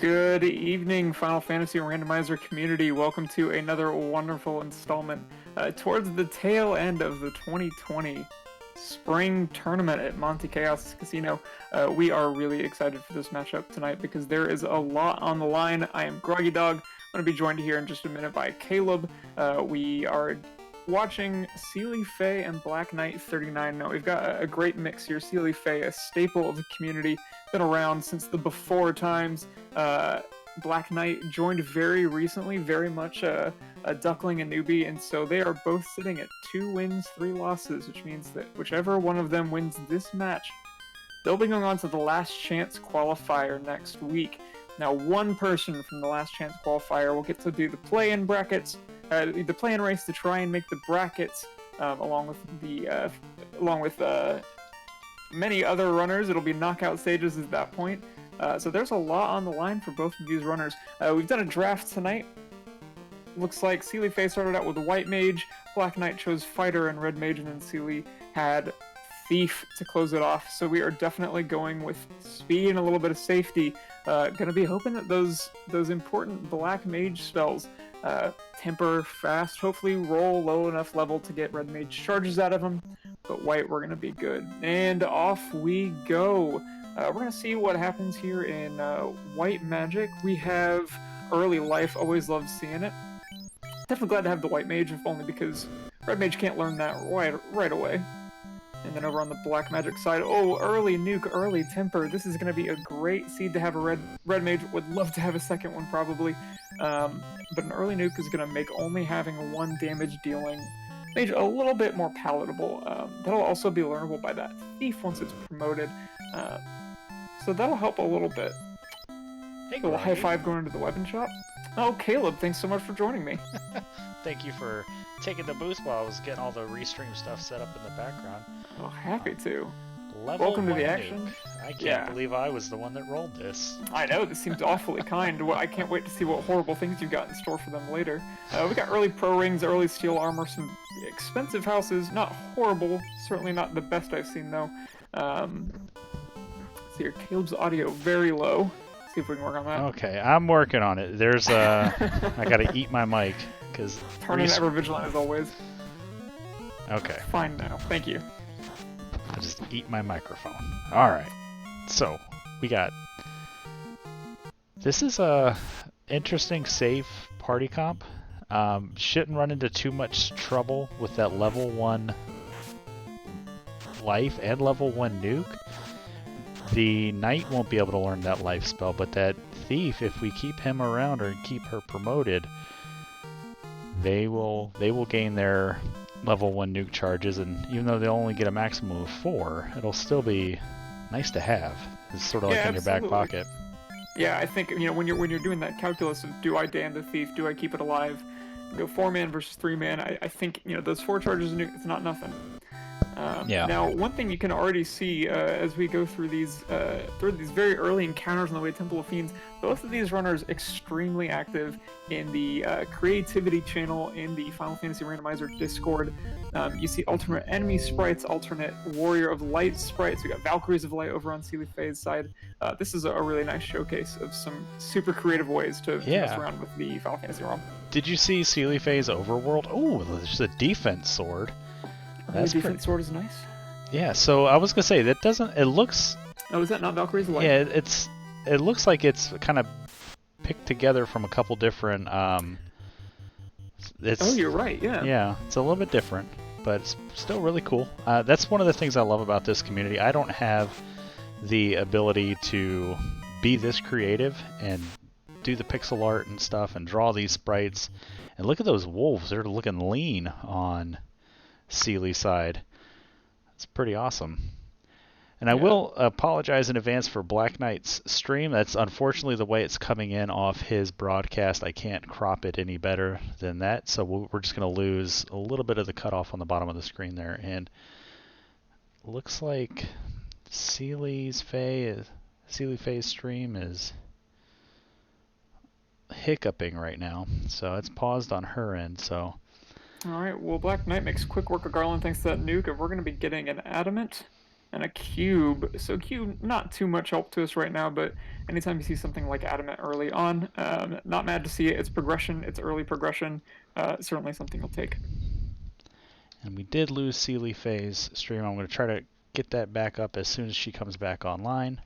Good evening, Final Fantasy Randomizer community. Welcome to another wonderful installment towards the tail end of the 2020 Spring Tournament at Monte Chaos Casino. We are really excited for this matchup tonight because there is a lot on the line. I am Groggy Dog. I'm going to be joined here in just a minute by Caleb. We are watching Seelie Faye and blackknight39. Now, we've got a great mix here. Seelie Faye, a staple of the community, been around since the before times. Black Knight joined very recently, very much a duckling and newbie, and so they are both sitting at 2 wins, 3 losses, which means that whichever one of them wins this match, they'll be going on to the last chance qualifier next week. Now, one person from the last chance qualifier will get to do the play-in brackets, the play-in race to try and make the brackets, along with many other runners. It'll be knockout stages at that point. So there's a lot on the line for both of these runners. We've done a draft tonight. Looks like Seelie Faye started out with the White Mage, Black Knight chose Fighter and Red Mage, and then Seelie had Thief to close it off. So we are definitely going with speed and a little bit of safety. Gonna be hoping that those important Black Mage spells temper fast, hopefully roll low enough level to get Red Mage charges out of them, but White, we're gonna be good. And off we go. We're going to see what happens here in White Magic. We have Early Life, always love seeing it. Definitely glad to have the White Mage, if only because Red Mage can't learn that right away. And then over on the Black Magic side, Early Nuke, Early Temper. This is going to be a great seed to have a Red Mage. Would love to have a second one, probably. But an Early Nuke is going to make only having 1 damage dealing Mage a little bit more palatable. That'll also be learnable by that Thief once it's promoted. So that'll help a little bit. Hey, a little high five going into the weapon shop. Oh, Caleb, thanks so much for joining me. Thank you for taking the booth while I was getting all the restream stuff set up in the background. Oh, happy to. Welcome to the action. Nuke. I can't believe I was the one that rolled this. I know, this seems awfully kind. I can't wait to see what horrible things you've got in store for them later. We got early pro rings, early steel armor, some expensive houses. Not horrible, certainly not the best I've seen though. See here, Caleb's audio very low. Let's see if we can work on that. Okay, I'm working on it. There's I gotta eat my mic because turning ever vigilant as always. Okay. Fine now. Thank you. I just eat my microphone. All right. So we got. This is a interesting, safe party comp. Shouldn't run into too much trouble with that level 1 life and level 1 nuke. The Knight won't be able to learn that life spell, but that Thief, if we keep him around or keep her promoted, they will gain their level 1 nuke charges, and even though they'll only get a maximum of 4, it'll still be nice to have. It's sort of like in your back pocket. Yeah, I think when you're doing that calculus of do I damn the Thief, do I keep it alive, go 4-man versus 3-man, I think those 4 charges it's not nothing. Now, one thing you can already see as we go through these very early encounters on the way to Temple of Fiends, both of these runners extremely active in the creativity channel in the Final Fantasy Randomizer Discord. You see alternate enemy sprites, alternate Warrior of Light sprites. We got Valkyries of Light over on Seelie Faye's side. This is a really nice showcase of some super creative ways to mess around with the Final Fantasy ROM. Did you see Seelie Faye's Overworld? Oh, there's a defense sword. That's defense sword is nice. Yeah, so I was gonna say that doesn't. It looks. Oh, is that not Valkyrie's Light? Yeah, it looks like it's kind of picked together from a couple different. It's, you're right. Yeah. Yeah, it's a little bit different, but it's still really cool. That's one of the things I love about this community. I don't have the ability to be this creative and do the pixel art and stuff and draw these sprites. And look at those wolves; they're looking lean on Seelie's side. It's pretty awesome. And I will apologize in advance for Black Knight's stream. That's unfortunately the way it's coming in off his broadcast. I can't crop it any better than that, so we're just going to lose a little bit of the cutoff on the bottom of the screen there. And looks like Seelie Faye's stream is hiccuping right now, so it's paused on her end. So Alright, well, Black Knight makes quick work of Garland thanks to that nuke, and we're going to be getting an Adamant and a cube. So cube, not too much help to us right now, but anytime you see something like adamant early on, not mad to see it. It's progression. It's early progression. Certainly something you'll take. And we did lose Seelie Faye's stream. I'm going to try to get that back up as soon as she comes back online.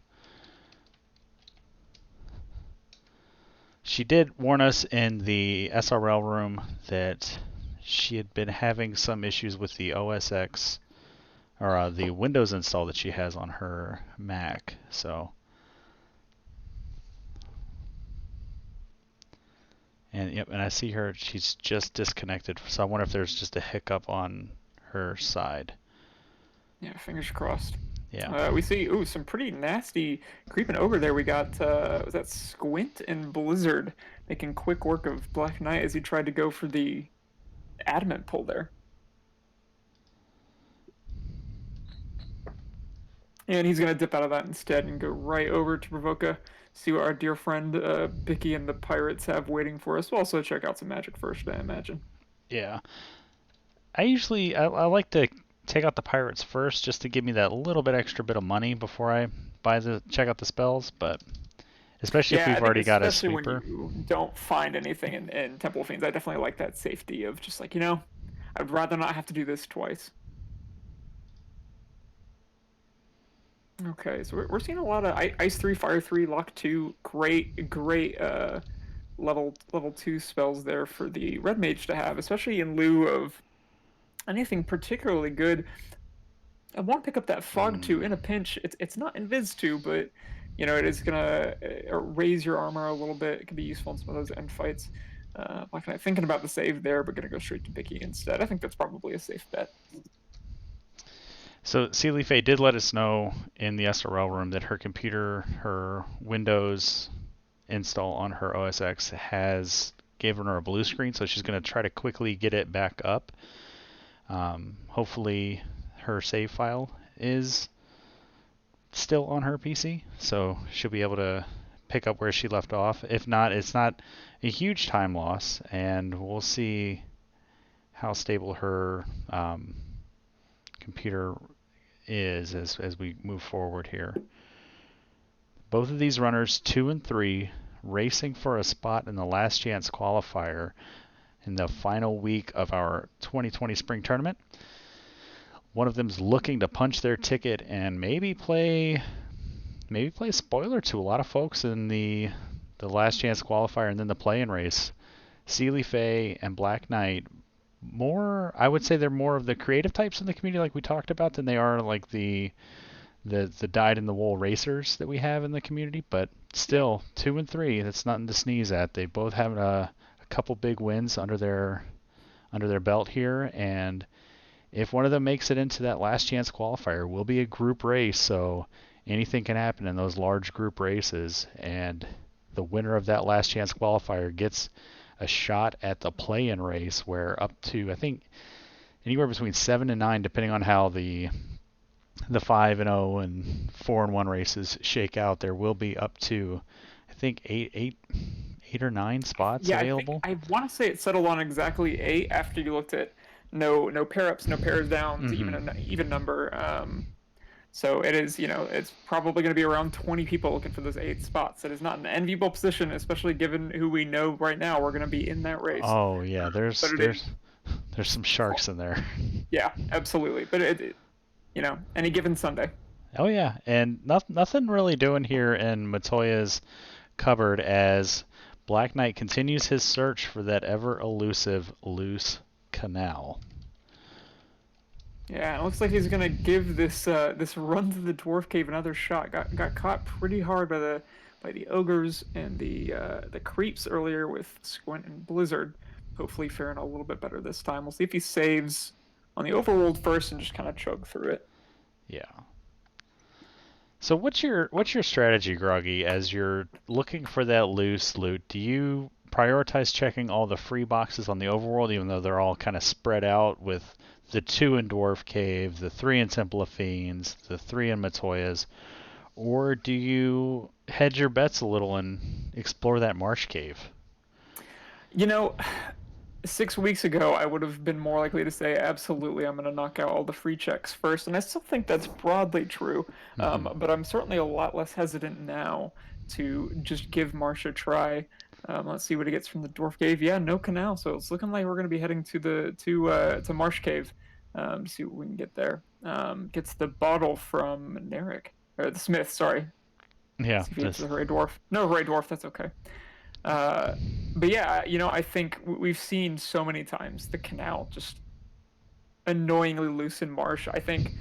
She did warn us in the SRL room that she had been having some issues with the OS X, or the Windows install that she has on her Mac. So, and yep, and I see her. She's just disconnected. So I wonder if there's just a hiccup on her side. Yeah, fingers crossed. Yeah. We see, some pretty nasty creeping over there. We got, was that Squint and Blizzard making quick work of Black Knight as he tried to go for the adamant pull there. And he's going to dip out of that instead and go right over to Provoca, see what our dear friend Bicky and the Pirates have waiting for us. We'll also check out some Magic first, I imagine. Yeah. I like to take out the pirates first just to give me that little bit extra bit of money before I check out the spells, but especially if we've already got a sweeper. Especially when you don't find anything in Temple of Fiends, I definitely like that safety of just like, I'd rather not have to do this twice. Okay, so we're seeing a lot of Ice 3, Fire 3, Lock 2. Great level 2 spells there for the Red Mage to have, especially in lieu of anything particularly good. I want to pick up that Fog 2 in a pinch. It's not Invis 2, but it is gonna raise your armor a little bit. It can be useful in some of those end fights. Black Knight thinking about the save there, but gonna go straight to Bicky instead. I think that's probably a safe bet. So Seelie Faye did let us know in the SRL room that her computer, her Windows install on her OS X has given her a blue screen, so she's going to try to quickly get it back up. Hopefully her save file is still on her PC, so she'll be able to pick up where she left off. If not, it's not a huge time loss, and we'll see how stable her computer is as we move forward here. Both of these runners, 2 and 3, racing for a spot in the last chance qualifier in the final week of our 2020 spring tournament. One of them's looking to punch their ticket and maybe play spoiler to a lot of folks in the last chance qualifier and then the play-in race. Seelie Faye and Black Knight, I would say they're more of the creative types in the community like we talked about than they are like the dyed-in-the-wool racers that we have in the community, but still, 2 and 3, that's nothing to sneeze at. They both have a couple big wins under their belt here, and if one of them makes it into that last chance qualifier, will be a group race, so anything can happen in those large group races, and the winner of that last chance qualifier gets a shot at the play-in race where up to, I think, anywhere between 7 and 9, depending on how the 5-0 and 4-1 races shake out, there will be up to, I think, eight or 9 spots available. I want to say it settled on exactly 8 after you looked at no pair ups, no pairs downs, even an even number. So it is, it's probably going to be around 20 people looking for those 8 spots. It is not an enviable position, especially given who we know right now we're going to be in that race. Oh yeah, there's some sharks in there. Yeah, absolutely. But any given Sunday. Oh yeah, and nothing really doing here in Matoya's cupboard as Black Knight continues his search for that ever elusive loose canal. Yeah, it looks like he's gonna give this run to the dwarf cave another shot. Got caught pretty hard by the ogres and the creeps earlier with Squint and Blizzard. Hopefully faring a little bit better this time. We'll see if he saves on the overworld first and just kind of chug through it. Yeah. So what's your strategy, Groggy, as you're looking for that loose loot? Do you prioritize checking all the free boxes on the overworld, even though they're all kind of spread out with the 2 in Dwarf Cave, the 3 in Temple of Fiends, the 3 in Matoya's, or do you hedge your bets a little and explore that Marsh Cave? 6 weeks ago, I would have been more likely to say, absolutely, I'm going to knock out all the free checks first. And I still think that's broadly true. Hmm. But I'm certainly a lot less hesitant now to just give Marsh a try. Let's see what he gets from the Dwarf Cave. Yeah, no canal. So it's looking like we're going to be heading to Marsh Cave see what we can get there. Gets the bottle from Narek. Or the Smith, sorry. Yeah, See if he gets this. the Hooray Dwarf. No, Hooray Dwarf, that's okay. Uh, but yeah, I think we've seen so many times the canal just annoyingly loose in Marsh. I think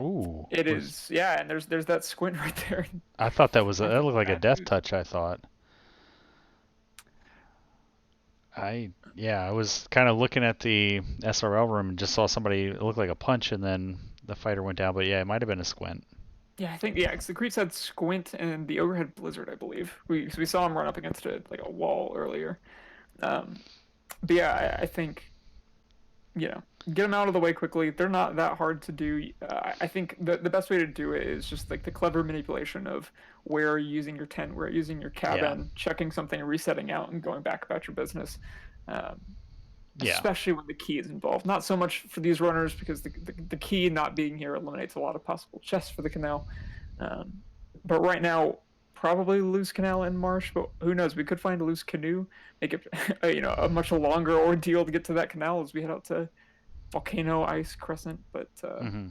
Ooh, it was is, yeah, and there's that squint right there. I thought that was I that think looked like a bad death news. touch. I thought. I was kind of looking at the SRL room and just saw somebody it looked like a punch, and then the fighter went down. But yeah, it might have been a squint. Yeah, I think yeah, because the creeps had squint and the ogre had blizzard, I believe. We saw him run up against like a wall earlier. Um, but yeah, I think get them out of the way quickly. They're not that hard to do. I think the best way to do it is just like the clever manipulation of where you're using your tent, where you're using your Yeah, cabin, checking something, resetting out, and going back about your business. Um, yeah, Especially when the key is involved. Not so much for these runners because the key not being here eliminates a lot of possible chests for the canal. Um, but right now, probably loose canal and marsh. But who knows? We could find a loose canoe, make it a much longer ordeal to get to that canal as we head out to Volcano Ice Crescent. But hmm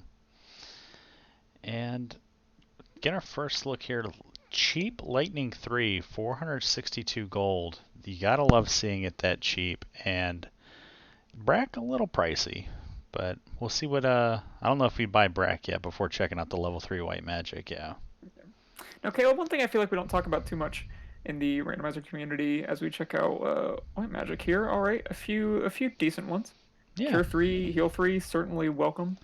and get our first look here. Cheap Lightning 3, 462 gold. You gotta love seeing it that cheap, and Brack a little pricey, but we'll see what. I don't know if we buy Brack yet before checking out the level 3 white magic. Yeah. okay, well, one thing I feel like we don't talk about too much in the randomizer community as we check out white magic here. All right, a few decent ones. Yeah. Cure 3, Heal 3, certainly welcome.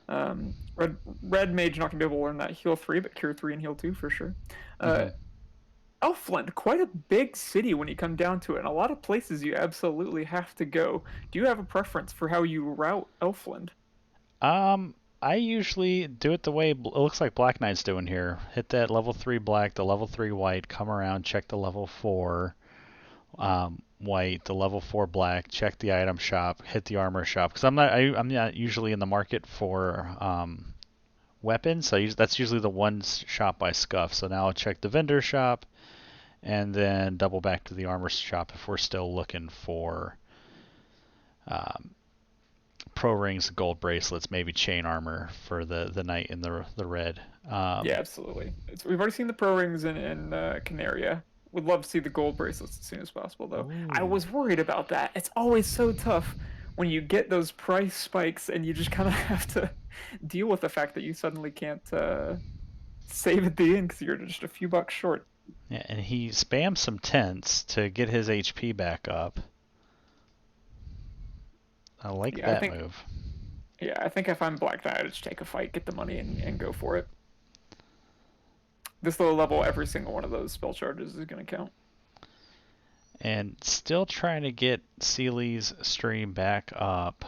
Red Mage not gonna be able to learn that Heal 3, but Cure 3 and Heal 2 for sure. Uh, Hmm. Elfland, quite a big city when you come down to it, and a lot of places you absolutely have to go. Do you have a preference for how you route Elfland? I usually do it the way it looks like Black Knight's doing here. Hit that level 3 black, the level 3 white, come around, check the level 4 white, the level 4 black, check the item shop, hit the armor shop. Because I'm not usually in the market for weapons. So that's usually the one shop I scuff. So now I'll check the vendor shop and then double back to the armor shop if we're still looking for um, pro rings, gold bracelets, maybe chain armor for the knight in the red. Yeah, absolutely. We've already seen the pro rings in Canaria. Would love to see the gold bracelets as soon as possible, though. I Ooh. was worried about that. It's always so tough when you get those price spikes and you just kind of have to deal with the fact that you suddenly can't save at the end because you're just a few bucks short. Yeah, and he spams some tents to get his HP back up. I like Yeah, I that think. move. Yeah, I think if I'm Black Knight, I just take a fight, get the money, and go for it. This low level, every single one of those spell charges is going to count. And still trying to get Seelie's stream back up.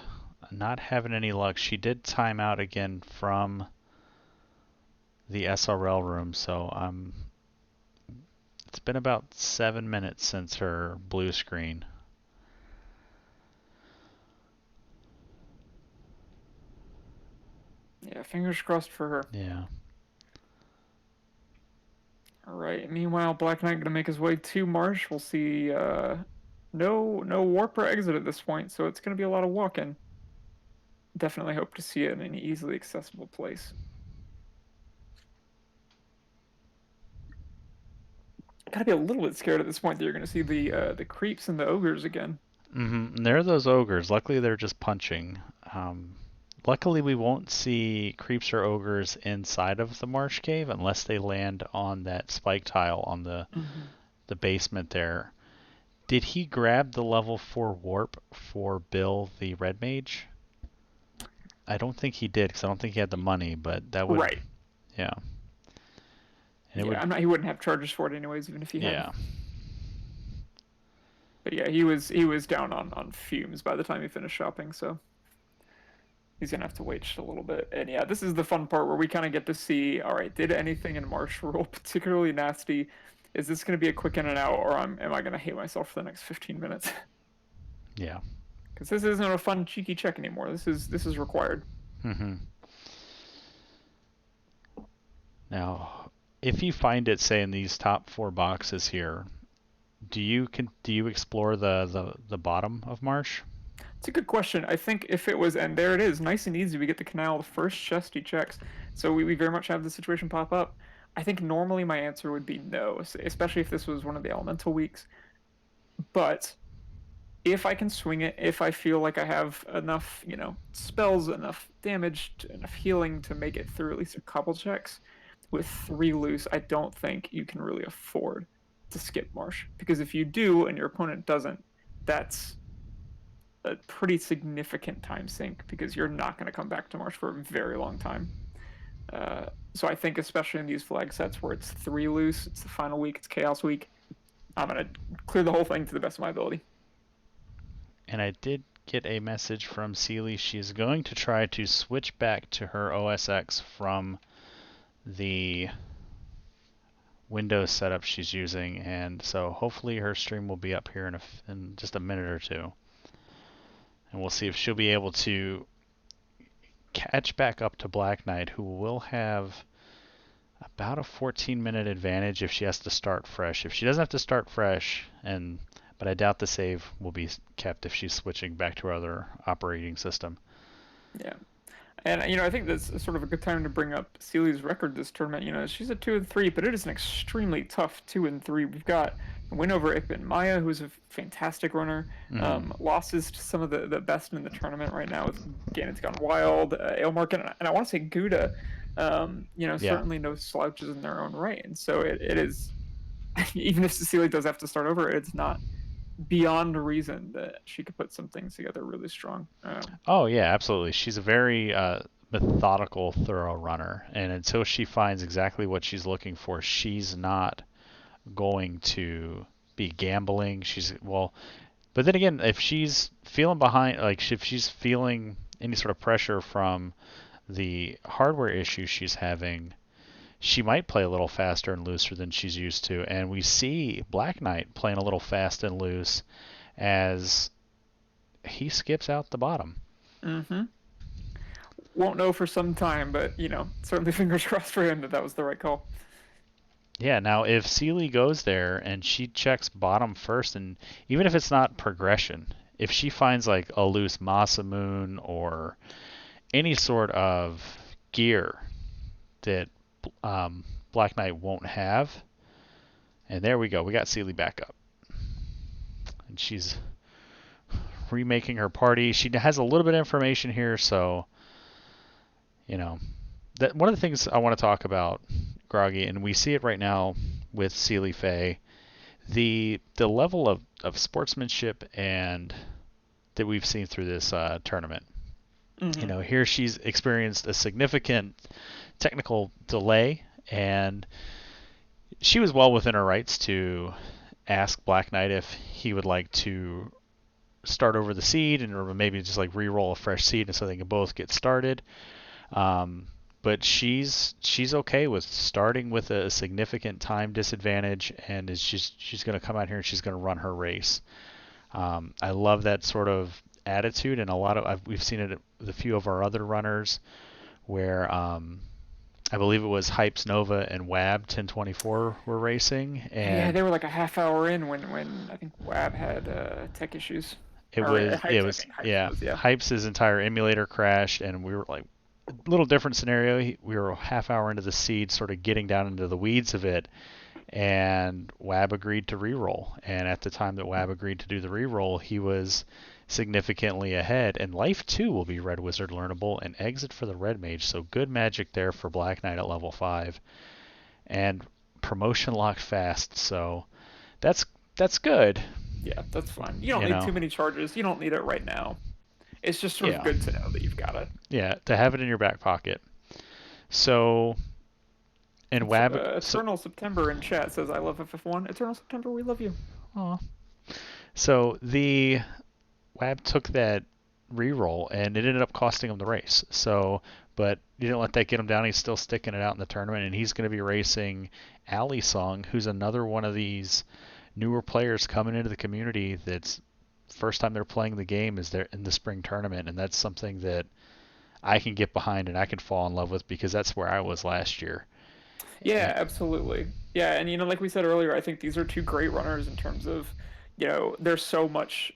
Not having any luck. She did time out again from the SRL room, so it's been about 7 minutes since her blue screen. Yeah, fingers crossed for her. Yeah. All right. Meanwhile, Black Knight gonna make his way to Marsh. We'll see. No warp or exit at this point, so it's gonna be a lot of walking. Definitely hope to see it in an easily accessible place. Gotta be a little bit scared at this point that you're gonna see the creeps and the ogres again. And there are those ogres. Luckily, they're just punching. Luckily, we won't see creeps or ogres inside of the marsh cave unless they land on that spike tile on Mm-hmm. the basement there. Did he grab the level 4 warp for Bill the red mage? I don't think he did because I don't think he had the money, but that would, Right. yeah. And it Yeah, would, I'm not. He wouldn't have charges for it anyways, even if he had. yeah. But yeah, he was down on fumes by the time he finished shopping, so he's gonna have to wait just a little bit. And yeah, this is the fun part where we kind of get to see, all right, did anything in Marsh roll particularly nasty? Is this gonna be a quick in and out, or am I gonna hate myself for the next 15 minutes? Yeah. Because this isn't a fun cheeky check anymore. This is required. Mm-hmm. Now, if you find it, say, in these top 4 boxes here, do you explore the bottom of Marsh? It's a good question. I think if it was, and there it is, nice and easy. We get the canal, the first chest he checks. So we very much have the situation pop up. I think normally my answer would be no, especially if this was one of the elemental weeks. But if I can swing it, if I feel like I have enough, spells, enough damage, enough healing to make it through at least a couple checks, with 3 loose, I don't think you can really afford to skip Marsh. Because if you do and your opponent doesn't, that's a pretty significant time sink because you're not going to come back to Marsh for a very long time. So I think especially in these flag sets where it's 3 loose, it's the final week, it's Chaos Week, I'm going to clear the whole thing to the best of my ability. And I did get a message from Seelie. She's going to try to switch back to her OSX from the Windows setup she's using, and so hopefully her stream will be up here in just a minute or two. And we'll see if she'll be able to catch back up to Black Knight, who will have about a 14-minute advantage if she has to start fresh. If she doesn't have to start fresh, but I doubt the save will be kept if she's switching back to her other operating system. Yeah. And I think that's sort of a good time to bring up Seelie's record this tournament. She's a 2-3, but it is an extremely tough 2-3. We've got a win over Ikbit Maya, who's a fantastic runner. Losses to some of the best in the tournament right now with Ganon's Gone Wild, Ailmark, and I want to say Gouda. Certainly no slouches in their own right. And so it is, even if Cecilia does have to start over, it's not beyond reason that she could put some things together really strong. Oh yeah, absolutely. She's a very methodical, thorough runner, and until she finds exactly what she's looking for, she's not going to be gambling. But then again, if she's feeling behind, like if she's feeling any sort of pressure from the hardware issues she's having, she might play a little faster and looser than she's used to. And we see Black Knight playing a little fast and loose as he skips out the bottom. Mm-hmm. Won't know for some time, but, certainly fingers crossed for him that was the right call. Yeah, now if Seelie goes there and she checks bottom first, and even if it's not progression, if she finds like a loose Masamune or any sort of gear that Black Knight won't have, and there we go, we got Seelie back up. And she's remaking her party. She has a little bit of information here, so that one of the things I want to talk about, Groggy, and we see it right now with Seelie Faye, the level of sportsmanship and that we've seen through this tournament. Mm-hmm. Here she's experienced a significant technical delay, and she was well within her rights to ask Black Knight if he would like to start over the seed or maybe just like re-roll a fresh seed and so they can both get started. But she's okay with starting with a significant time disadvantage, and she's going to come out here and she's going to run her race. I love that sort of attitude, and we've seen it with a few of our other runners, where I believe it was Hypes Nova and Wab 1024 were racing, and yeah, they were like a half hour in when I think Wab had tech issues. Hypes' entire emulator crashed, and we were like, a little different scenario. We were a half hour into the seed, sort of getting down into the weeds of it, and Wab agreed to re-roll. And at the time that Wab agreed to do the re-roll, he was significantly ahead. And Life 2 will be Red Wizard learnable and Exit for the Red Mage. So good magic there for Black Knight at level 5. And promotion locked fast, so that's good. Yeah, that's fine. You don't need too many charges. You don't need it right now. It's just sort of good to know that you've got it. Yeah, to have it in your back pocket. So, and Wab... Eternal September in chat says, I love FF1. Eternal September, we love you. Aw. So, the Wab took that reroll, and it ended up costing him the race. So, but you didn't let that get him down. He's still sticking it out in the tournament, and he's going to be racing Ali Song, who's another one of these newer players coming into the community that's first time they're playing the game is they're in the spring tournament, and that's something that I can get behind and I can fall in love with because that's where I was last year. Yeah, And, absolutely. Yeah, and like we said earlier, I think these are two great runners in terms of, there's so much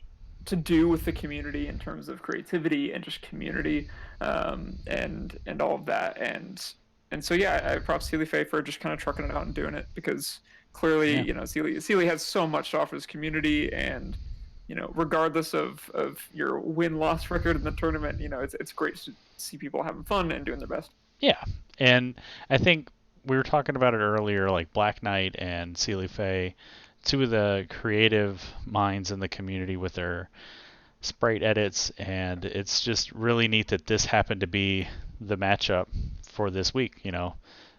to do with the community in terms of creativity and just community, and all of that, and so yeah, I props Sealy Faye for just kind of trucking it out and doing it because clearly, yeah, Sealy has so much to offer his community, and regardless of your win-loss record in the tournament, it's great to see people having fun and doing their best. yeah. And I think we were talking about it earlier, like Black Knight and Sealy Faye, two of the creative minds in the community with their sprite edits, and it's just really neat that this happened to be the matchup for this week. It's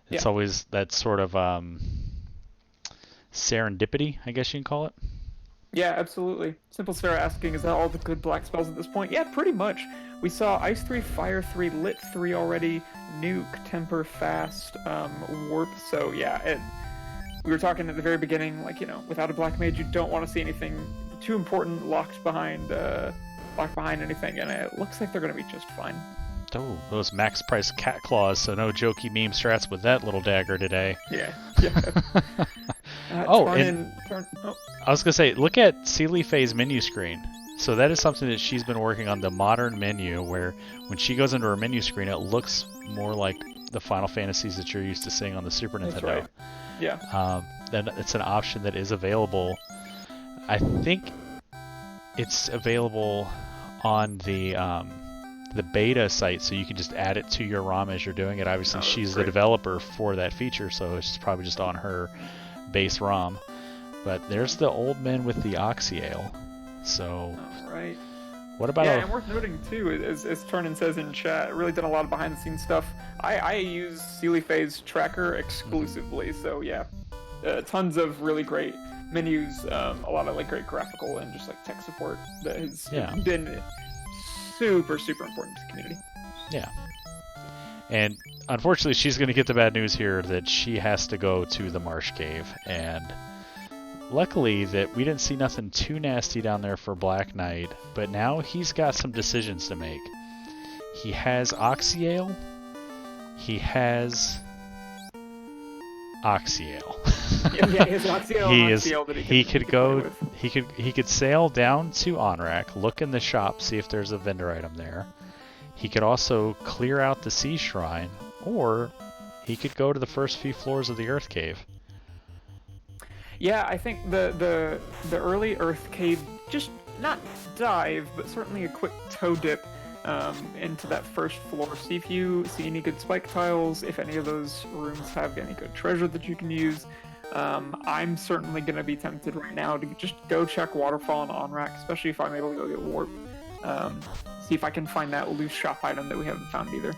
Yeah. always that sort of serendipity, I guess you can call it. Yeah, absolutely. Simple Sarah asking, is that all the good black spells at this point? Yeah, pretty much. We saw Ice 3, Fire 3, Lit 3 already, Nuke, Temper, Fast, Warp. So yeah, we were talking at the very beginning, like, without a black mage, you don't want to see anything too important locked behind anything, and it looks like they're going to be just fine. Oh, those max price cat claws, so no jokey meme strats with that little dagger today. Yeah, yeah. Oh, I was going to say, look at Sealy Faye's menu screen. So that is something that she's been working on, the modern menu, where when she goes into her menu screen, it looks more like the Final Fantasies that you're used to seeing on the Super Nintendo. That's right. Yeah. Then it's an option that is available. I think it's available on the beta site, so you can just add it to your ROM as you're doing it. Obviously, she's the developer for that feature, so it's probably just on her base ROM. But there's the old man with the Oxyale. So, all right. What about? Yeah, and worth noting too, as Turnin says in chat, really done a lot of behind-the-scenes stuff. I use Sealy Faye's tracker exclusively, so yeah, tons of really great menus, a lot of like great graphical and just like tech support that has been super important to the community. Yeah. And unfortunately, she's going to get the bad news here that she has to go to the Marsh Cave. And luckily that we didn't see nothing too nasty down there for Black Knight, but now he's got some decisions to make. He has Oxyale. He has Oxyale. Yeah, his Oxyale that he could sail down to Onrak, look in the shop, see if there's a vendor item there. He could also clear out the Sea Shrine, or he could go to the first few floors of the Earth Cave. Yeah, I think the early Earth Cave, just not dive, but certainly a quick toe dip into that first floor. See if you see any good spike tiles, if any of those rooms have any good treasure that you can use. I'm certainly going to be tempted right now to just go check Waterfall and Onrak, especially if I'm able to go get Warp. See if I can find that loose shop item that we haven't found either.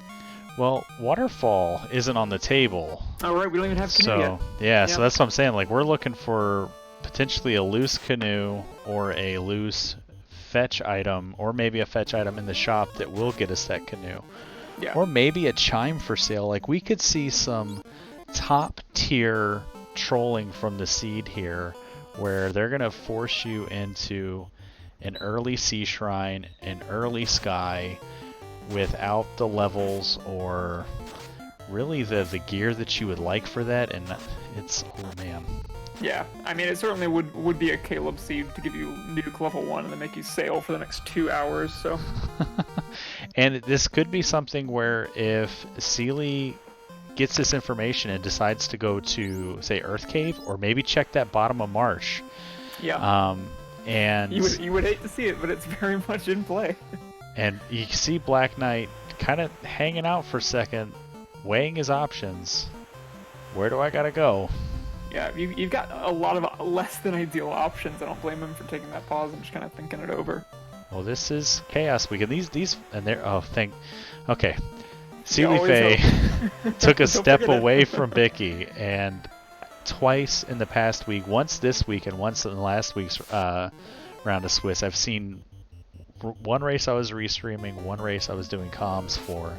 Well, Waterfall isn't on the table. Oh, right, we don't even have canoe yet. Yeah, so that's what I'm saying. Like, we're looking for potentially a loose canoe or a loose fetch item, or maybe a fetch item in the shop that will get us that canoe. Yeah. Or maybe a chime for sale. Like, we could see some top-tier trolling from the seed here, where they're going to force you into an early Sea Shrine, an early Sky, without the levels or really the gear that you would like for that, and it's, oh man. Yeah, I mean, it certainly would be a Caleb seed to give you nuke level 1 and then make you sail for the next 2 hours, so. And this could be something where if Sealy gets this information and decides to go to, say, Earth Cave, or maybe check that bottom of Marsh. Yeah. And you would hate to see it, but it's very much in play. And you see Black Knight kind of hanging out for a second, weighing his options. Where do I gotta go? Yeah, you've got a lot of less than ideal options. I don't blame him for taking that pause and just kind of thinking it over. Well, this is Chaos Week, and these and they're okay. Sealy Faye took a step away from Bicky, and twice in the past week, once this week and once in last week's round of Swiss, I've seen one race I was restreaming, one race I was doing comms for,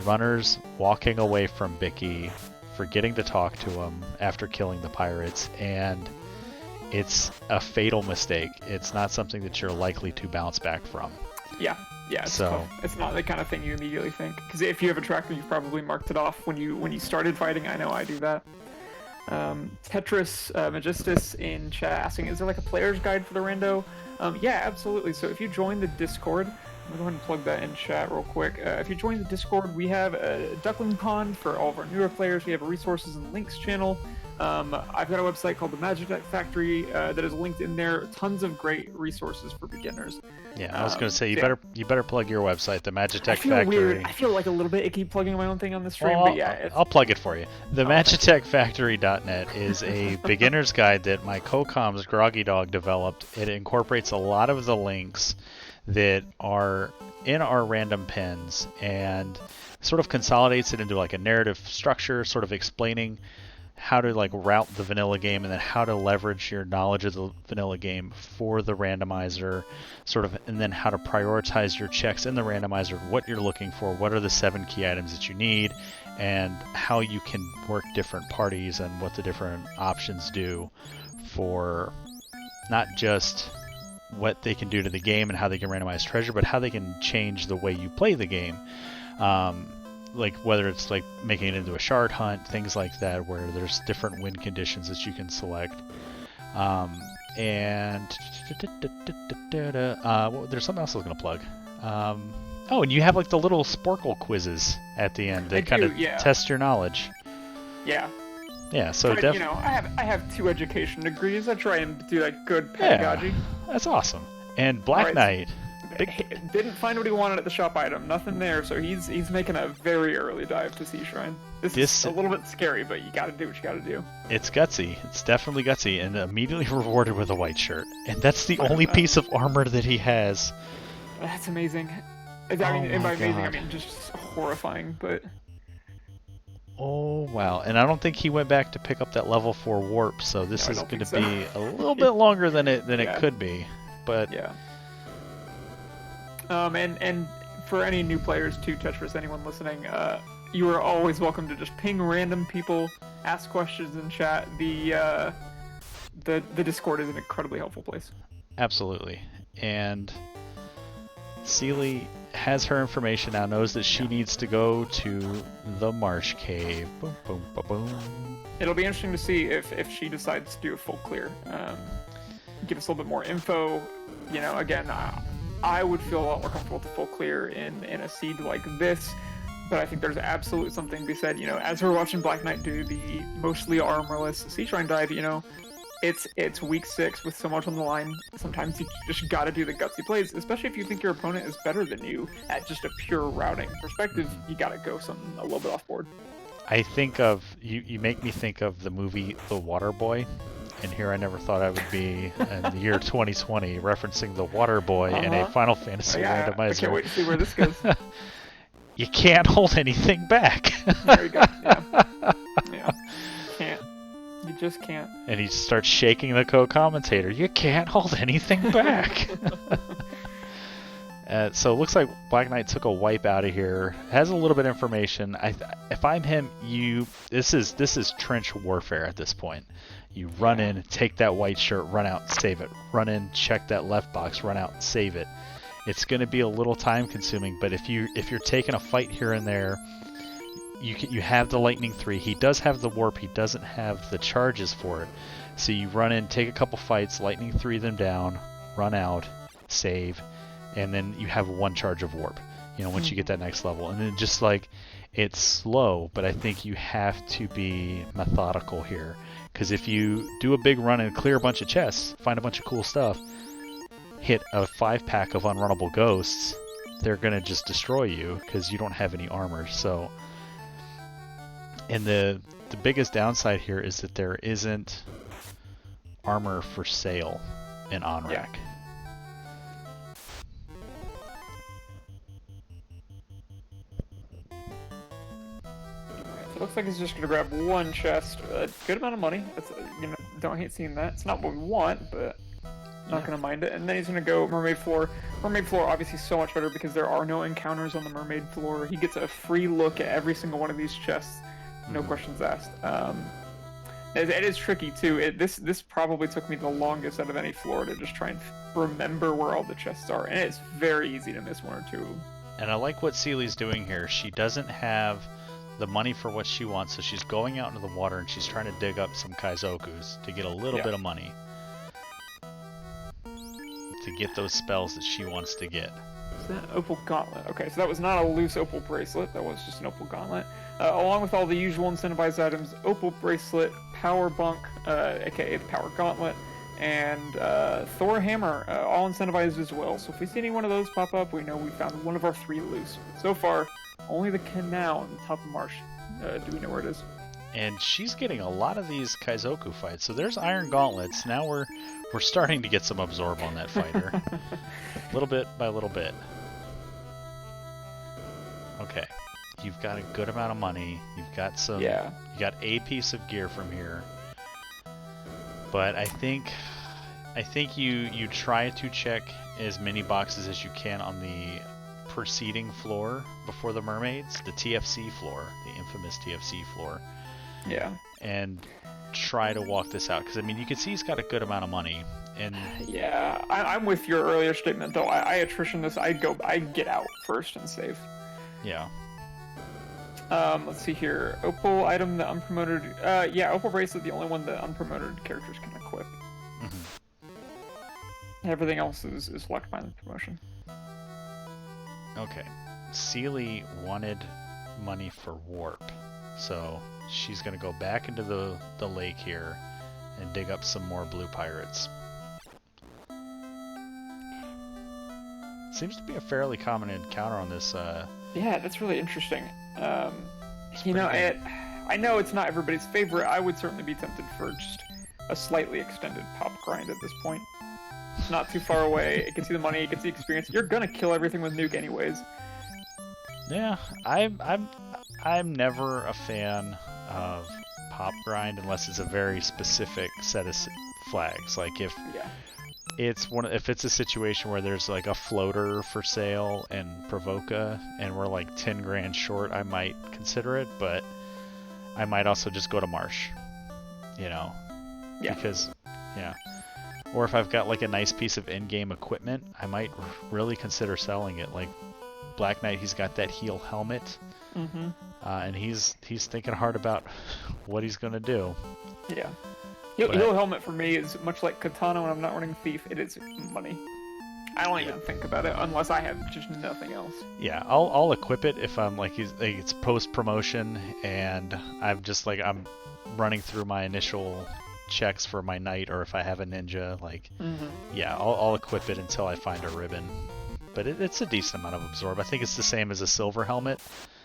runners walking away from Bicky, forgetting to talk to him after killing the pirates, and it's a fatal mistake. It's not something that you're likely to bounce back from. Yeah, it's tough. It's not the kind of thing you immediately think. Because if you have a tracker, you've probably marked it off when you started fighting. I know I do that. Tetris Magistus in chat asking, is there like a player's guide for the rando? Yeah, absolutely. So if you join the Discord, I'm going to go ahead and plug that in chat real quick. If you join the Discord, we have a Duckling Pond for all of our newer players. We have a resources and links channel. I've got a website called the Magitech Factory that is linked in there. Tons of great resources for beginners. Yeah, I was going to say you better plug your website, the Magitech Factory. I feel weird. I feel like a little bit icky plugging my own thing on the stream, well, but yeah, I'll plug it for you. The magitechfactory.net is a beginner's guide that my co-com's Groggy Dog developed. It incorporates a lot of the links that are in our random pens and sort of consolidates it into like a narrative structure, sort of explaining how to like route the vanilla game and then how to leverage your knowledge of the vanilla game for the randomizer, sort of, and then how to prioritize your checks in the randomizer, what you're looking for, what are the 7 key items that you need, and how you can work different parties and what the different options do for not just what they can do to the game and how they can randomize treasure, but how they can change the way you play the game. Like whether it's like making it into a shard hunt, things like that, where there's different win conditions that you can select. And there's something else I was going to plug. Oh, and you have like the little Sporkle quizzes at the end that kind of test your knowledge. Yeah. Yeah, so definitely. You know, I have 2 education degrees. I try and do like good pedagogy. Yeah, that's awesome. And Black Knight. Didn't find what he wanted at the shop item. Nothing there, so he's making a very early dive to Sea Shrine. This is a little bit scary, but you gotta do what you gotta do. It's gutsy. It's definitely gutsy, and immediately rewarded with a white shirt. And that's the only piece of armor that he has. That's amazing. And by amazing, I mean just horrifying, but... Oh, wow. And I don't think he went back to pick up that level 4 warp, so this is going to be a little bit longer than it could be. But yeah. And for any new players to Tetris, anyone listening, you are always welcome to just ping random people, ask questions in chat. The Discord is an incredibly helpful place. Absolutely. And Seelie has her information now, knows that she needs to go to the Marsh Cave. Boom, boom, boom, boom. It'll be interesting to see if she decides to do a full clear. Give us a little bit more info. You know, again, I would feel a lot more comfortable with a full clear in a seed like this, but I think there's absolutely something to be said. You know, as we're watching Black Knight do the mostly armorless Sea Shrine dive, you know, it's week 6 with so much on the line. Sometimes you just gotta do the gutsy plays, especially if you think your opponent is better than you at just a pure routing perspective. You gotta go something a little bit off board. I think of you make me think of the movie The Water Boy, and here I never thought I would be in the year 2020 referencing The Water Boy in a Final Fantasy randomizer. I can't wait to see where this goes. You can't hold anything back. There you go. Yeah. Can't. You just can't. And he starts shaking the co-commentator. You can't hold anything back. So it looks like Black Knight took a wipe out of here. Has a little bit of information. If I'm him, this is trench warfare at this point. You run in, take that white shirt, run out, save it. Run in, check that left box, run out, save it. It's going to be a little time consuming, but if you're taking a fight here and there, you have the Lightning 3. He does have the warp. He doesn't have the charges for it. So you run in, take a couple fights, Lightning 3 them down, run out, save, and then you have 1 charge of warp. You know, once you get that next level, and then just like it's slow, but I think you have to be methodical here. Because if you do a big run and clear a bunch of chests, find a bunch of cool stuff, hit a 5-pack of unrunnable ghosts, they're going to just destroy you because you don't have any armor. So, and the biggest downside here is that there isn't armor for sale in OnRack. Yeah. It looks like he's just going to grab 1 chest, a good amount of money. That's, you know, don't hate seeing that. It's not what we want, but not going to mind it. And then he's going to go Mermaid Floor. Mermaid Floor obviously so much better because there are no encounters on the Mermaid Floor. He gets a free look at every single one of these chests, no questions asked. It is tricky too. This probably took me the longest out of any floor to just try and remember where all the chests are, and it's very easy to miss one or two. And I like what Seelie's doing here. She doesn't have the money for what she wants, so she's going out into the water and she's trying to dig up some Kaizokus to get a little bit of money to get those spells that she wants to get. Is that Opal Gauntlet? Okay, so that was not a loose Opal Bracelet, that was just an Opal Gauntlet. Along with all the usual incentivized items, Opal Bracelet, Power Bunk, aka the Power Gauntlet, and Thor Hammer, all incentivized as well. So if we see any one of those pop up, we know we found one of our 3 loose. So far, only the canal on the top of Marsh. Do we know where it is? And she's getting a lot of these Kaizoku fights. So there's Iron Gauntlets. Now we're starting to get some absorb on that fighter. Little bit by little bit. Okay. You've got a good amount of money. You've got some... Yeah. You got a piece of gear from here. But I think you try to check as many boxes as you can on the preceding floor before the mermaids, the TFC floor, the infamous TFC floor. Yeah. And try to walk this out, because I mean you can see he's got a good amount of money. And yeah, I'm with your earlier statement though. I attrition this. I'd get out first and save. Yeah. Let's see here. Opal item, the unpromoted. Yeah, Opal Bracelet, the only one that unpromoted characters can equip. Everything else is locked by the promotion. Okay. Seelie wanted money for warp, so she's gonna go back into the lake here and dig up some more blue pirates. Seems to be a fairly common encounter on this. Yeah, that's really interesting. You know, I know it's not everybody's favorite. I would certainly be tempted for just a slightly extended pop grind at this point. It's not too far away. It gets you the money. It gets the experience. You're gonna kill everything with Nuke anyways. Yeah, I'm never a fan of pop grind unless it's a very specific set of flags. Like if it's a situation where there's like a floater for sale and Provoca and we're like 10 grand short, I might consider it, but I might also just go to Marsh, you know? Yeah. Because, yeah. Or if I've got like a nice piece of in-game equipment, I might really consider selling it. Like Black Knight, he's got that heel helmet, and he's thinking hard about what he's gonna do. Yeah. Heel helmet for me is much like Katana when I'm not running Thief. It is money. I don't even think about it unless I have just nothing else. Yeah, I'll equip it if I'm like it's post promotion and I'm running through my initial checks for my knight, or if I have a ninja, like yeah, I'll equip it until I find a ribbon. But it's a decent amount of absorb. I think it's the same as a silver helmet.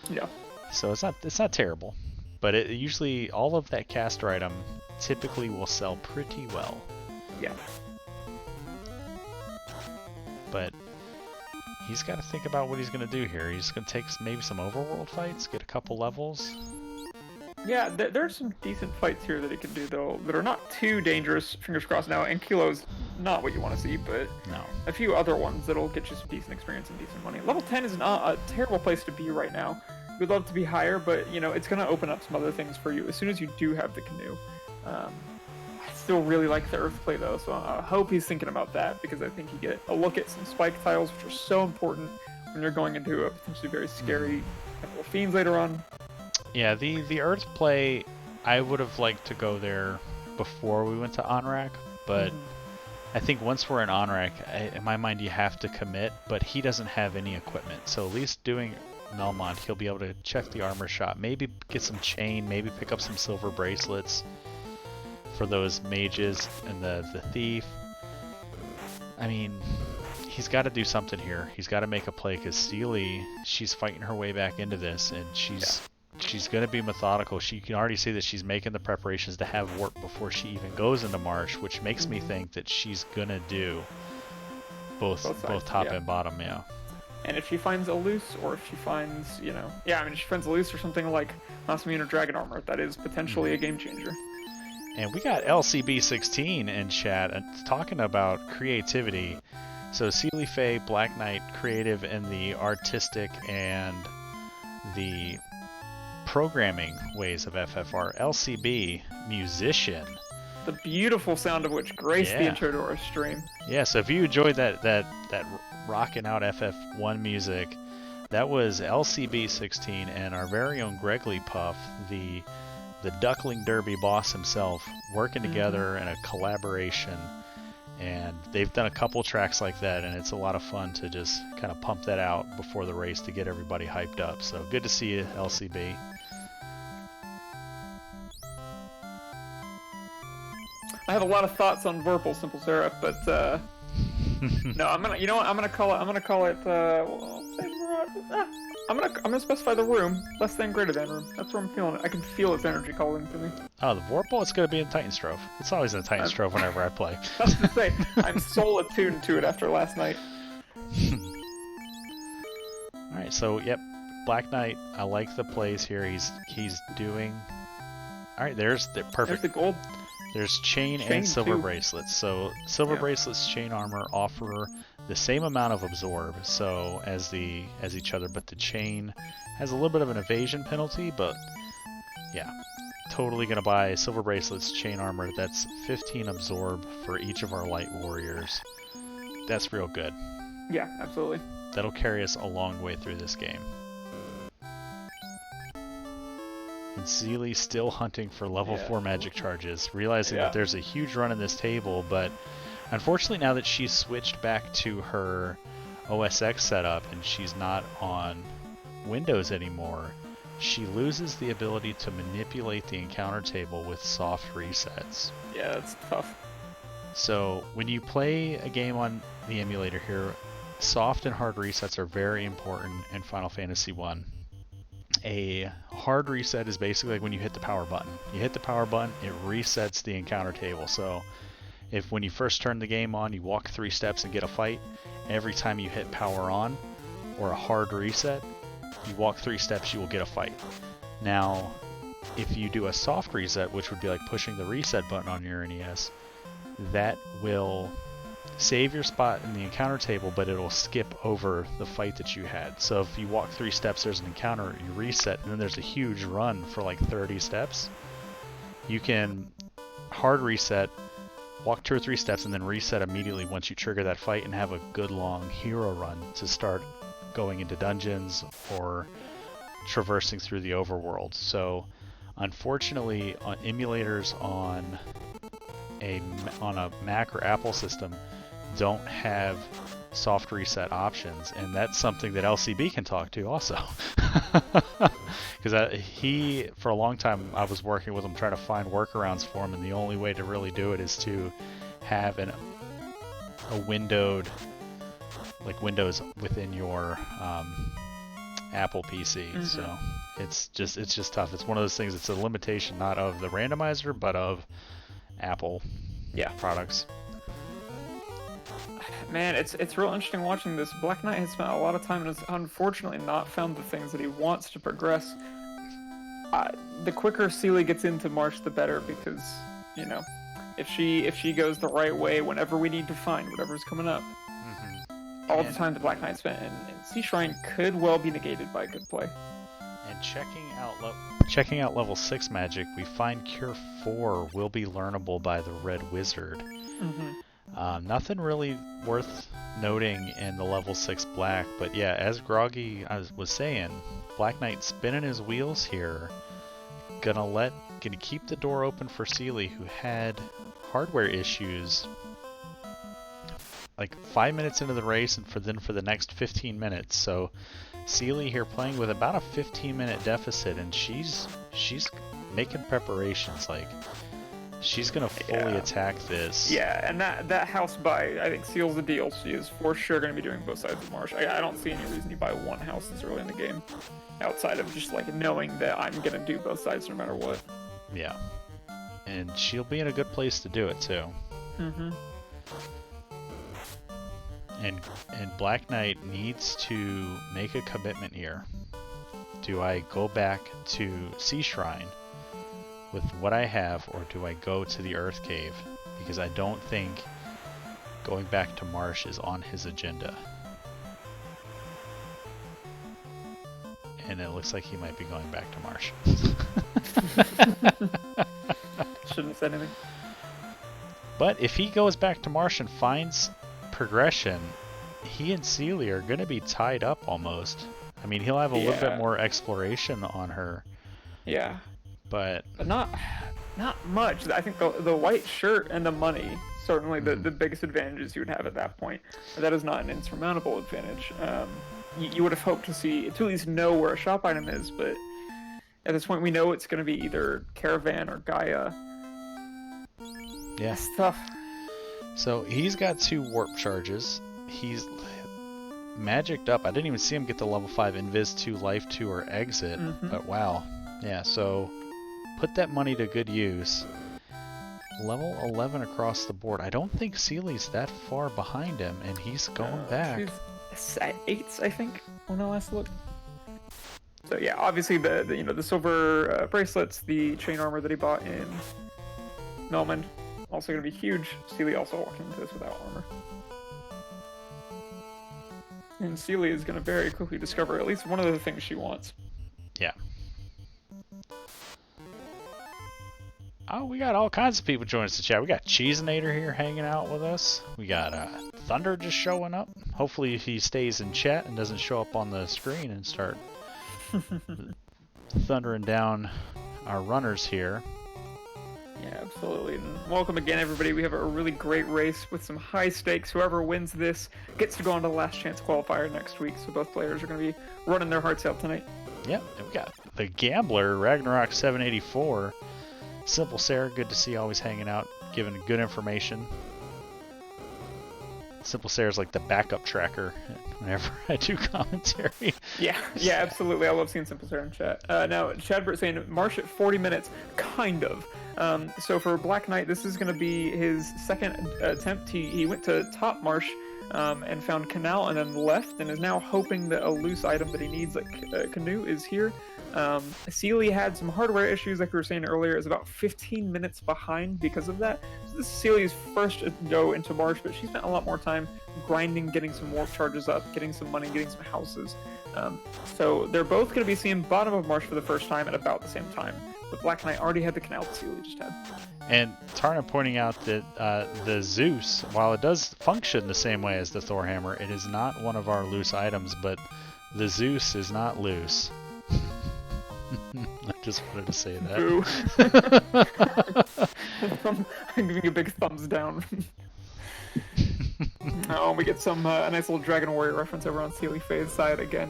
Yeah. So it's not terrible. But it usually all of that caster item typically will sell pretty well. Yeah. But he's got to think about what he's going to do here. He's going to take maybe some overworld fights, get a couple levels. Yeah, there's some decent fights here that he can do, though, that are not too dangerous, fingers crossed now, and Kilo's not what you want to see, but no. A few other ones that'll get you some decent experience and decent money. Level 10 is not a terrible place to be right now. We'd love to be higher, but, you know, it's going to open up some other things for you as soon as you do have the canoe. I still really like the Earth play, though, so I hope he's thinking about that, because I think you get a look at some spike tiles, which are so important when you're going into a potentially very scary couple of fiends later on. Yeah, the Earth play, I would have liked to go there before we went to Onrak, but I think once we're in Onrak, in my mind you have to commit, but he doesn't have any equipment, so at least doing Melmont, he'll be able to check the armor shop, maybe get some chain, maybe pick up some silver bracelets for those mages and the thief. I mean, he's got to do something here. He's got to make a play, because Seelie, she's fighting her way back into this, and she's going to be methodical. She can already see that she's making the preparations to have warp before she even goes into Marsh, which makes me think that she's going to do both top and bottom, yeah. And if she finds a loose, or if she finds, you know, if she finds a loose or something like Masamune or Dragon Armor, that is potentially a game changer. And we got LCB16 in chat talking about creativity. So Seelie Faye, Black Knight, creative in the artistic and the programming ways of FFR. LCB, musician. The beautiful sound of which graced the Yeah. intro to our stream. Yeah, so if you enjoyed that rocking out FF1 music, that was LCB16 and our very own Gregley Puff, the Duckling Derby boss himself, working together in a collaboration. And they've done a couple tracks like that, and it's a lot of fun to just kind of pump that out before the race to get everybody hyped up. So good to see you, LCB. I have a lot of thoughts on Vorpal, Simple Seraph, but no, I'm gonna. You know what? I'm gonna call it. I'm gonna specify the room. Less than, greater than room. That's where I'm feeling it. I can feel its energy calling to me. Oh, the Vorpal, it's going to be in Titan Strove. It's always in Titan Strove whenever I play. I was to say, I'm soul attuned to it after last night. Alright, so, yep, Black Knight, I like the plays here. He's doing... Alright, perfect. There's the gold. There's chain Chain and silver too. bracelets. So silver Yeah. bracelets, chain armor offer the same amount of absorb as each other, but the chain has a little bit of an evasion penalty, but yeah. Totally gonna buy silver bracelets, chain armor. That's 15 absorb for each of our light warriors. That's real good. Yeah, absolutely. That'll carry us a long way through this game. And seelie still hunting for level 4 magic charges, realizing that there's a huge run in this table, but unfortunately now that she's switched back to her OSX setup and she's not on Windows anymore, she loses the ability to manipulate the encounter table with soft resets. Yeah, that's tough. So when you play a game on the emulator here, soft and hard resets are very important in Final Fantasy 1. A hard reset is basically like when you hit the power button. You hit the power button, it resets the encounter table. So if when you first turn the game on, you walk 3 steps and get a fight, every time you hit power on or a hard reset, you walk 3 steps, you will get a fight. Now, if you do a soft reset, which would be like pushing the reset button on your NES, that will save your spot in the encounter table, but it'll skip over the fight that you had. So if you walk 3 steps, there's an encounter, you reset, and then there's a huge run for like 30 steps. You can hard reset, walk 2 or 3 steps, and then reset immediately once you trigger that fight and have a good long hero run to start going into dungeons or traversing through the overworld. So unfortunately, on emulators on a Mac or Apple system don't have soft reset options, and that's something that LCB can talk to also. Because he, for a long time, I was working with him trying to find workarounds for him, and the only way to really do it is to have a windowed, like Windows within your Apple PC. So it's just tough. It's one of those things. It's a limitation not of the randomizer, but of Apple products. Man, it's real interesting watching this. Black Knight has spent a lot of time and has unfortunately not found the things that he wants to progress. The quicker seelie gets into March, the better, because, you know, if she goes the right way whenever we need to find whatever's coming up, all the time the Black Knight spent in Sea Shrine could well be negated by a good play. And checking out level 6 magic, we find Cure 4 will be learnable by the Red Wizard. Nothing really worth noting in the level 6 Black, but yeah, as Groggy was saying, Black Knight spinning his wheels here, gonna keep the door open for seelie, who had hardware issues like 5 minutes into the race and for the next 15 minutes. So seelie here playing with about a 15-minute deficit, and she's making preparations. Like, she's gonna fully attack this. Yeah, and that house buy, I think, seals the deal. She is for sure going to be doing both sides of Marsh. I don't see any reason you buy one house this early in the game, outside of just like knowing that I'm going to do both sides no matter what. Yeah, and she'll be in a good place to do it too. And Black Knight needs to make a commitment here. Do I go back to Sea Shrine with what I have, or do I go to the Earth Cave? Because I don't think going back to Marsh is on his agenda. and it looks like he might be going back to Marsh. Shouldn't have said anything. But if he goes back to Marsh and finds progression, he and seelie are going to be tied up almost. I mean, he'll have a little bit more exploration on her. Yeah. But not much. I think the white shirt and the money, certainly the biggest advantages you would have at that point. That is not an insurmountable advantage. You would have hoped to at least know where a shop item is, but at this point we know it's going to be either Caravan or Gaia. Yeah. That's tough. So he's got 2 warp charges. He's magicked up. I didn't even see him get the level 5 Invis 2, Life 2, or Exit, but wow. Yeah, so put that money to good use. Level 11 across the board. I don't think seelie's that far behind him, and he's going back. She's at 8s, I think, when I last looked. So yeah, obviously the silver bracelets, the chain armor that he bought in Melmond, also going to be huge. Seelie also walking into this without armor. And seelie is going to very quickly discover at least one of the things she wants. Yeah. Oh, we got all kinds of people joining us in chat. We got Cheesenator here hanging out with us. We got Thunder just showing up. Hopefully he stays in chat and doesn't show up on the screen and start thundering down our runners here. Yeah, absolutely. And welcome again, everybody. We have a really great race with some high stakes. Whoever wins this gets to go on to the last chance qualifier next week. So both players are going to be running their hearts out tonight. Yep. And we got the Gambler, Ragnarok 784. Simple Sarah, good to see, always hanging out, giving good information. Simple Sarah's like the backup tracker whenever I do commentary. Yeah, absolutely. I love seeing Simple Sarah in chat. Now, Chadbert saying Marsh at 40 minutes, kind of. So for Black Knight, this is going to be his second attempt. He went to top Marsh and found Canal and then left, and is now hoping that a loose item that he needs, like Canoe, is here. Seelie had some hardware issues, like we were saying earlier, is about 15 minutes behind because of that. So this is Seelie's first go into Marsh, but she spent a lot more time grinding, getting some warp charges up, getting some money, getting some houses. So they're both going to be seeing bottom of Marsh for the first time at about the same time. But Black Knight already had the canal that Seelie just had. And Tarna pointing out that the Zeus, while it does function the same way as the Thor hammer, it is not one of our loose items, but the Zeus is not loose. I just wanted to say that. Boo. I'm giving a big thumbs down. Oh, we get some a nice little Dragon Warrior reference over on Seelie Faye's side again.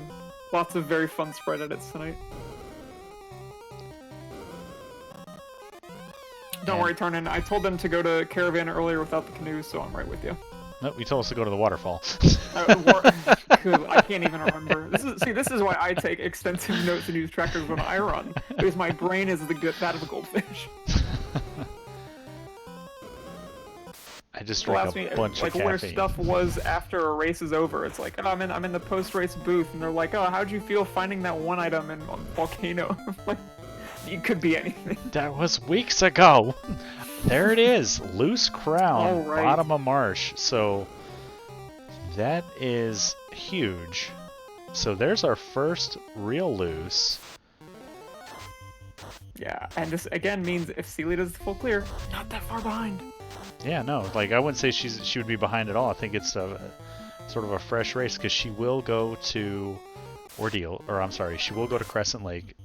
Lots of very fun spread edits tonight. Don't worry, Tarnan. I told them to go to Caravan earlier without the canoes, so I'm right with you. Nope, you told us to go to the waterfall. I can't even remember. This is why I take extensive notes and use trackers when I run, because my brain is that of a goldfish. I just drank a bunch of caffeine. Where stuff was after a race is over. It's like, oh, I'm in the post-race booth, and they're like, oh, how'd you feel finding that one item in Volcano? Like, it could be anything. That was weeks ago. There it is, loose crown, right. Bottom of Marsh. So that is huge. So there's our first real loose. Yeah, and this again means if Seelie does the full clear, not that far behind. Yeah, no, like I wouldn't say she would be behind at all. I think it's a sort of a fresh race because she will go to she will go to Crescent Lake.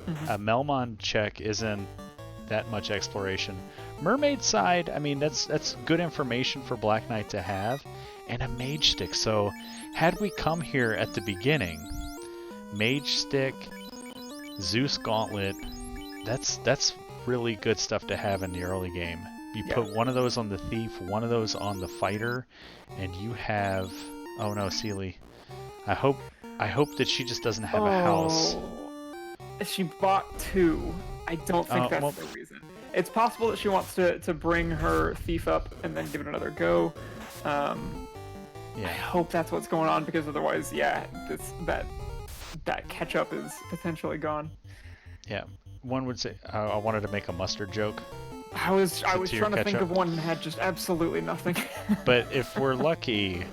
Melmond check isn't that much exploration. Mermaid side, I mean, that's good information for Black Knight to have, and a mage stick. So had we come here at the beginning, mage stick, Zeus gauntlet, that's really good stuff to have in the early game. You put one of those on the thief, one of those on the fighter, and you have, oh no, Seelie. I hope that she just doesn't have a house. She bought 2. I don't think that's the reason. It's possible that she wants to bring her thief up and then give it another go. I hope that's what's going on, because otherwise, that catch up is potentially gone. Yeah, one would say I wanted to make a mustard joke. I was trying to think of one that had just absolutely nothing. But if we're lucky,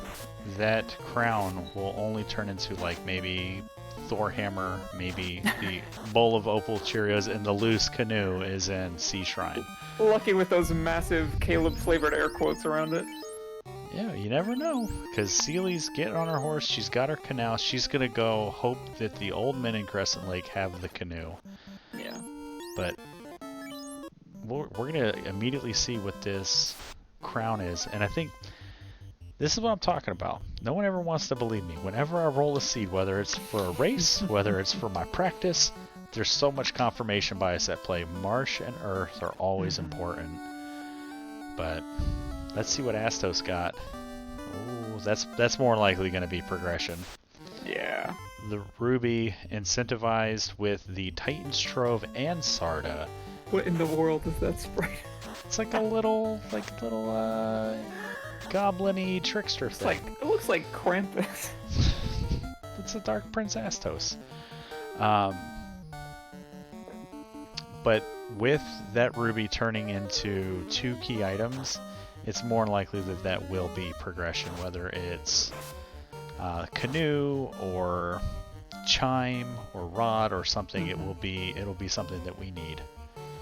that crown will only turn into like maybe Thor hammer, maybe the bowl of opal Cheerios, and the loose canoe is in Sea Shrine. Lucky with those massive Caleb-flavored air quotes around it. Yeah, you never know, because Seelie's getting on her horse, she's got her canal, she's going to go hope that the old men in Crescent Lake have the canoe. Yeah. But we're going to immediately see what this crown is, and I think this is what I'm talking about. No one ever wants to believe me. Whenever I roll a seed, whether it's for a race, whether it's for my practice, there's so much confirmation bias at play. Marsh and Earth are always important. But let's see what Astos got. Ooh, that's more likely going to be progression. Yeah. The Ruby incentivized with the Titan's Trove and Sarda. What in the world is that sprite? It's like a little goblin-y trickster thing. It looks like Krampus. It's a Dark Prince Astos. But with that ruby turning into 2 key items, it's more likely that will be progression, whether it's canoe or chime or rod or something. It'll be something that we need.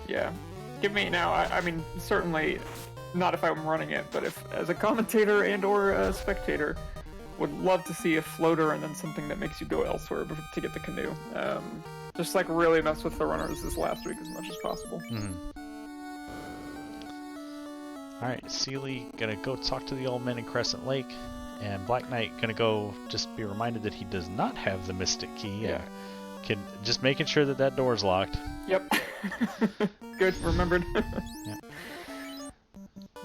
Yeah. Give me now. I mean, certainly not if I'm running it, but if as a commentator and or a spectator, would love to see a floater and then something that makes you go elsewhere to get the canoe. Just like really mess with the runners this last week as much as possible. Alright, Seelie gonna go talk to the old men in Crescent Lake, and Black Knight gonna go just be reminded that he does not have the Mystic Key. Yeah. And just making sure that door's locked. Yep. Good, remembered. Yeah.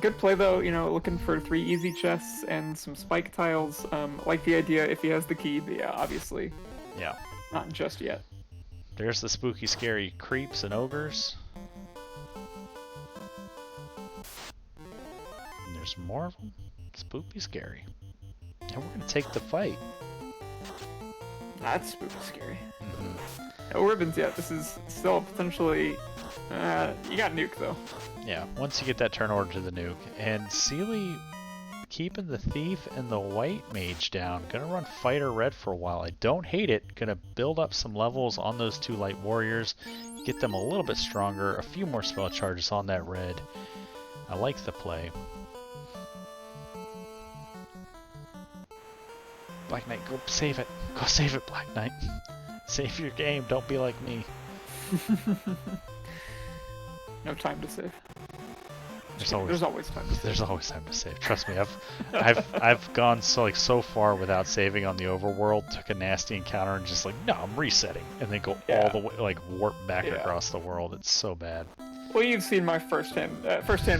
Good play though, looking for 3 easy chests and some spike tiles. Like the idea if he has the key, but yeah, obviously. Yeah. Not just yet. There's the spooky, scary creeps and ogres. And there's more of them. Spooky, scary. And we're gonna take the fight. That's spooky, scary. No ribbons yet. This is still potentially... you got nuke though. Yeah, once you get that turn order to the nuke. And Seelie keeping the thief and the white mage down. Gonna run fighter red for a while. I don't hate it. Gonna build up some levels on those 2 light warriors. Get them a little bit stronger. A few more spell charges on that red. I like the play. Black Knight, go save it. Go save it, Black Knight. Save your game. Don't be like me. No time to save. There's always time to save. There's always time to save. Trust me, I've gone so far without saving on the overworld. Took a nasty encounter and just no, I'm resetting, and then go all the way warp back across the world. It's so bad. Well, you've seen my firsthand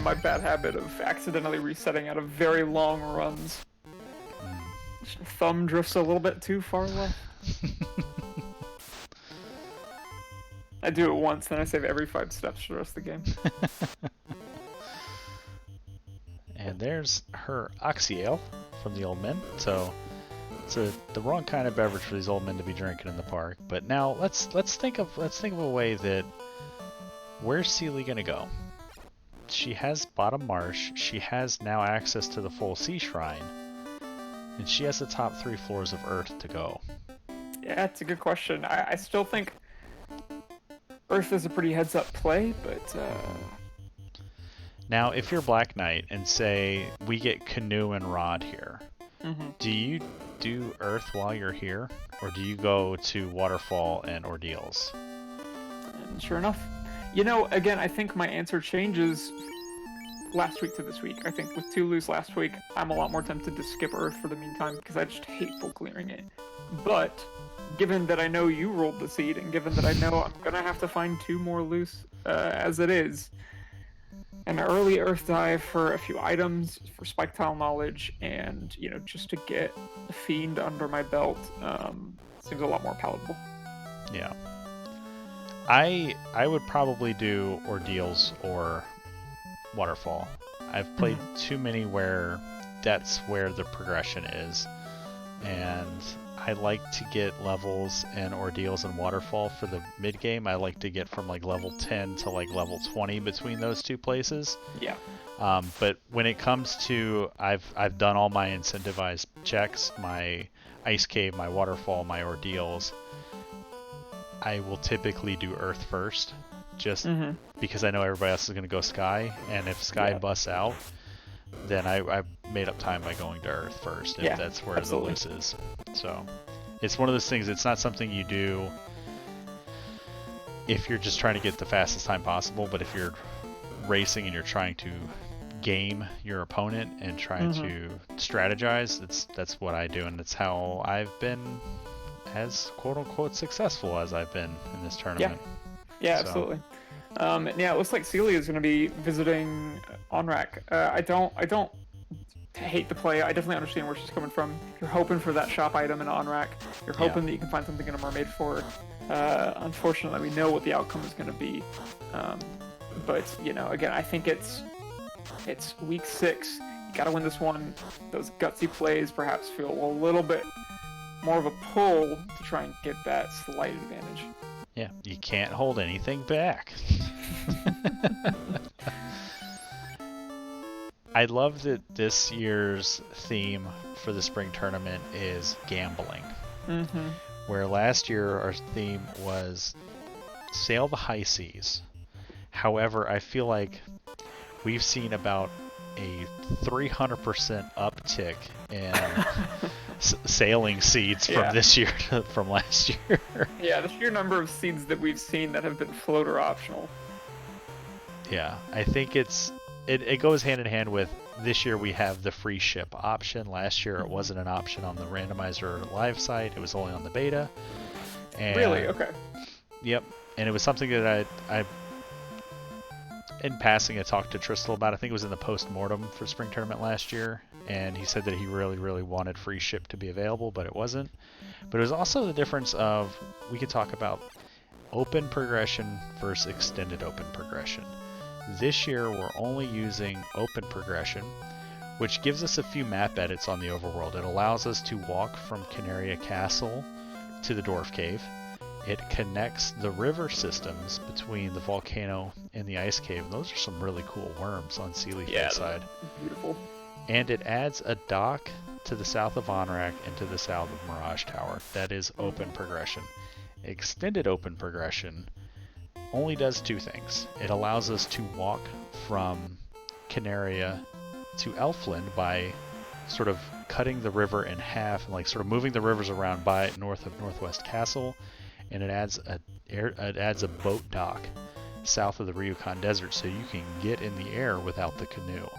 my bad habit of accidentally resetting out of very long runs. Thumb drifts a little bit too far left. I do it once, then I save every 5 steps for the rest of the game. And there's her Oxyale from the old men. So it's the wrong kind of beverage for these old men to be drinking in the park. But now let's think of a way that where's Seelie gonna go? She has Bottom Marsh. She has now access to the full Sea Shrine, and she has the top 3 floors of Earth to go. Yeah, it's a good question. I still think Earth is a pretty heads-up play, but... Now, if you're Black Knight and say we get Canoe and Rod here, do you do Earth while you're here, or do you go to Waterfall and Ordeals? And sure enough. Again, I think my answer changes last week to this week. I think with 2 loose last week, I'm a lot more tempted to skip Earth for the meantime, because I just hate full clearing it. But given that I know you rolled the seed, and given that I know I'm going to have to find 2 more loose as it is, an early Earth dive for a few items, for spike tile knowledge, and, just to get a Fiend under my belt seems a lot more palatable. Yeah. I would probably do Ordeals or Waterfall. I've played too many where that's where the progression is, and I like to get levels in Ordeals and Waterfall for the mid game. I like to get from level 10 to level 20 between those 2 places. Yeah. But when it comes to I've done all my incentivized checks, my Ice Cave, my Waterfall, my Ordeals. I will typically do Earth first, just Mm-hmm. because I know everybody else is going to go Sky, and if Sky Yeah. busts out, then I made up time by going to Earth first, if Yeah, that's where absolutely. the loose is. So it's one of those things, it's not something you do if you're just trying to get the fastest time possible, but if you're racing and you're trying to game your opponent and trying Mm-hmm. to strategize, that's what I do, and it's how I've been as quote-unquote successful as I've been in this tournament. Yeah, So, absolutely. Yeah, it looks like seelie is going to be visiting Onrak. I don't hate the play. I definitely understand where she's coming from. You're hoping for that shop item in Onrak. You're yeah. hoping that you can find something in a mermaid fort. Unfortunately, we know what the outcome is going to be. But again, I think it's week 6. You got to win this one. Those gutsy plays perhaps feel a little bit more of a pull to try and get that slight advantage. Yeah, you can't hold anything back. I love that this year's theme for the spring tournament is gambling. Mm-hmm. Where last year our theme was sail the high seas. However, I feel like we've seen about a 300% uptick in sailing seeds from this year to from last year. Yeah, the sheer number of seeds that we've seen that have been floater optional. Yeah, I think it goes hand in hand with this year we have the free ship option. Last year it wasn't an option on the randomizer live site, it was only on the beta. And, really? Okay. Yep, and it was something that I in passing I talked to Tristal about. I think it was in the post-mortem for spring tournament last year, and he said that he really wanted free ship to be available, but it wasn't. But it was also the difference of, we could talk about open progression versus extended open progression. This year we're only using open progression, which gives us a few map edits on the overworld. It allows us to walk from Canaria Castle to the Dwarf Cave. It connects the river systems between the volcano and the ice cave. And those are some really cool worms on seelie side. Beautiful. And it adds a dock to the south of Onrak and to the south of Mirage Tower. That is open progression. Extended open progression only does 2 things. It allows us to walk from Canaria to Elfland by sort of cutting the river in half and like sort of moving the rivers around by north of Northwest Castle, and it adds a boat dock south of the Ryukon Desert so you can get in the air without the canoe.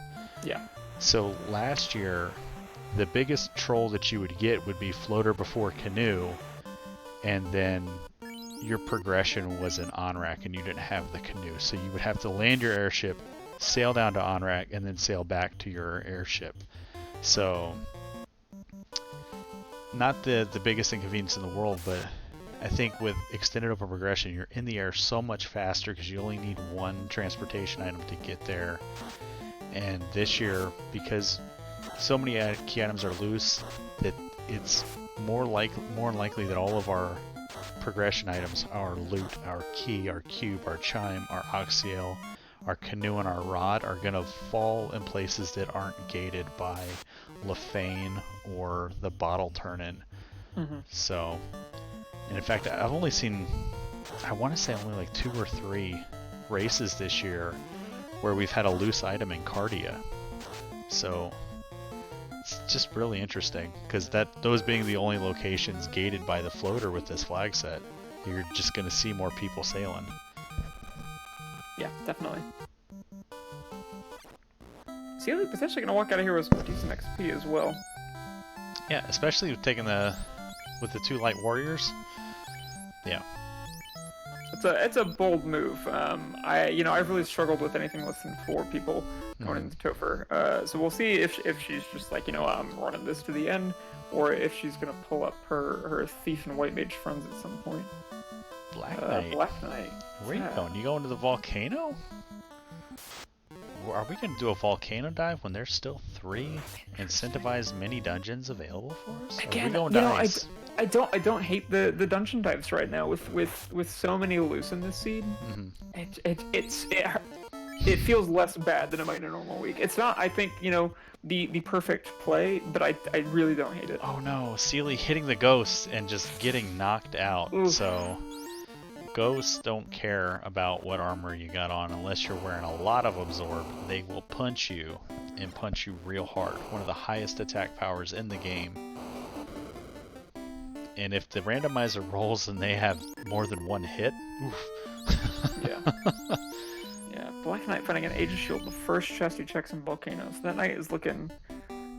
Yeah. So last year, the biggest troll that you would get would be floater before canoe, and then your progression was in Onrak and you didn't have the canoe. So you would have to land your airship, sail down to Onrak, and then sail back to your airship. So, not the biggest inconvenience in the world, but I think with extended open progression, you're in the air so much faster because you only need 1 transportation item to get there. And this year, because so many key items are loose, that it's more likely that all of our progression items, our loot, our key, our cube, our chime, our oxiel, our canoe, and our rod are going to fall in places that aren't gated by Lefane or the bottle turn-in. Mm-hmm. So, and in fact, I've only seen, I want to say only like 2 or 3 races this year where we've had a loose item in Cardia. So it's just really interesting because those being the only locations gated by the floater with this flag set, you're just going to see more people sailing. Yeah, definitely. seelie potentially gonna walk out of here with some decent XP as well. Yeah, especially taking with the 2 light warriors. Yeah. It's a bold move. I've really struggled with anything less than 4 people going into Topher. So we'll see if she's just like, I'm running this to the end, or if she's gonna pull up her thief and white mage friends at some point. Black Knight. Black Knight. Where are you going? You going to the volcano? Are we going to do a volcano dive when there's still 3 incentivized mini dungeons available for us? Again, are we going to ice? I don't hate the dungeon dives right now with so many loose in this seed. Mm-hmm. It feels less bad than it might in a normal week. It's not, I think, the perfect play, but I really don't hate it. Oh no, seelie hitting the ghost and just getting knocked out. Oof. So Ghosts don't care about what armor you got on unless you're wearing a lot of absorb. They will punch you and punch you real hard. One of the highest attack powers in the game. And if the randomizer rolls and they have more than one hit, oof. Yeah. Yeah, Black Knight fighting an Aegis Shield, the first chest he checks in Volcanoes. That knight is looking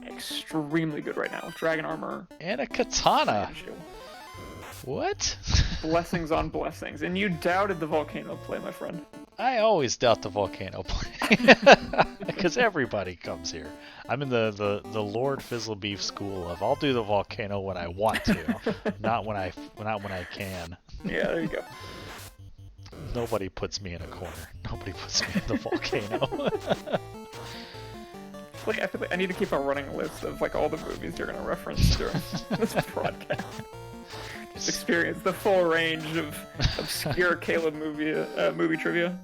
extremely good right now with Dragon Armor. And a katana. Aegis Shield. What? Blessings on blessings. And you doubted the Volcano play, my friend. I always doubt the Volcano play. Because everybody comes here. I'm in the Lord Fizzlebeef school of I'll do the Volcano when I want to, not when I can. Yeah, there you go. Nobody puts me in a corner. Nobody puts me in the Volcano. I feel like I need to keep a running list of like all the movies you're gonna reference during this broadcast. Just experience the full range of obscure Caleb movie trivia.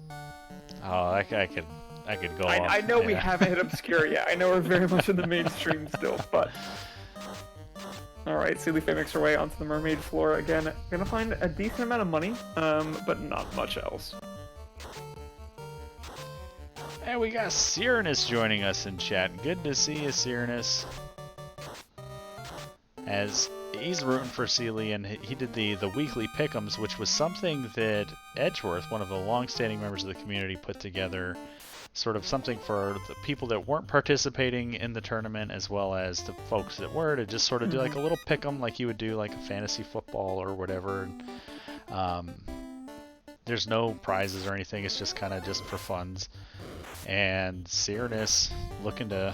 Oh, I could go on. I know we haven't hit obscure yet. I know we're very much in the mainstream still, but alright, seelie makes her way onto the mermaid floor again. Gonna find a decent amount of money, but not much else. And we got Cyrenus joining us in chat. Good to see you, Cyrenus. As he's rooting for seelie, and he did the weekly pick'ems, which was something that Edgeworth, one of the long-standing members of the community, put together. Sort of something for the people that weren't participating in the tournament, as well as the folks that were, to just sort of do like a little pick'em, like you would do like a fantasy football or whatever. There's no prizes or anything. It's just kind of just for funds. And Cyrenus looking to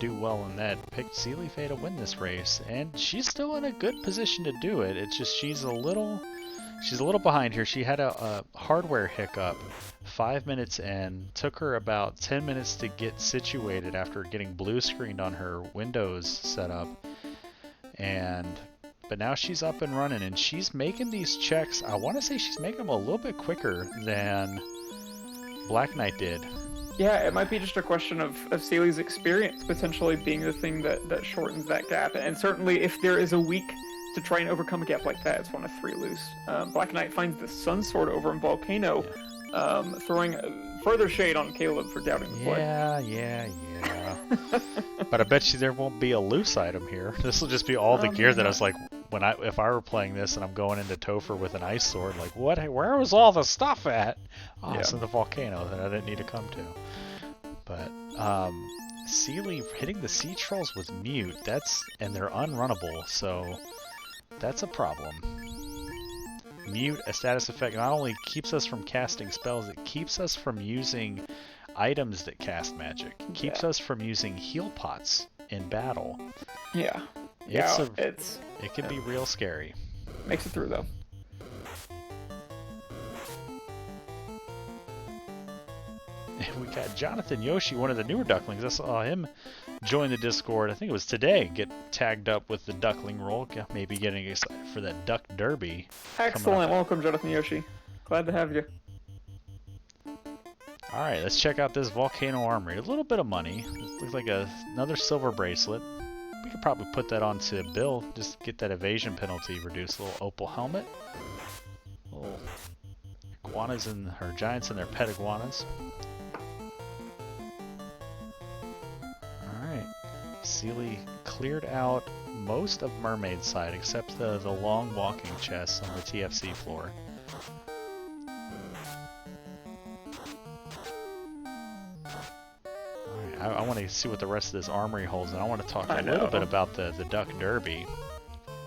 do well in that, picked seelie to win this race, and she's still in a good position to do it. It's just she's a little behind here. She had a hardware hiccup 5 minutes in, took her about 10 minutes to get situated after getting blue screened on her Windows setup, but now she's up and running, and she's making these checks. I want to say she's making them a little bit quicker than Black Knight did. Yeah, it might be just a question of seelie's experience potentially being the thing that shortens that gap. And certainly if there is a week to try and overcome a gap like that, it's one of 3 loose. Black Knight finds the Sun Sword over in Volcano, throwing further shade on Caleb for doubting the play. Yeah. But I bet you there won't be a loose item here. This will just be all the gear that I was like, if I were playing this and I'm going into Topher with an ice sword, like where was all the stuff at? Oh, it's in the Volcano that I didn't need to come to. But seelie hitting the sea trolls with mute, and they're unrunnable, so that's a problem. Mute, a status effect, not only keeps us from casting spells, it keeps us from using items that cast magic. It keeps us from using heal pots in battle. Yeah. It can be real scary. Makes it through though. And we got Jonathan Yoshi, one of the newer ducklings. I saw him join the Discord. I think it was today. Get tagged up with the duckling roll. Maybe getting excited for that duck derby. Excellent. Welcome, Jonathan Yoshi. Glad to have you. Alright, let's check out this Volcano Armory. A little bit of money. It looks like another silver bracelet. We could probably put that onto Bill. Just get that evasion penalty reduced. A little opal helmet. Little iguanas or giants and their pet iguanas. Alright. Seelie cleared out most of Mermaid's side except the long walking chests on the TFC floor. I want to see what the rest of this armory holds, and I want to talk a little bit about the Duck Derby,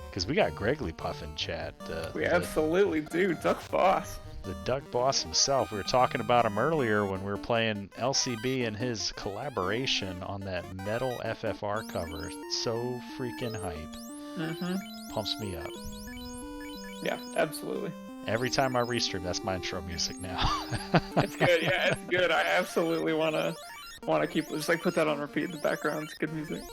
because we got Gregley Puff in chat. We absolutely do. Duck Boss. The Duck Boss himself. We were talking about him earlier when we were playing LCB and his collaboration on that metal FFR cover. So freaking hype. Pumps me up. Yeah, absolutely. Every time I restream, that's my intro music now. It's good. Yeah, it's good. I absolutely want to keep just like put that on repeat in the background. It's good music.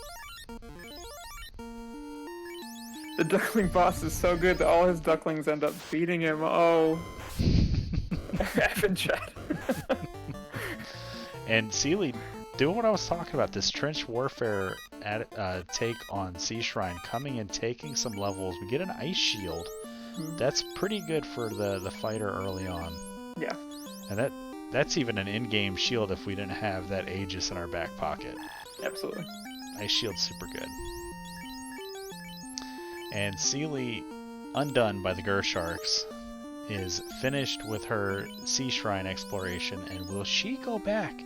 The duckling boss is so good that all his ducklings end up beating him. Oh, effing chat. And seelie, doing what I was talking about, this trench warfare take on Sea Shrine, coming and taking some levels. We get an ice shield That's pretty good for the fighter early on. Yeah. And that's even an in-game shield if we didn't have that Aegis in our back pocket. Absolutely. Ice shield's super good. And seelie, undone by the Gersharks, is finished with her Sea Shrine exploration, and will she go back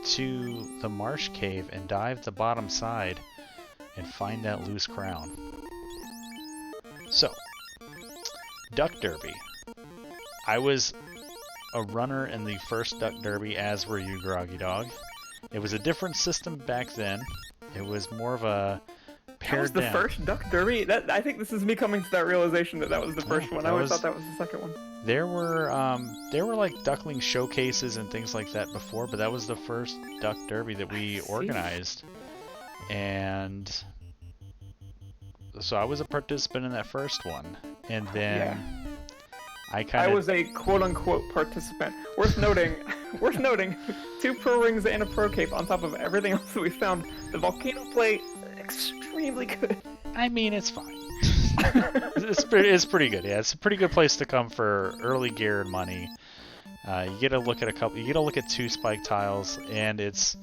to the Marsh Cave and dive the bottom side and find that loose crown? So, Duck Derby. I was a runner in the first Duck Derby, as were you, Groggy Dog. It was a different system back then. It was more of a pared That was the down. first Duck Derby? I think this is me coming to that realization that was the first one. I always thought that was the second one. There were like duckling showcases and things like that before, but that was the first Duck Derby that we organized. And so I was a participant in that first one. And then I was a quote-unquote participant. Worth noting, 2 pro rings and a pro cape on top of everything else that we found. The volcano play, extremely good. I mean, it's fine. It's pretty good. Yeah, it's a pretty good place to come for early gear and money. You get to look at You get to look at 2 spike tiles, and it's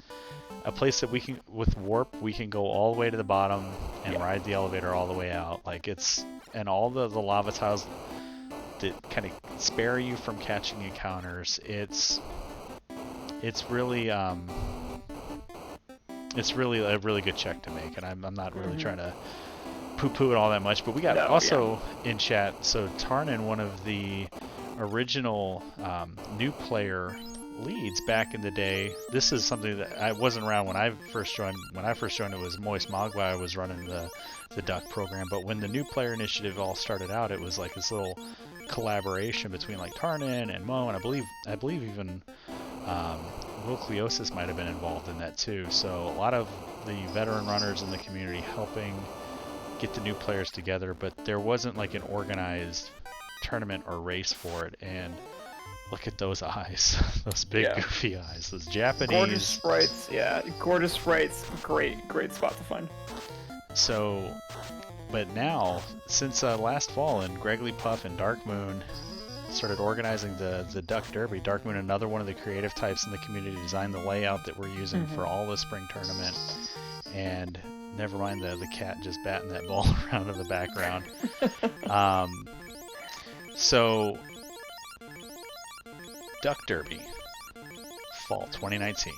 a place that with warp, we can go all the way to the bottom and ride the elevator all the way out. And all the lava tiles that kind of spare you from catching encounters. It's really a really good check to make, and I'm not really trying to poo-poo it all that much, but we got in chat, so Tarnin, one of the original new player leads back in the day. This is something that I wasn't around when I first joined. When I first joined, it was Moist Mogwai. I was running the Duck program, but when the new player initiative all started out, it was like this little collaboration between like Tarnin and Mo, and I believe even Will Cleosis might have been involved in that too. So a lot of the veteran runners in the community helping get the new players together, but there wasn't like an organized tournament or race for it. And look at those eyes, those big goofy eyes, those Japanese gorgeous sprites. Gorgeous sprites. Great spot to find. So, but now, since last fall, and Greggly Puff and Dark Moon started organizing the Duck Derby. Dark Moon, another one of the creative types in the community, designed the layout that we're using for all the spring tournament. And never mind the cat just batting that ball around in the background. So, Duck Derby, fall 2019.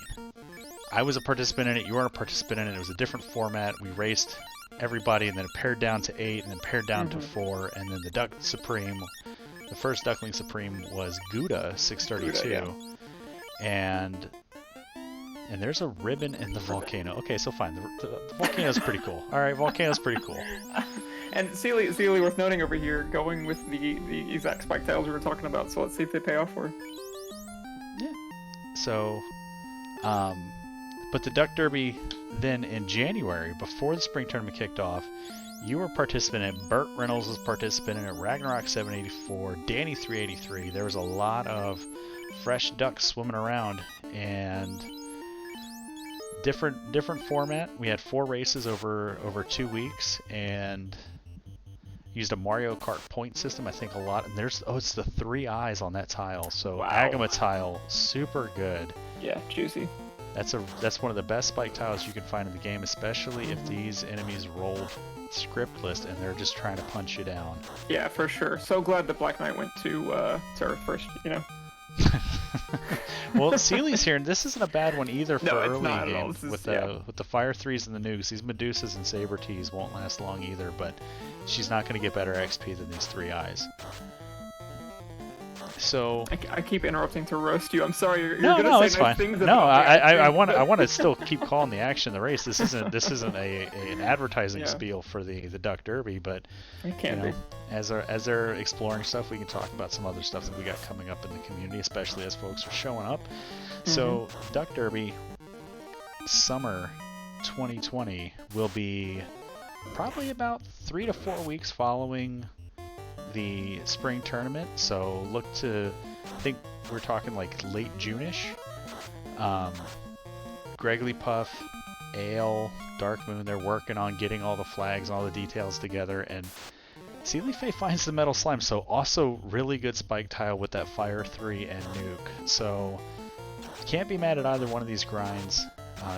I was a participant in it, you were a participant in it. It was a different format. We raced everybody, and then it pared down to 8, and then pared down to 4, and then the Duck Supreme, the first Duckling Supreme was Gouda 632, and there's a ribbon in the volcano. Okay, so fine, the volcano's pretty cool. All right, volcano's pretty cool. And seelie worth noting over here, going with the exact spike tiles we were talking about. So let's see if they pay off for her. Yeah. So, but the Duck Derby then in January, before the spring tournament kicked off, you were a participant in it. Burt Reynolds was a participant in it. Ragnarok 784, Danny 383. There was a lot of fresh ducks swimming around, and different format. We had 4 races over 2 weeks, and used a Mario Kart point system. I think a lot. And it's the 3 eyes on that tile. So Agama tile, super good. Yeah, juicy. That's one of the best spike tiles you can find in the game, especially if these enemies rolled script list and they're just trying to punch you down. Yeah, for sure. So glad that Black Knight went to Earth first, Well, seelie's here, and this isn't a bad one either for early game with the Fire 3s and the nukes. These Medusas and Saber Tees won't last long either, but she's not going to get better XP than these 3 eyes. So I keep interrupting to roast you. I'm sorry. You're no, gonna it's say fine. nice things No, I want to still keep calling the action the race. This isn't an advertising spiel for the Duck Derby, but it can be. As they're exploring stuff, we can talk about some other stuff that we got coming up in the community, especially as folks are showing up. So Duck Derby summer 2020 will be probably about 3 to 4 weeks following the spring tournament, so look to, I think we're talking like late June-ish. Greggly Puff, Ale, Dark Moon, they're working on getting all the flags, all the details together, and Seelie Faye finds the metal slime, so also really good spike tile with that fire 3 and nuke. So can't be mad at either one of these grinds.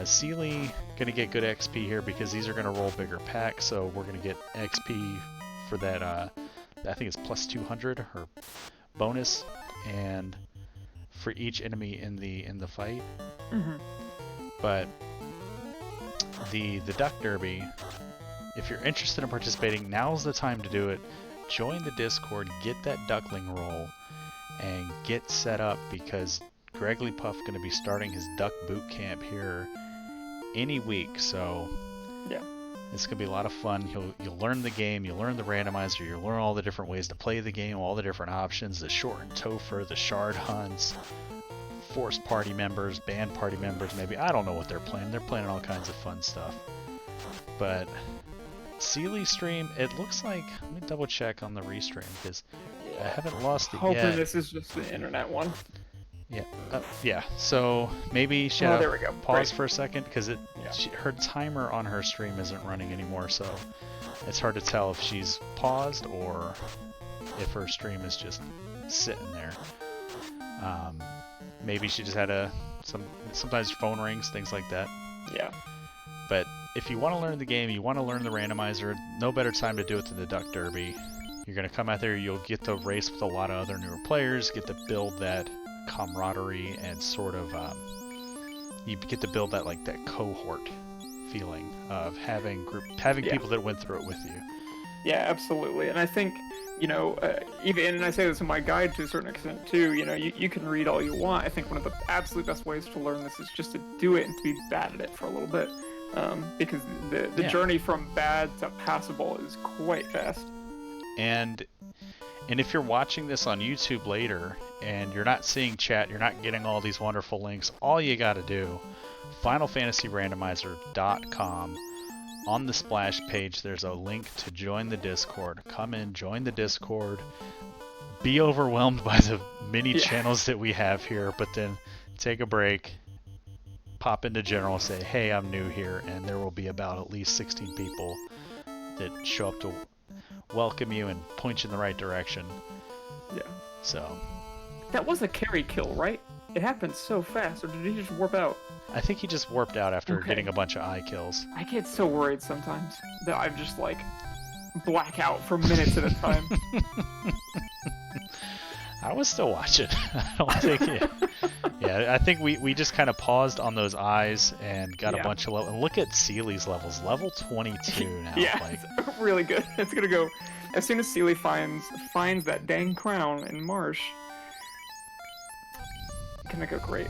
Seelie gonna get good XP here because these are gonna roll bigger packs, so we're gonna get XP for that. I think it's plus 200 or bonus, and for each enemy in the fight. But the Duck Derby, if you're interested in participating, now's the time to do it. Join the Discord, get that duckling roll, and get set up because Greggly Puff going to be starting his duck boot camp here any week. So yeah, it's going to be a lot of fun. You'll learn the game, you'll learn the randomizer, you'll learn all the different ways to play the game, all the different options, the short and topher, the shard hunts, forced party members, band party members, maybe. I don't know what they're playing. They're playing all kinds of fun stuff. But Seelie stream, it looks like, let me double check on the restream because I haven't lost it yet. Hoping this is just the internet one. Yeah, yeah. So maybe she there we go. Pause for a second because her timer on her stream isn't running anymore, so it's hard to tell if she's paused or if her stream is just sitting there. Maybe she just had sometimes phone rings, things like that. Yeah. But if you want to learn the game, you want to learn the randomizer, no better time to do it than the Duck Derby. You're going to come out there, you'll get to race with a lot of other newer players, get to build that camaraderie and sort of, you get to build that cohort feeling of having people that went through it with you. Yeah, absolutely. And I think, even, and I say this in my guide to a certain extent too, you can read all you want. I think one of the absolute best ways to learn this is just to do it and to be bad at it for a little bit. Because the journey from bad to passable is quite fast. And if you're watching this on YouTube later and you're not seeing chat, you're not getting all these wonderful links, all you got to do, FinalFantasyRandomizer.com. On the splash page, there's a link to join the Discord. Come in, join the Discord. Be overwhelmed by the many channels that we have here, but then take a break, pop into general, say, hey, I'm new here, and there will be about at least 16 people that show up to welcome you and point you in the right direction. Yeah. So. That was a carry kill, right? It happened so fast, or did he just warp out? I think he just warped out after getting a bunch of eye kills. I get so worried sometimes that I just black out for minutes at a time. I was still watching. I don't think I think we just kind of paused on those eyes and got a bunch of levels. And look at Seelie's levels, level 22 now. It's really good. It's gonna go as soon as Seelie finds that dang crown in Marsh. It's gonna go great.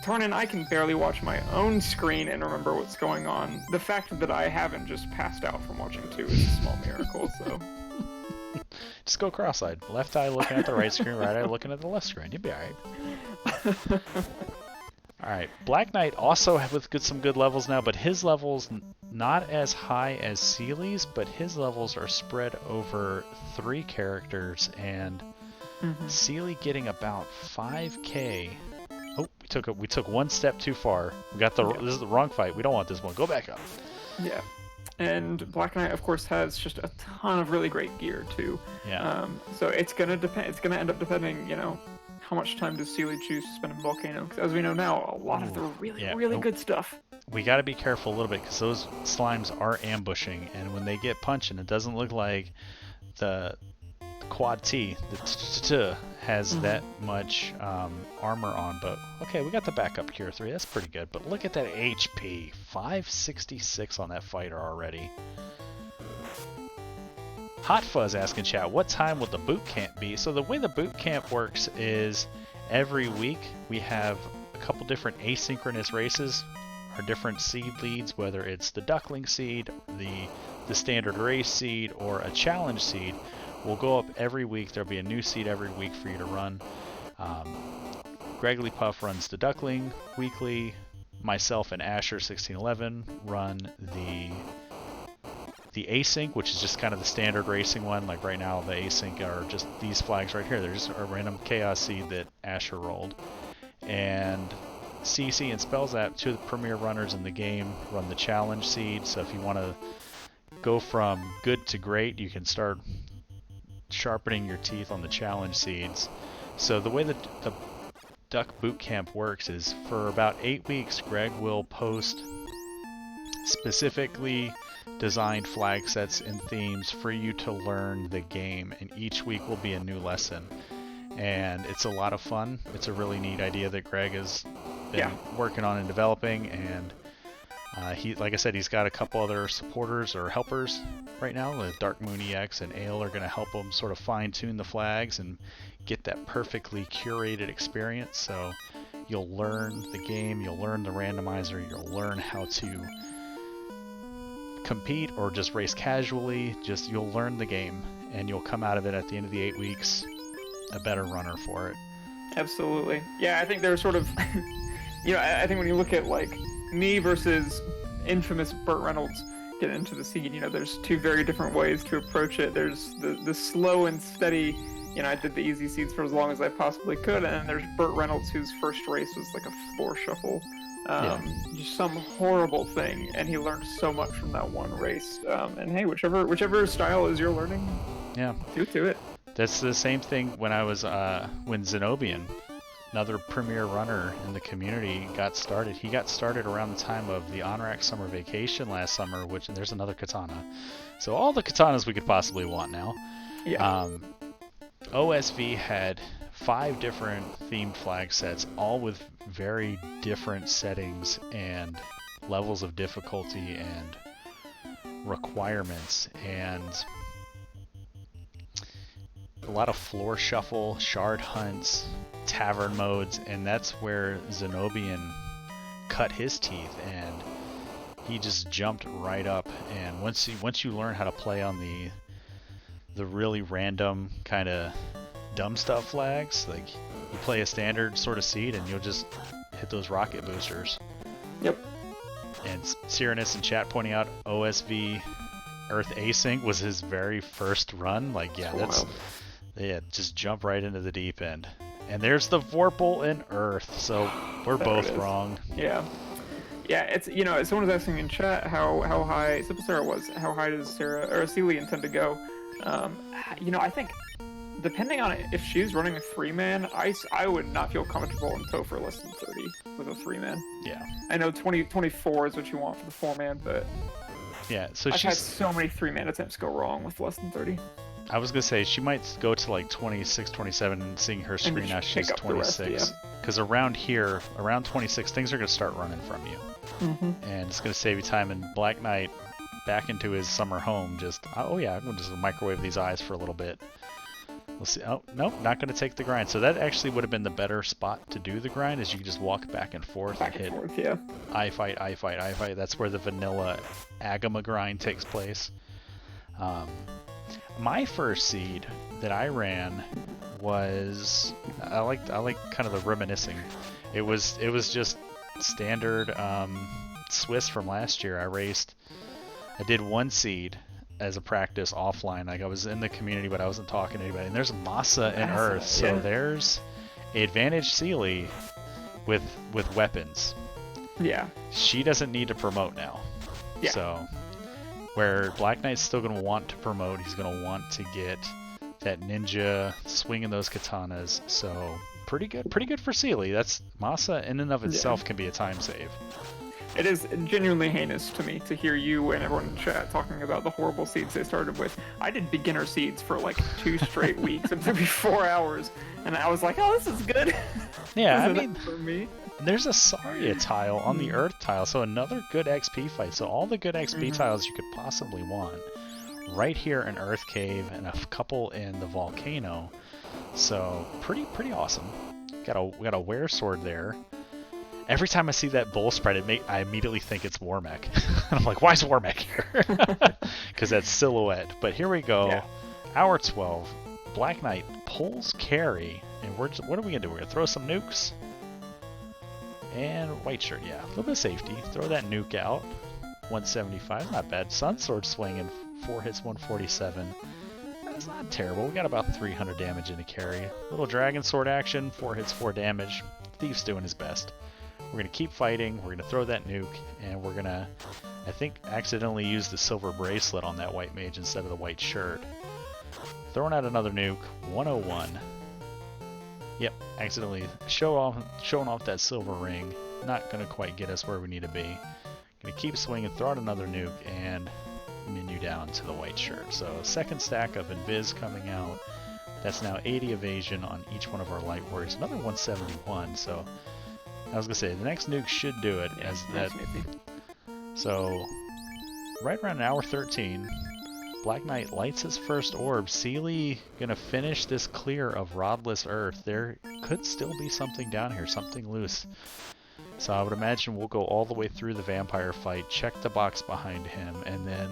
Tarnan, I can barely watch my own screen and remember what's going on. The fact that I haven't just passed out from watching too is a small miracle. So. Just go cross-eyed. Left eye looking at the right screen, right eye looking at the left screen. You'll be alright. Alright, Black Knight also with some good levels now, but his levels not as high as Seelie's, but his levels are spread over 3 characters, and Seelie getting about 5k. Oh, we took one step too far. This is the wrong fight. We don't want this one. Go back up. Yeah. And Black Knight, of course, has just a ton of really great gear too. Yeah. So it's gonna depend. It's gonna end up depending, how much time does Seelie choose to spend in Volcano? Because as we know now, a lot of the really good stuff. We got to be careful a little bit because those slimes are ambushing, and when they get punching, it doesn't look like the quad T, the has that much armor on. But okay, we got the backup Cure 3. That's pretty good. But look at that HP, 566 on that fighter already. Hot Fuzz asking chat, what time will the boot camp be? So the way the boot camp works is every week we have a couple different asynchronous races, or different seed leads, whether it's the duckling seed, the standard race seed, or a challenge seed. Will go up every week. There'll be a new seed every week for you to run. Greggly Puff runs the duckling weekly. Myself and Asher1611 run the async, which is just kind of the standard racing one. Like right now, the async are just these flags right here. They're just a random chaos seed that Asher rolled. And CC and Spellzap, 2 of the premier runners in the game, run the challenge seed. So if you want to go from good to great, you can start sharpening your teeth on the challenge seeds. So the way that the Duck Boot Camp works is for about 8 weeks, Greg will post specifically designed flag sets and themes for you to learn the game, and each week will be a new lesson. And it's a lot of fun. It's a really neat idea that Greg has been working on and developing, and he, like I said, he's got a couple other supporters or helpers right now. The Dark Moon EX and Ale are going to help him sort of fine-tune the flags and get that perfectly curated experience. So you'll learn the game, you'll learn the randomizer, you'll learn how to compete or just race casually. Just you'll learn the game, and you'll come out of it at the end of the 8 weeks a better runner for it. Absolutely. Yeah, I think there's sort of, I think when you look at like me versus infamous Burt Reynolds get into the seed, there's two very different ways to approach it. There's the slow and steady, I did the easy seeds for as long as I possibly could, and then there's Burt Reynolds, whose first race was like a floor shuffle. Just some horrible thing, and he learned so much from that one race. And hey, whichever style is your learning, do to it. That's the same thing when I was when Zenobian, another premier runner in the community, got started. He got started around the time of the Onrak Summer Vacation last summer, and there's another katana. So all the katanas we could possibly want now. Yeah. OSV had 5 different themed flag sets, all with very different settings and levels of difficulty and requirements, and a lot of floor shuffle, shard hunts, tavern modes, and that's where Zenobian cut his teeth, and he just jumped right up. And once you learn how to play on the really random kind of dumb stuff flags, like you play a standard sort of seed and you'll just hit those rocket boosters. Yep. And Cyrenus in chat pointing out OSV Earth Async was his very first run. Like, just jump right into the deep end. And there's the Vorpal in Earth, so we're both wrong. Yeah. Yeah, it's someone was asking in chat how high Simple Sarah was. How high does seelie intend to go? I think depending on if she's running a 3-man, I would not feel comfortable in tow for less than 30 with a 3-man. Yeah. I know 24 is what you want for the 4-man, but yeah, so I've had so many 3-man attempts go wrong with less than 30. I was gonna say she might go to like 26, 27, and seeing her screen now she's 26. Because around here, around 26, things are gonna start running from you, and it's gonna save you time. And Black Knight back into his summer home. I'm gonna just microwave these eyes for a little bit. We'll see. Oh, nope, not going to take the grind. So that actually would have been the better spot to do the grind, is you just walk back and forth and hit I fight. That's where the vanilla Agama grind takes place. My first seed that I ran was, I like kind of the reminiscing. It was just standard Swiss from last year. I did one seed as a practice offline. Like, I was in the community, but I wasn't talking to anybody. And there's Masa in Earth, so there's Advantage Seelie with weapons. Yeah. She doesn't need to promote now. Yeah. So where Black Knight's still going to want to promote, he's going to want to get that ninja swinging those katanas. So pretty good for Seelie. That's Masa in and of itself can be a time save. It is genuinely heinous to me to hear you and everyone in chat talking about the horrible seeds they started with. I did beginner seeds for like 2 straight weeks. It took me 4 hours, and I was like, "Oh, this is good." Yeah, I mean, for me, there's a Saria tile on the Earth tile, so another good XP fight. So all the good XP tiles you could possibly want, right here in Earth Cave, and a couple in the volcano. So pretty awesome. Got a wear sword there. Every time I see that bull spread, I immediately think it's Warmech. And I'm like, why is Warmech here? Because that's silhouette. But here we go. Yeah. Hour 12. Black Knight pulls carry. And what are we going to do? We're going to throw some nukes. And white shirt, yeah. A little bit of safety. Throw that nuke out. 175. Not bad. Sun Sword swinging. 4 hits, 147. That's not terrible. We got about 300 damage in a carry. Little Dragon Sword action. 4 hits, 4 damage. Thief's doing his best. We're going to keep fighting, we're going to throw that nuke, and we're going to, I think, accidentally use the silver bracelet on that white mage instead of the white shirt. Throwing out another nuke. 101. Yep, accidentally showing off that silver ring. Not gonna quite get us where we need to be. Gonna keep swinging, throw out another nuke, and menu down to the white shirt. So second stack of Invis coming out. That's now 80 evasion on each one of our light warriors. Another 171. So I was gonna say the next nuke should do it. As that. So right around hour 13. Black Knight lights his first orb. Seelie gonna finish this clear of Rodless Earth. There could still be something down here, something loose. So I would imagine we'll go all the way through the vampire fight, check the box behind him, and then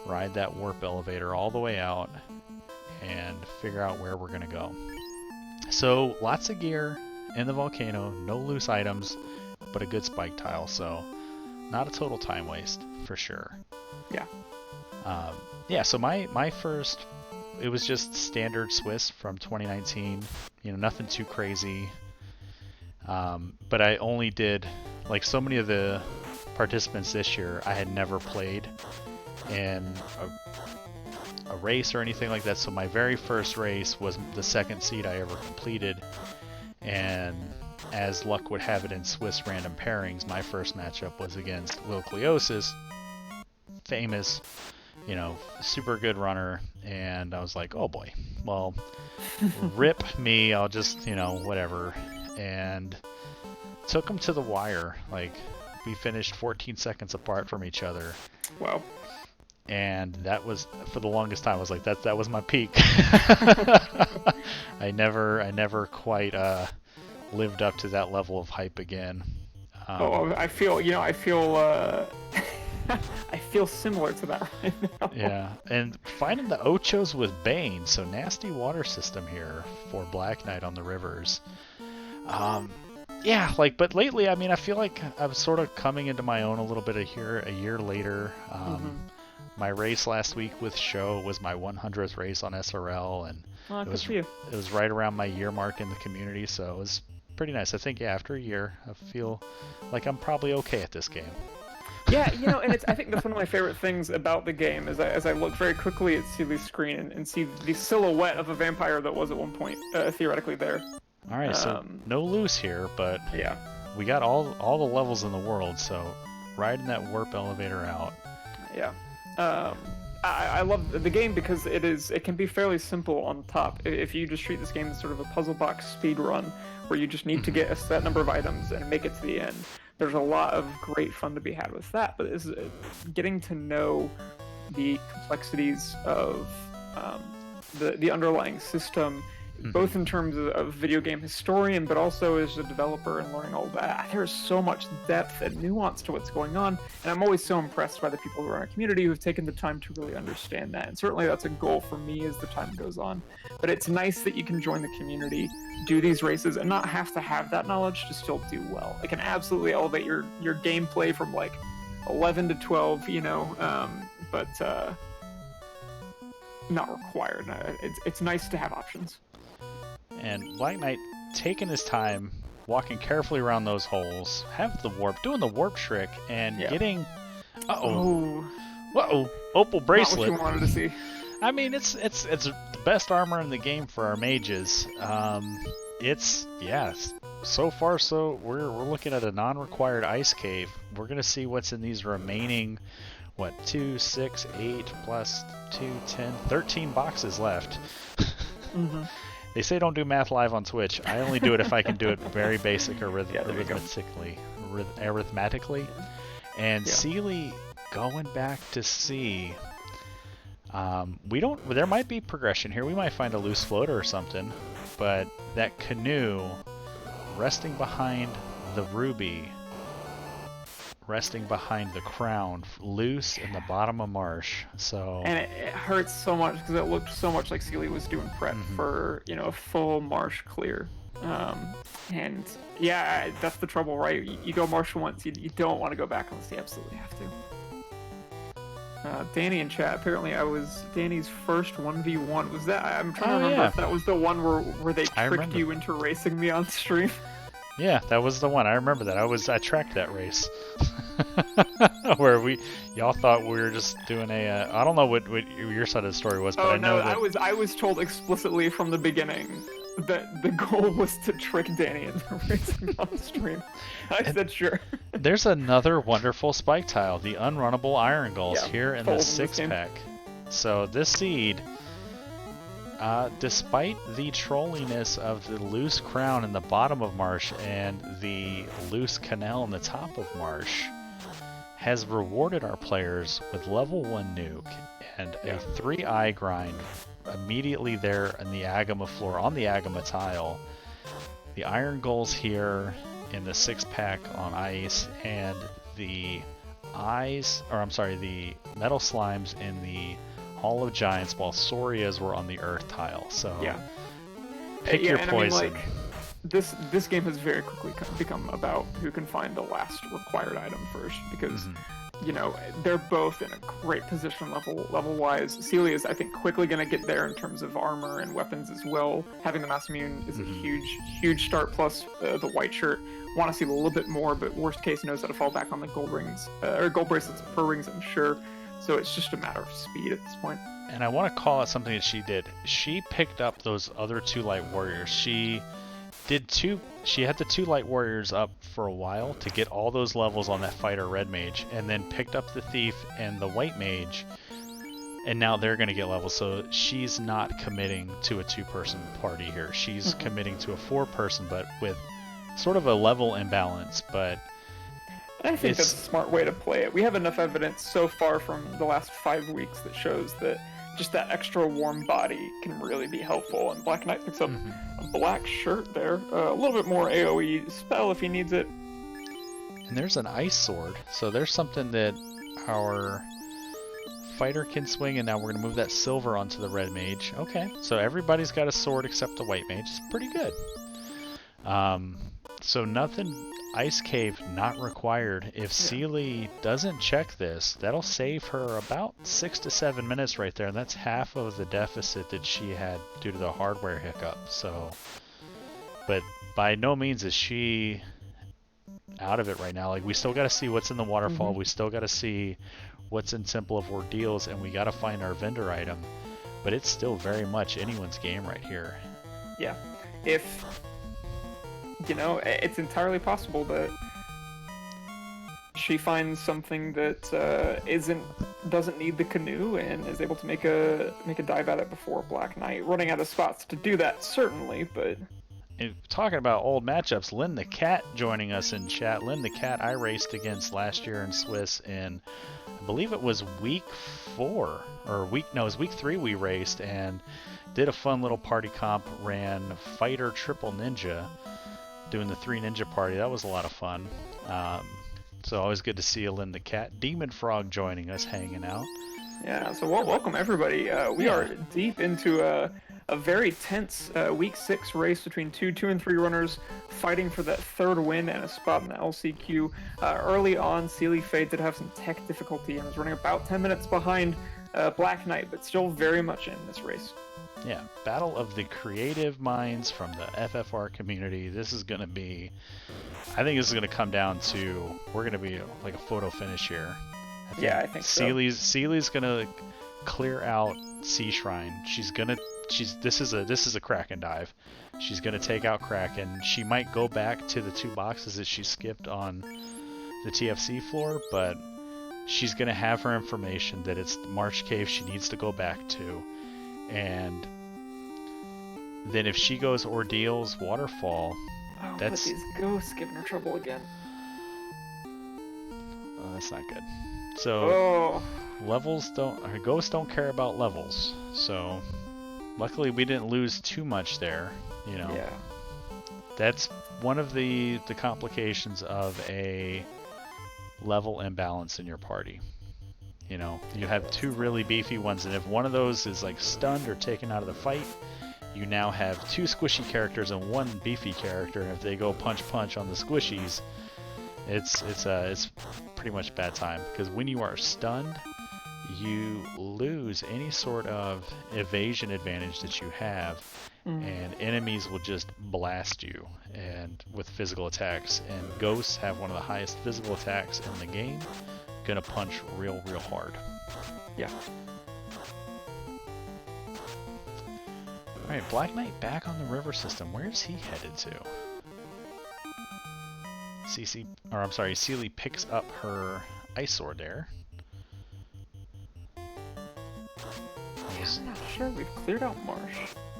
ride that warp elevator all the way out and figure out where we're gonna go. So lots of gear in the volcano, no loose items, but a good spike tile, so not a total time waste for sure. Yeah. Yeah, so my first, it was just standard Swiss from 2019, nothing too crazy. But I only did, like so many of the participants this year, I had never played in a race or anything like that, so my very first race was the second seed I ever completed, and as luck would have it in Swiss random pairings, my first matchup was against Lil Cleosis, famous, super good runner, and I was like, oh boy, well, rip me, I'll just, whatever, and took him to the wire. Like, we finished 14 seconds apart from each other. Wow. And that was, for the longest time, I was like, that was my peak. I never quite lived up to that level of hype again. I feel I feel similar to that right now. Yeah, and finding the Ochos with Bane, so nasty water system here for Black Knight on the rivers. Yeah, but lately, I feel like I'm sort of coming into my own a little bit here a year later. My race last week with Show was my 100th race on SRL, and it was right around my year mark in the community, so it was pretty nice. I think, after a year, I feel like I'm probably okay at this game. Yeah, and I think that's one of my favorite things about the game is as I look very quickly at Seelie's screen and see the silhouette of a vampire that was at one point theoretically there. All right, so no loose here, but yeah, we got all the levels in the world, so riding that warp elevator out. Yeah. I love the game because it can be fairly simple on top. If you just treat this game as sort of a puzzle box speed run where you just need to get a set number of items and make it to the end. There's a lot of great fun to be had with that, but it's getting to know the complexities of the underlying system, both in terms of video game historian, but also as a developer and learning all that. There's so much depth and nuance to what's going on, and I'm always so impressed by the people who are in our community who've taken the time to really understand that. And certainly that's a goal for me as the time goes on. But it's nice that you can join the community, do these races, and not have to have that knowledge to still do well. It can absolutely elevate your gameplay from 11 to 12, but not required. It's nice to have options. And Black Knight taking his time, walking carefully around those holes, doing the warp trick, and getting... Opal bracelet. Not what you wanted to see. It's the best armor in the game for our mages. So far, we're looking at a non-required ice cave. We're gonna see what's in these remaining, 2, 6, 8 plus 2, 10, 13 boxes left. They say don't do math live on Twitch. I only do it if I can do it very basic arithmetically. And Seelie going back to sea. There might be progression here. We might find a loose floater or something, but that canoe resting behind the ruby, resting behind the crown, loose in the bottom of marsh. And it hurts so much because it looked so much like Seelie was doing prep for a full marsh clear. And yeah, that's the trouble, right? You go marsh once, you don't want to go back unless you absolutely have to. Danny in chat, apparently I was Danny's first 1v1. Was that? I'm trying to remember if that was the one where they tricked you into racing me on stream. Yeah, that was the one. I remember that. I tracked that race. Where y'all thought we were just doing a, I don't know what your side of the story was, but Oh I know no, that I was told explicitly from the beginning that the goal was to trick Danny into racing on stream. I said sure. there's another wonderful spike tile, the unrunnable iron gulls Yeah, here in full the of this 6-pack. So this seed, despite the trolliness of the loose crown in the bottom of Marsh and the loose canal in the top of Marsh, has rewarded our players with level 1 nuke and a 3-eye grind immediately there in the Agama floor, on the Agama tile. The iron gulls here in the 6-pack on ice, and the the metal slimes in the Hall of Giants, while Sorias were on the earth tile. So Yeah. pick your poison. I mean, like, this game has very quickly become about who can find the last required item first, because you know, they're both in a great position level wise. Seelie is, I think, quickly going to get there in terms of armor and weapons as well. Having the mass immune is a huge start. Plus the white shirt. Want to see a little bit more, but worst case knows how to fall back on the gold rings or gold bracelets, pearl rings, I'm sure. So it's just a matter of speed at this point. And I want to call out something that she did. She picked up those other 2 light warriors. She had the 2 light warriors up for a while to get all those levels on that fighter red mage, and then picked up the thief and the white mage, and now they're going to get levels. So she's not committing to a 2-person party here. She's committing to a 4-person, but with sort of a level imbalance. But I think that's a smart way to play it. We have enough evidence so far from the last 5 weeks that shows that just that extra warm body can really be helpful. And Black Knight picks up a black shirt there, a little bit more AoE spell if he needs it. And there's an ice sword, so there's something that our fighter can swing, and now we're going to move that silver onto the red mage. Okay, so everybody's got a sword except the white mage. It's pretty good. So nothing, ice cave not required. If Seelie doesn't check this, that'll save her about 6 to 7 minutes right there, and that's half of the deficit that she had due to the hardware hiccup. So, but by no means is she out of it right now. Like, we still got to see what's in the waterfall. We still got to see what's in Temple of Ordeals, and we got to find our vendor item. But it's still very much anyone's game right here. Yeah. If, you know, it's entirely possible that she finds something that doesn't need the canoe and is able to make a dive at it before Black Knight. Running out of spots to do that, certainly, but... And talking about old matchups, Lynn the Cat joining us in chat. Lynn the Cat I raced against last year in Swiss in, I believe it was week 4, or it was week 3 we raced, and did a fun little party comp, ran Fighter Triple Ninja, doing the 3 ninja party. That was a lot of fun. So always good to see Lynn the Cat. Demon Frog joining us, hanging out. Yeah, so welcome everybody. We are deep into a very tense week 6 race between 2 and 3 runners fighting for that 3rd win and a spot in the LCQ. Early on, Seelie Fade did have some tech difficulty and was running about 10 minutes behind Black Knight, but still very much in this race. Yeah, battle of the creative minds from the FFR community. This is going to be, I think this is going to come down to, we're going to be like a photo finish here. I think Seelie's going to clear out Sea Shrine. This is a Kraken dive. She's going to take out Kraken. She might go back to the 2 boxes that she skipped on the TFC floor, but she's going to have her information that it's the March Cave she needs to go back to. And then if she goes Ordeals, Waterfall, that's... But these ghosts giving her trouble again. That's not good. So, ghosts don't care about levels. So, luckily we didn't lose too much there, you know. Yeah. That's one of the complications of a level imbalance in your party. You know, you have 2 really beefy ones, and if one of those is like stunned or taken out of the fight, you now have 2 squishy characters and 1 beefy character, and if they go punch on the squishies, it's pretty much bad time, because when you are stunned, you lose any sort of evasion advantage that you have, and enemies will just blast you and with physical attacks. And ghosts have one of the highest physical attacks in the game. Gonna punch real hard. Yeah. Alright, Black Knight back on the river system. Where's he headed to? Seelie picks up her ice sword there. I'm not sure. We've cleared out marsh.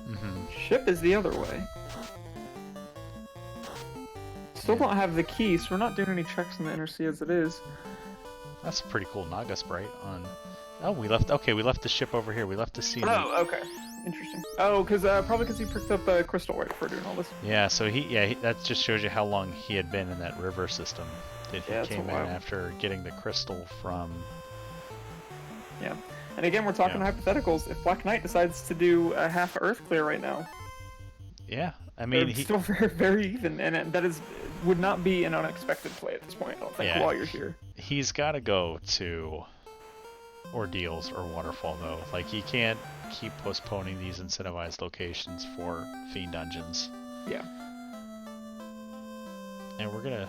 Mm-hmm. Ship is the other way. Still don't have the key, so we're not doing any checks in the inner sea as it is. That's a pretty cool Naga sprite on... Oh, we left the ship over here. We left the sea. Oh, okay. Interesting. Oh, probably because he picked up crystal right before doing all this. Yeah, so that just shows you how long he had been in that river system. That he came in after getting the crystal from... Yeah. And again, we're talking hypotheticals. If Black Knight decides to do a half Earth clear right now... Yeah, I mean... He's still very, very even, and that would not be an unexpected play at this point, I don't think, while you're here. He's got to go to Ordeals or Waterfall, though. Like, he can't keep postponing these incentivized locations for Fiend Dungeons. Yeah. And we're gonna...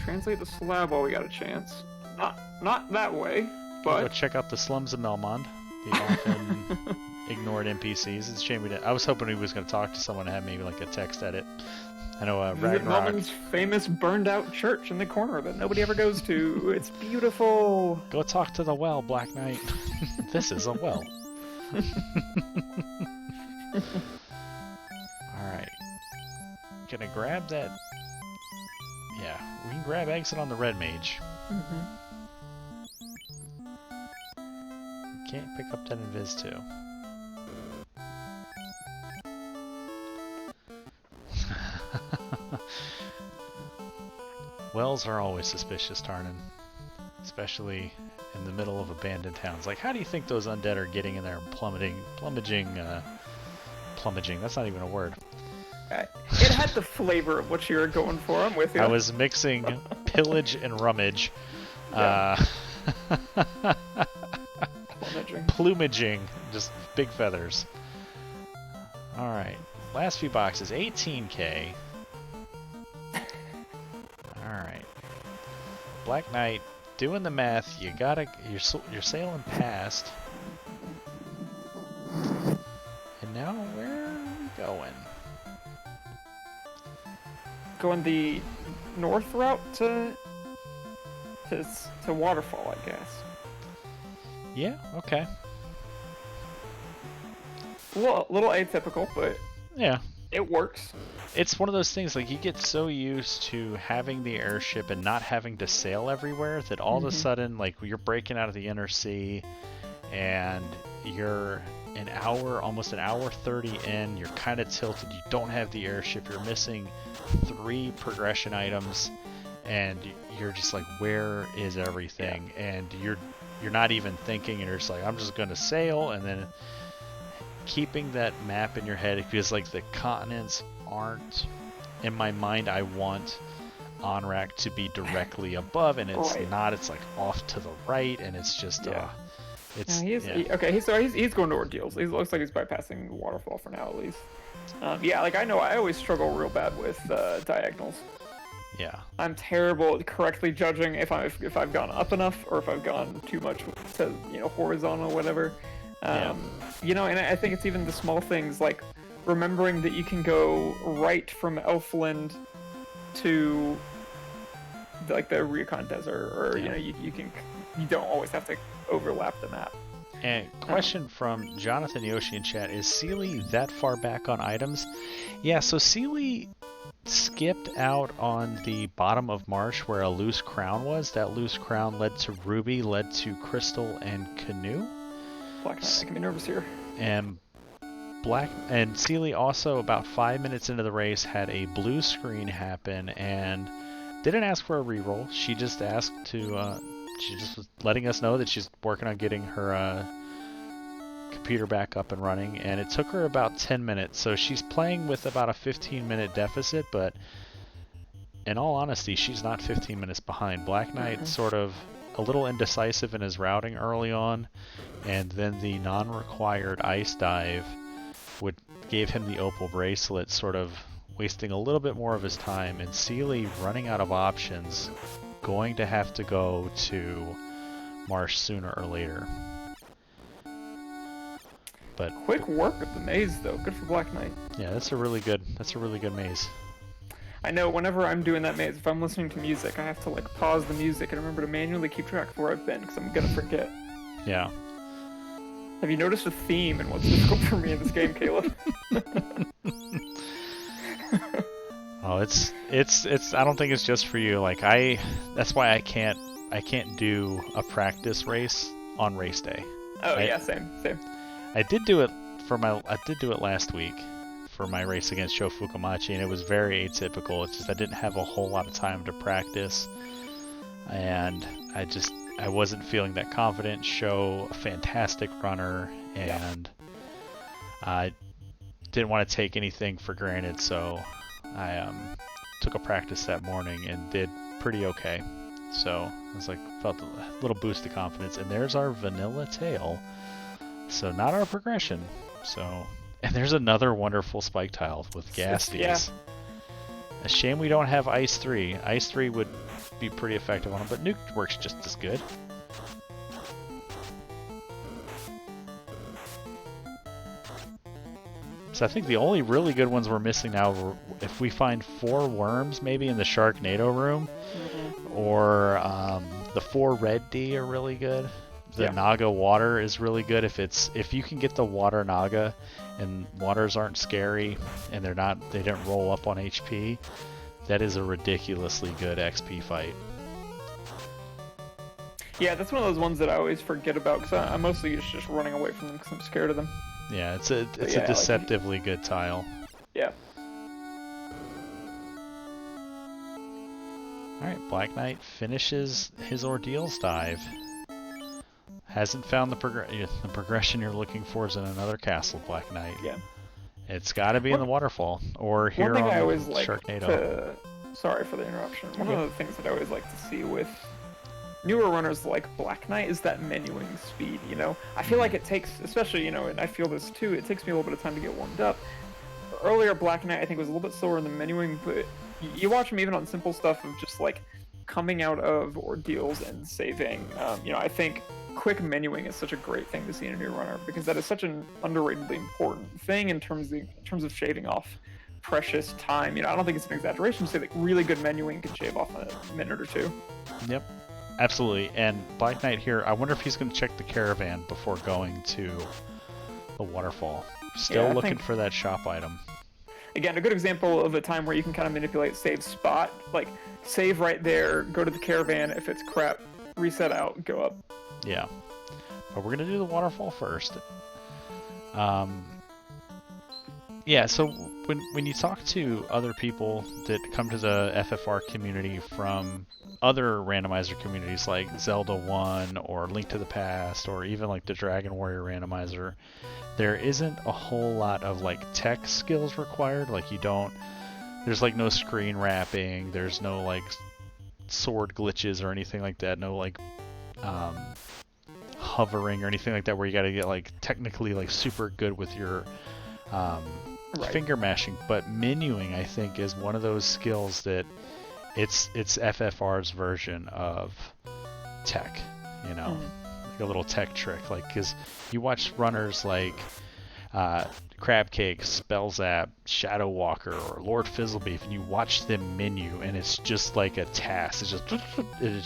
Translate the slab while we got a chance. Not that way, but... Go check out the slums of Melmond. The often ignored NPCs. It's a shame we didn't... I was hoping he was going to talk to someone and have maybe like a text edit. I know Visit Melmond's famous burned-out church in the corner that nobody ever goes to. It's beautiful. Go talk to the well, Black Knight. This is a well. Alright. Gonna grab that... Yeah, we can grab exit on the red mage. Can't pick up that invis too. Wells are always suspicious, Tarnin. Especially in the middle of abandoned towns. Like, how do you think those undead are getting in there and plummeting, that's not even a word. It had the flavor of what you were going for, I'm with you. I was mixing pillage and rummage. Yeah. Plumaging, just big feathers. Alright, last few boxes, 18k. Alright. Black Knight, doing the math, you're sailing past. And now, where are we going? Going the north route to Waterfall, I guess. Yeah, okay. A little atypical, but yeah, it works. It's one of those things, like, you get so used to having the airship and not having to sail everywhere that all of a sudden, like, you're breaking out of the inner sea and you're almost an hour 30 in, you're kind of tilted, you don't have the airship, you're missing 3 progression items, and you're just like, where is everything? Yeah. And you're not even thinking, and you're just like, I'm just going to sail, and then keeping that map in your head, it feels like the continents aren't, in my mind, I want Onrak to be directly above, and it's not, it's like off to the right, and it's just, he's going to Ordeals. He looks like he's bypassing the Waterfall for now, at least. Like, I know I always struggle real bad with diagonals. Yeah. I'm terrible at correctly judging if I've gone up enough or if I've gone too much to, horizontal or whatever. And I think it's even the small things, like remembering that you can go right from Elfland to like the Rjukan Desert, or you don't always have to overlap the map. And question from Jonathan Yoshi in chat, is Seelie that far back on items? Yeah, so Seelie skipped out on the bottom of Marsh where a loose crown was. That loose crown led to Ruby, led to Crystal and Canoe. Black Knight making me nervous here. And Seelie also, about 5 minutes into the race, had a blue screen happen and didn't ask for a reroll. She just asked to, she just was letting us know that she's working on getting her computer back up and running, and it took her about 10 minutes, so she's playing with about a 15-minute deficit, but in all honesty, she's not 15 minutes behind. Black Knight sort of a little indecisive in his routing early on, and then the non-required ice dive gave him the opal bracelet, sort of wasting a little bit more of his time, and seelie running out of options, going to have to go to Marsh sooner or later. But quick work of the maze though. Good for Black Knight. yeah, that's a really good maze. I know whenever I'm doing that maze, if I'm listening to music, I have to like pause the music and remember to manually keep track of where I've been because I'm gonna forget. Yeah. Have you noticed a theme in what's difficult for me in this game, Caleb? Oh, it's I don't think it's just for you. Like that's why I can't do a practice race on race day. Oh yeah, same. I did do it last week for my race against Sho Fukumachi, and it was very atypical. It's just I didn't have a whole lot of time to practice, and I wasn't feeling that confident. Sho, a fantastic runner, and I didn't want to take anything for granted, so I took a practice that morning and did pretty okay. So I was like, felt a little boost of confidence, and there's our vanilla tail. So not our progression. So, and there's another wonderful spike tile with Gasties. Yeah. A shame we don't have Ice 3. Ice 3 would be pretty effective on him, but Nuke works just as good. So I think the only really good ones we're missing now, if we find 4 worms maybe in the Sharknado room, or the 4 red D are really good. The Naga water is really good if you can get the water Naga, and waters aren't scary and they don't roll up on HP. That is a ridiculously good XP fight. Yeah, that's one of those ones that I always forget about because I'm mostly just running away from them because I'm scared of them. Yeah, it's a deceptively good tile. Yeah. Alright, Black Knight finishes his Ordeals dive. Hasn't found the progression you're looking for is in another castle, Black Knight. Yeah. It's got to be in the waterfall or here on Sharknado. Sorry for the interruption. One of the things that I always like to see with newer runners like Black Knight is that menuing speed, you know? I feel like it takes, especially, you know, and I feel this too, it takes me a little bit of time to get warmed up. Earlier, Black Knight, I think, was a little bit slower in the menuing, but you watch him even on simple stuff of just, like, coming out of ordeals and saving. You know, I think quick menuing is such a great thing to see in a new runner because that is such an underratedly important thing in terms of shaving off precious time. You know, I don't think it's an exaggeration to say that really good menuing can shave off a minute or two. Yep. Absolutely, and Black Knight here, I wonder if he's going to check the caravan before going to the waterfall. Still looking for that shop item. Again, a good example of a time where you can kind of manipulate save spot. Like, save right there, go to the caravan, if it's crap, reset out, go up. Yeah, but we're going to do the waterfall first. Yeah, so when you talk to other people that come to the FFR community from other randomizer communities like Zelda 1 or Link to the Past or even like the Dragon Warrior randomizer, there isn't a whole lot of like tech skills required. Like there's like no screen wrapping, there's no like sword glitches or anything like that, no like hovering or anything like that where you gotta get like technically like super good with your finger mashing. But menuing, I think, is one of those skills that it's FFR's version of tech, you know, like a little tech trick. Like, because you watch runners like Crabcake, Spellzap, Shadow Walker, or Lord Fizzlebeef, and you watch them menu, and it's just like a task. It's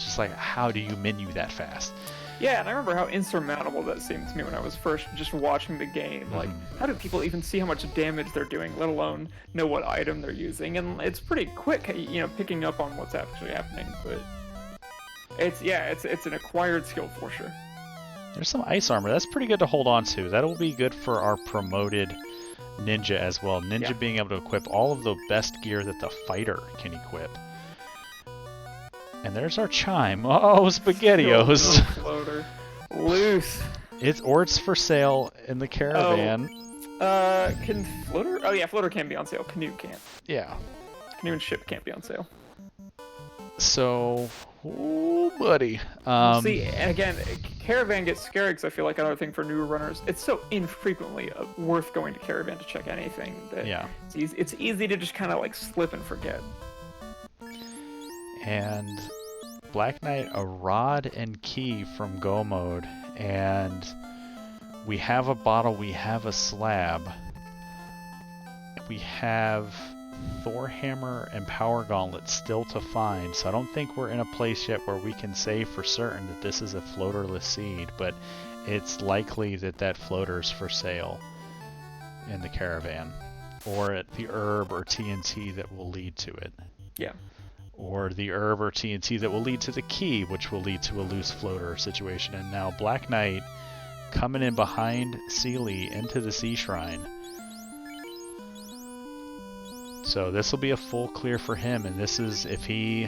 just like, how do you menu that fast? Yeah, and I remember how insurmountable that seemed to me when I was first just watching the game. Like, how do people even see how much damage they're doing, let alone know what item they're using? And it's pretty quick, you know, picking up on what's actually happening. But it's an acquired skill for sure. There's some ice armor. That's pretty good to hold on to. That'll be good for our promoted ninja as well. Ninja being able to equip all of the best gear that the fighter can equip. And there's our chime. Oh, SpaghettiOs. Floater. Loose. It's for sale in the caravan. Can floater? Oh yeah, floater can be on sale. Canoe can't. Yeah. Canoe and ship can't be on sale. So Oh, buddy. See, and again, Caravan gets scary because I feel like another thing for newer runners, it's so infrequently worth going to Caravan to check anything that Yeah. it's easy to just kind of like slip and forget. And Black Knight, a rod and key from Go mode, and we have a bottle, we have a slab, we have Thor Hammer and Power Gauntlet still to find, so I don't think we're in a place yet where we can say for certain that this is a floaterless seed, but it's likely that that floater's for sale in the Caravan, or at the herb or TNT that will lead to it. Yeah. Or the herb or TNT that will lead to the key, which will lead to a loose floater situation. And now Black Knight coming in behind Seelie into the Sea Shrine. So this will be a full clear for him, and this is if he...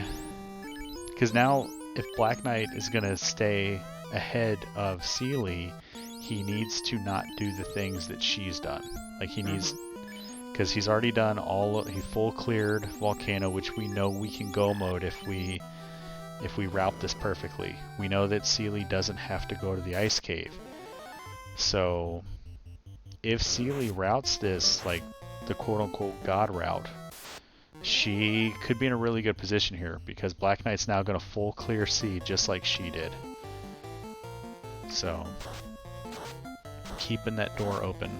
Because now, if Black Knight is going to stay ahead of Seelie, he needs to not do the things that she's done. Like, he needs... Because he's already done he full cleared Volcano, which we know we can go mode if we route this perfectly. We know that Seelie doesn't have to go to the ice cave. So if Seelie routes this like the quote-unquote god route, she could be in a really good position here because Black Knight's now going to full clear sea just like she did. So keeping that door open.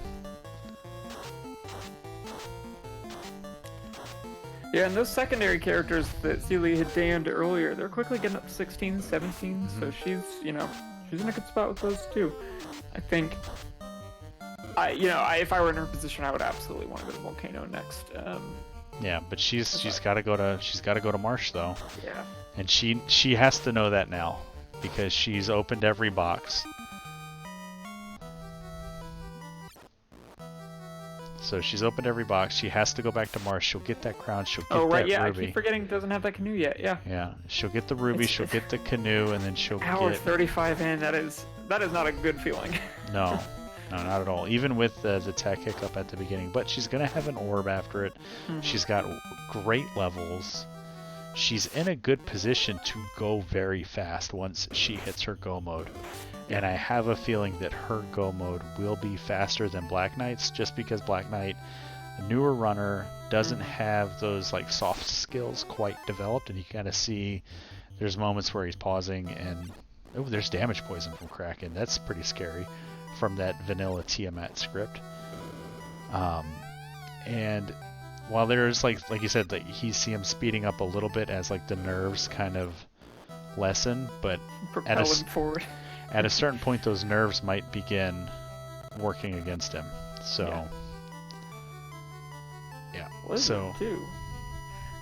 Yeah, and those secondary characters that Seelie had damned earlier, they're quickly getting up to 16, 17, so she's in a good spot with those too. I think, if I were in her position, I would absolutely want to go to Volcano next. Yeah, but she's got to go to Marsh though. Yeah. And she has to know that now because she's opened every box. So she's opened every box. She has to go back to Marsh. She'll get that crown. She'll get that ruby. I keep forgetting it doesn't have that canoe yet. Yeah. Yeah. She'll get the ruby. She'll get the canoe, and then she'll hour get 35 in. That is not a good feeling. No, not at all. Even with the tech hiccup at the beginning, but she's gonna have an orb after it. Mm-hmm. She's got great levels. She's in a good position to go very fast once she hits her go mode. And I have a feeling that her go mode will be faster than Black Knight's just because Black Knight, a newer runner, doesn't have those like soft skills quite developed, and you kind of see there's moments where he's pausing and there's damage poison from Kraken. That's pretty scary from that vanilla Tiamat script. And while there's like you said, like you see him speeding up a little bit as like the nerves kind of lessen, but propel him forward. At a certain point, those nerves might begin working against him. So, yeah. So, too.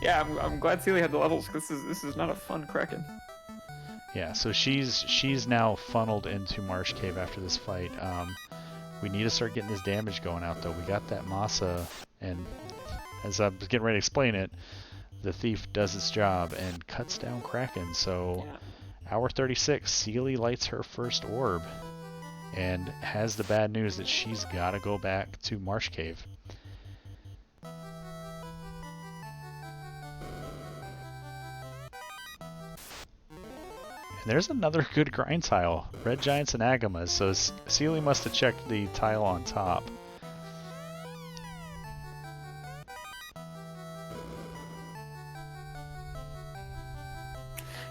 Yeah, I'm glad Seelie had the levels because this is not a fun Kraken. Yeah, so she's now funneled into Marsh Cave after this fight. We need to start getting this damage going out though. We got that Masa, and as I was getting ready to explain it, the thief does its job and cuts down Kraken. So. Yeah. Hour 36, Seelie lights her first orb and has the bad news that she's got to go back to Marsh Cave. And there's another good grind tile, Red Giants and Agamas, so Seelie must have checked the tile on top.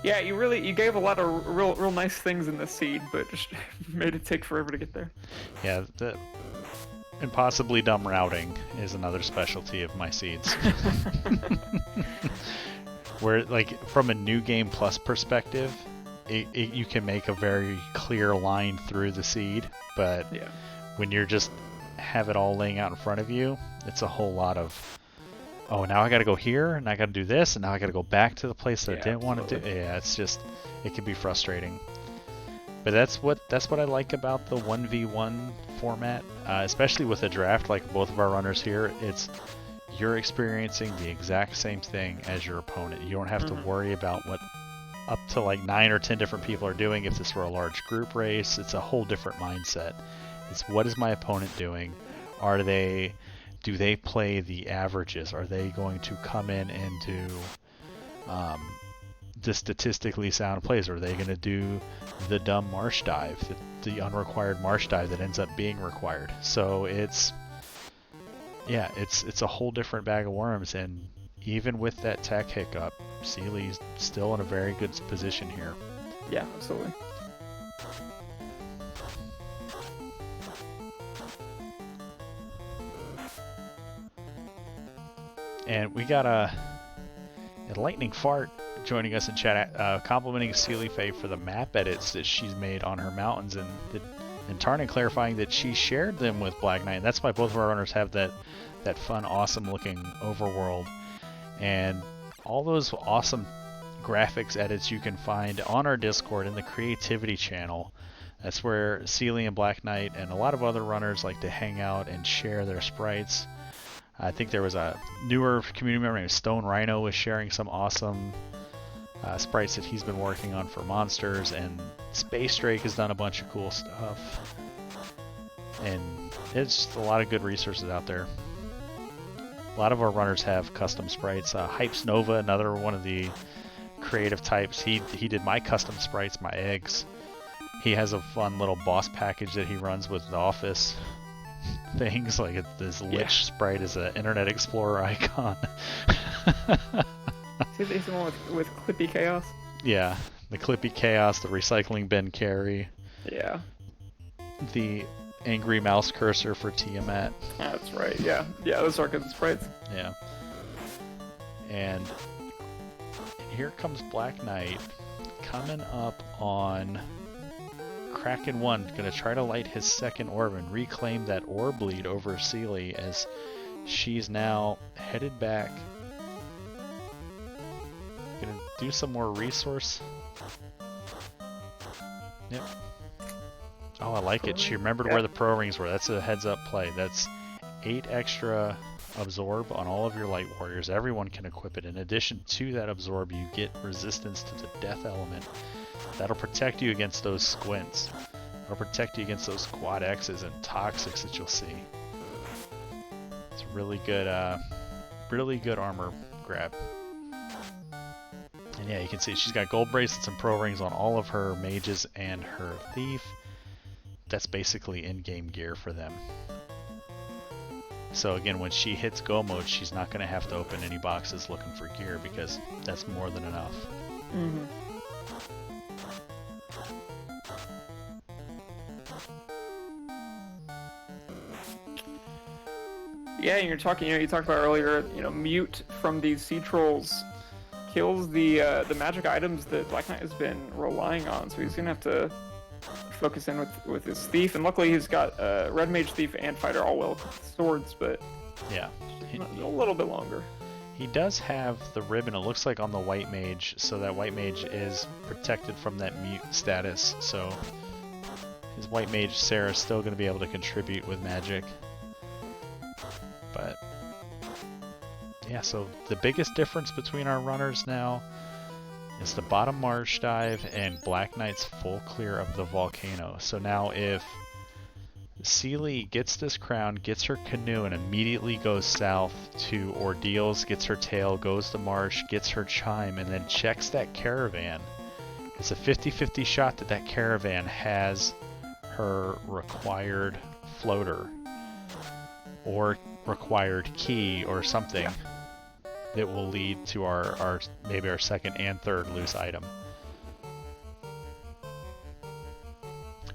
Yeah, you gave a lot of real nice things in the seed, but just made it take forever to get there. Yeah, the impossibly dumb routing is another specialty of my seeds. Where, like, from a new game plus perspective, you can make a very clear line through the seed, but when you're just have it all laying out in front of you, it's a whole lot of, oh, now I got to go here, and I got to do this, and now I got to go back to the place that I didn't want to do. Yeah, it's just, it can be frustrating. But that's what I like about the 1v1 format, especially with a draft like both of our runners here. It's you're experiencing the exact same thing as your opponent. You don't have to worry about what up to like 9 or 10 different people are doing. If this were a large group race, it's a whole different mindset. It's what is my opponent doing? Do they play the averages? Are they going to come in and do the statistically sound plays. Are they going to do the dumb marsh dive, the unrequired marsh dive that ends up being required? So it's a whole different bag of worms, and even with that tech hiccup, seelie's still in a very good position here. Yeah, absolutely. And we got a lightning fart joining us in chat, complimenting Seelie Faye for the map edits that she's made on her mountains, and Tarnin clarifying that she shared them with Black Knight. And that's why both of our runners have that fun, awesome looking overworld, and all those awesome graphics edits you can find on our Discord in the creativity channel. That's where Seelie and Black Knight and a lot of other runners like to hang out and share their sprites. I think there was a newer community member named Stone Rhino was sharing some awesome sprites that he's been working on for monsters, and Space Drake has done a bunch of cool stuff. And it's a lot of good resources out there. A lot of our runners have custom sprites. Hypes Nova, another one of the creative types, he did my custom sprites, my eggs. He has a fun little boss package that he runs with the office things, like this Lich sprite is an Internet Explorer icon. He's the one with Clippy Chaos? Yeah, the Clippy Chaos, the Recycling Bin Carry. Yeah. The Angry Mouse Cursor for Tiamat. That's right, yeah. Yeah, those are good sprites. Yeah. And here comes Black Knight coming up on Kraken 1, gonna try to light his second orb and reclaim that orb lead over Seelie as she's now headed back. Gonna do some more resource. Yep. Oh, I like it. She remembered where the pro rings were. That's a heads up play. That's 8 extra absorb on all of your light warriors. Everyone can equip it. In addition to that absorb, you get resistance to the death element. That'll protect you against those squints. That'll protect you against those quad X's and toxics that you'll see. It's really good armor grab. And yeah, you can see she's got gold bracelets and pro rings on all of her mages and her thief. That's basically in-game gear for them. So again, when she hits go mode, she's not going to have to open any boxes looking for gear because that's more than enough. Mm-hmm. Yeah, you talked about earlier, mute from these sea trolls kills the magic items that Black Knight has been relying on, so he's gonna have to focus in with his thief, and luckily he's got red mage, thief, and fighter all well with swords, but yeah, a little bit longer. He does have the ribbon, it looks like, on the white mage, so that white mage is protected from that mute status, so his white mage Sarah is still going to be able to contribute with magic. But yeah, so the biggest difference between our runners now is the bottom marsh dive and Black Knight's full clear of the volcano. So now if Seelie gets this crown, gets her canoe, and immediately goes south to Ordeals, gets her tail, goes to marsh, gets her chime, and then checks that caravan, it's a 50-50 shot that that caravan has her required floater or required key or something that will lead to our maybe our second and third loose item.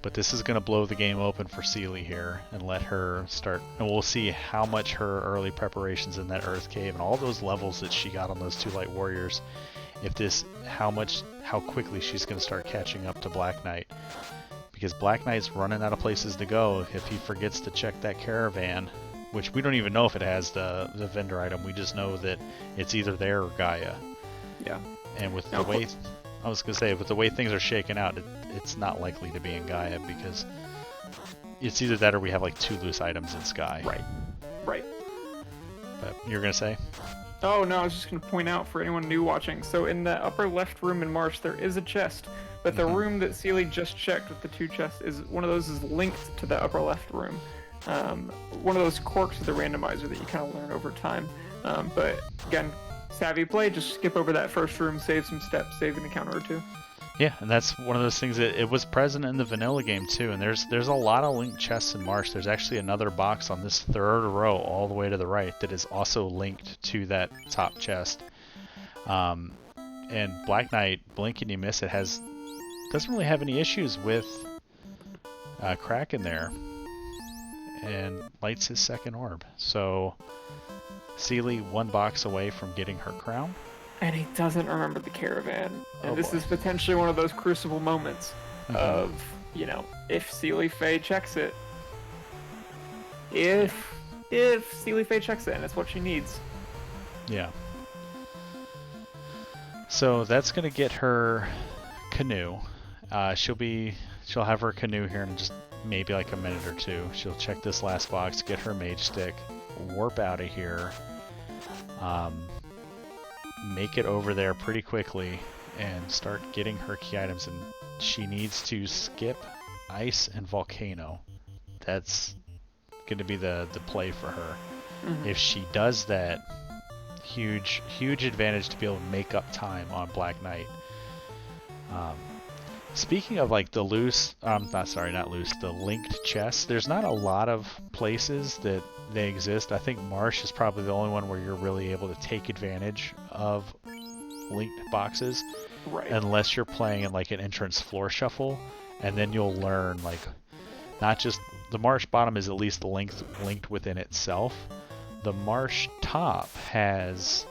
But this is going to blow the game open for Seelie here and let her start, and we'll see how much her early preparations in that Earth Cave and all those levels that she got on those 2 light warriors, how quickly she's going to start catching up to Black Knight. Because Black Knight's running out of places to go if he forgets to check that caravan, which we don't even know if it has the vendor item. We just know that it's either there or Gaia. Yeah. And with the way, I was going to say, with the way things are shaking out, it's not likely to be in Gaia because it's either that or we have like 2 loose items in Sky. Right. But you're going to say? Oh, no, I was just going to point out for anyone new watching. So in the upper left room in Marsh, there is a chest. But the room that Seelie just checked with the 2 chests, one of those is linked to the upper left room. One of those quirks of the randomizer that you kind of learn over time. But again, savvy play, just skip over that first room, save some steps, save an encounter or two. Yeah, and that's one of those things that it was present in the vanilla game too. And there's a lot of linked chests in Marsh. There's actually another box on this third row all the way to the right that is also linked to that top chest. And Black Knight, blink and you miss it, doesn't really have any issues with Crack in there, and lights his second orb. So seelie one box away from getting her crown. And he doesn't remember the caravan. And this boy. is potentially one of those crucible moments of, you know, if seelie Faye checks it. If seelie Faye checks it, and it's what she needs. Yeah. So that's gonna get her canoe. She'll have her canoe here in just maybe like a minute or two. She'll check this last box, get her mage stick, warp out of here. Make it over there pretty quickly and start getting her key items, and she needs to skip ice and volcano. That's going to be the play for her. If she does that, huge advantage to be able to make up time on Black Knight. Speaking of like the the linked chests, there's not a lot of places that they exist. I think Marsh is probably the only one where you're really able to take advantage of linked boxes. Right. Unless you're playing in like an entrance floor shuffle, and then you'll learn like not just the Marsh bottom is at least linked within itself. The Marsh top has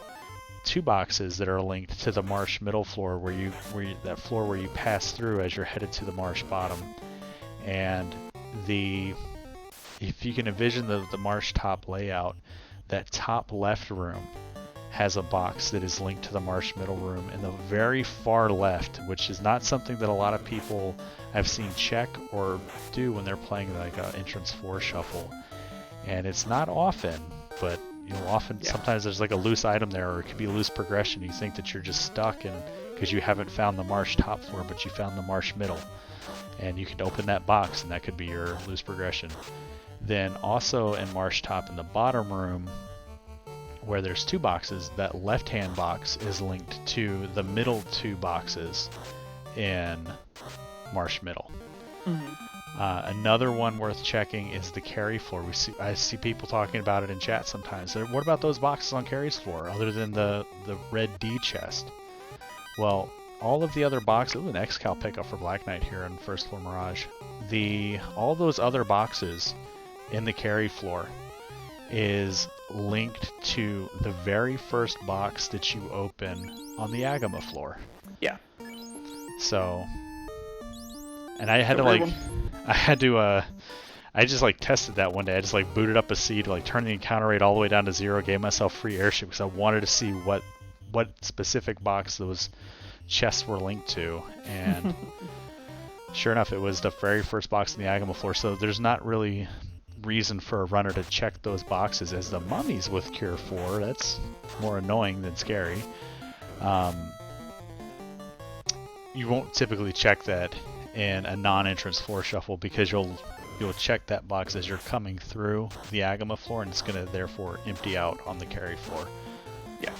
two boxes that are linked to the Marsh middle floor where you pass through as you're headed to the Marsh bottom. And if you can envision the Marsh top layout, that top left room has a box that is linked to the Marsh middle room in the very far left, which is not something that a lot of people I've seen check or do when they're playing like an entrance 4 shuffle. And it's not often, but sometimes there's like a loose item there, or it could be loose progression. You think that you're just stuck because you haven't found the Marsh top floor, but you found the Marsh middle. And you can open that box, and that could be your loose progression. Then also in Marsh top in the bottom room, where there's two boxes, that left-hand box is linked to the middle two boxes in Marsh middle. Another one worth checking is the carry floor. I see people talking about it in chat sometimes. What about those boxes on carry's floor, other than the red D chest? Well, all of the other boxes, an X-Cal pickup for Black Knight here on First Floor Mirage. All those other boxes in the carry floor is linked to the very first box that you open on the Agama floor. Yeah. So, and I just like tested that one day. I just like booted up a seed, like turned the encounter rate all the way down to 0, gave myself free airship because I wanted to see what specific box those chests were linked to, and sure enough, it was the very first box in the Agama floor. So there's not really reason for a runner to check those boxes as the mummies with Cure 4. That's more annoying than scary. You won't typically check that in a non-entrance floor shuffle because you'll check that box as you're coming through the Agama floor, and it's going to therefore empty out on the carry floor. Yeah.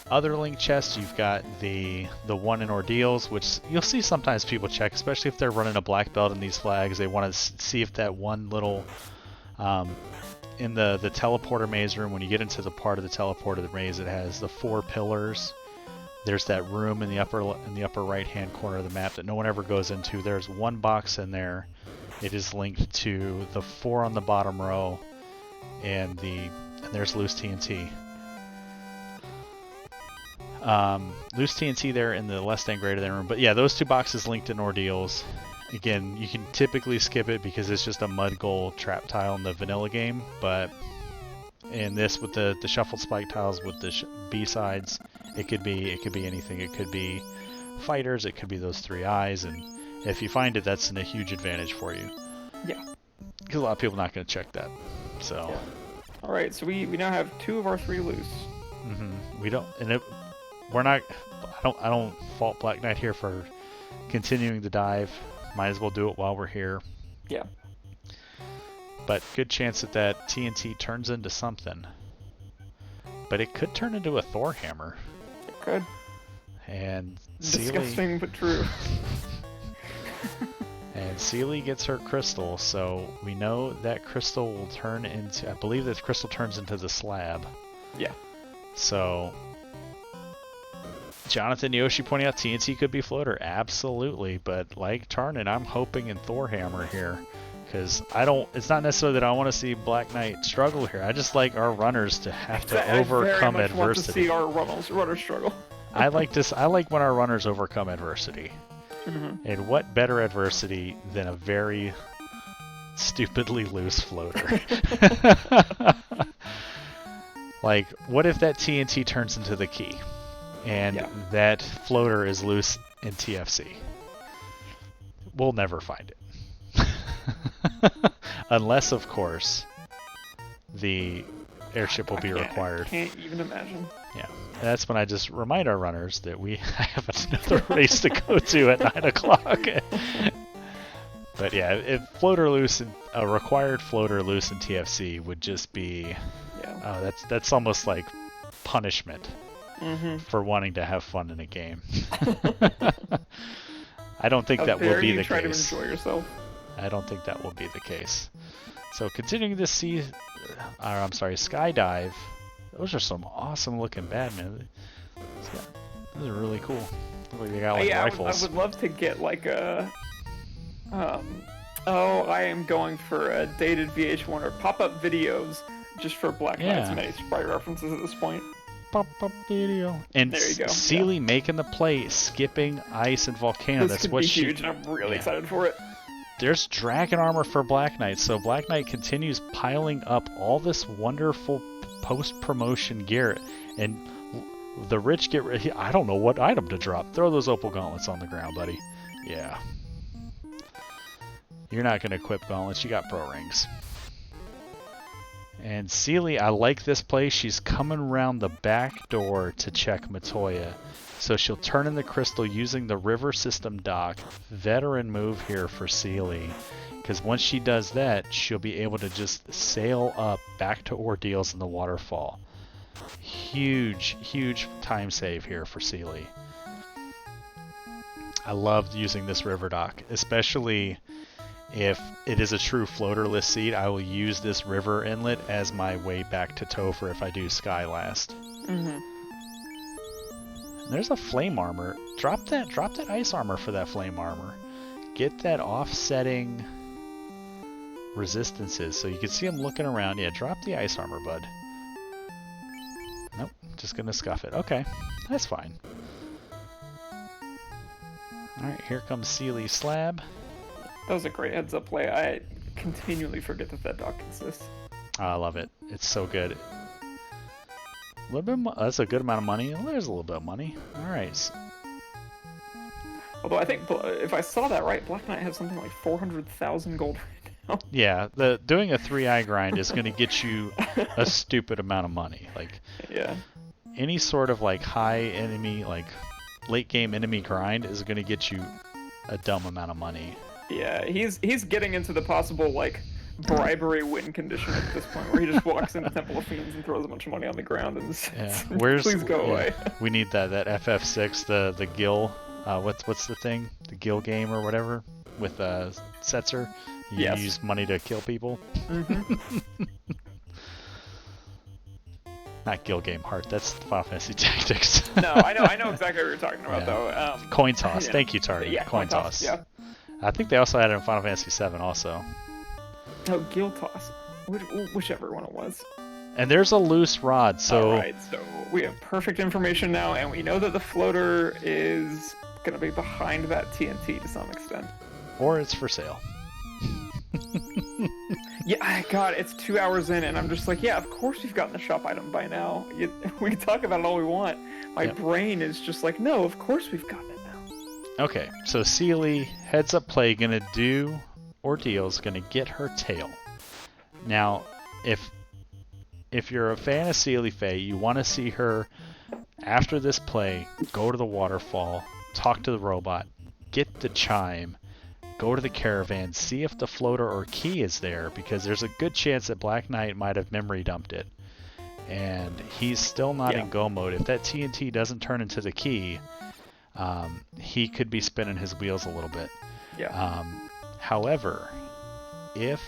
Other link chests, you've got the one in Ordeals, which you'll see sometimes people check, especially if they're running a black belt in these flags. They want to see if that one little in the teleporter maze room, when you get into the part of the teleporter maze, it has the 4 pillars. There's that room in the upper right hand corner of the map that no one ever goes into. There's one box in there. It is linked to the 4 on the bottom row, and there's loose TNT. Loose TNT there in the less than greater than room. But yeah, those two boxes linked in Ordeals. Again, you can typically skip it because it's just a mud gold trap tile in the vanilla game, but in this with the shuffled spike tiles with the B-sides, it could be anything. It could be fighters, it could be those 3 eyes, and if you find it, that's a huge advantage for you. Yeah. Because a lot of people are not going to check that. So. Yeah. All right, so we now have 2 of our 3 loose. We don't, and we're not. I don't fault Black Knight here for continuing the dive. Might as well do it while we're here. Yeah. But good chance that TNT turns into something. but it could turn into a Thor hammer. It could. And Disgusting, but true. And seelie gets her crystal, so we know that crystal will turn into... I believe that crystal turns into the slab. Yeah. So... Jonathan Yoshi pointing out TNT could be floater. Absolutely, but like Tarnin, I'm hoping in Thor hammer here. Because it's not necessarily that I want to see Black Knight struggle here. I just like our runners to have to overcome adversity. I want to see our runners struggle. I like when our runners overcome adversity. Mm-hmm. And what better adversity than a very stupidly loose floater? Like, what if that TNT turns into the key? And that floater is loose in TFC? We'll never find it. Unless, of course, the airship will be required. I can't even imagine. Yeah. And that's when I just remind our runners that we have another race to go to at 9 o'clock. But yeah, if a required floater loose in TFC would just be, that's almost like punishment for wanting to have fun in a game. I don't think that will be the case. Try to enjoy yourself. I don't think that will be the case. So continuing to skydive. Those are some awesome looking Batman. Those are really cool. Look like they got like rifles. I would love to get like a. I am going for a dated VH1 or pop-up videos just for Black Knight's many sprite references at this point. Pop-up video. And there you go. Seelie making the play, skipping ice and volcano. This could be huge, and I'm really excited for it. There's dragon armor for Black Knight, so Black Knight continues piling up all this wonderful post-promotion gear, and the rich get ready. I don't know what item to drop. Throw those opal gauntlets on the ground, buddy. Yeah. You're not going to equip gauntlets. You got pro rings. And Seelie, I like this play. She's coming around the back door to check Matoya. So she'll turn in the crystal using the river system dock. Veteran move here for Seelie. Because once she does that, she'll be able to just sail up back to Ordeals in the waterfall. Huge, huge time save here for Seelie. I love using this river dock, especially if it is a true floaterless seed. I will use this river inlet as my way back to Topher if I do Sky last. There's a flame armor. Drop that ice armor for that flame armor. Get that offsetting resistances so you can see them looking around. Yeah, drop the ice armor, bud. Nope, just gonna scuff it. Okay, that's fine. Alright, here comes Seelie Slab. That was a great heads up play. I continually forget that dock exists. Oh, I love it. It's so good. A little bit. That's a good amount of money. There's a little bit of money. All right. Although I think if I saw that right, Black Knight has something like 400,000 gold right now. Yeah, doing a 3-eye grind is going to get you a stupid amount of money. Like, any sort of like high enemy, like late game enemy grind is going to get you a dumb amount of money. Yeah, he's getting into the possible like bribery win condition at this point, where he just walks into Temple of Fiends and throws a bunch of money on the ground and says, please go away. We need that FF6, the Gil, what's the thing? The Gil game or whatever with Setzer. You use money to kill people. Not Gil Game Heart. That's Final Fantasy Tactics. No, I know exactly what you're talking about though. Coin toss. Thank you, Tardy. Yeah, coin toss. Yeah. I think they also had it in Final Fantasy VII also. Oh, Gil Toss. Whichever one it was. And there's a loose rod, so... Alright, so we have perfect information now, and we know that the floater is going to be behind that TNT to some extent. Or it's for sale. Yeah, God, it's 2 hours in, and I'm just like, yeah, of course we've gotten the shop item by now. We can talk about it all we want. My brain is just like, no, of course we've gotten it now. Okay, so Seelie, heads up play, gonna do Ordeals, gonna get her tail. Now, if you're a fan of Seelie Faye, you want to see her, after this play, go to the waterfall, talk to the robot, get the chime, go to the caravan, see if the floater or key is there, because there's a good chance that Black Knight might have memory dumped it. and he's still not Yeah. in go mode. If that TNT doesn't turn into the key, he could be spinning his wheels a little bit. Yeah. However, if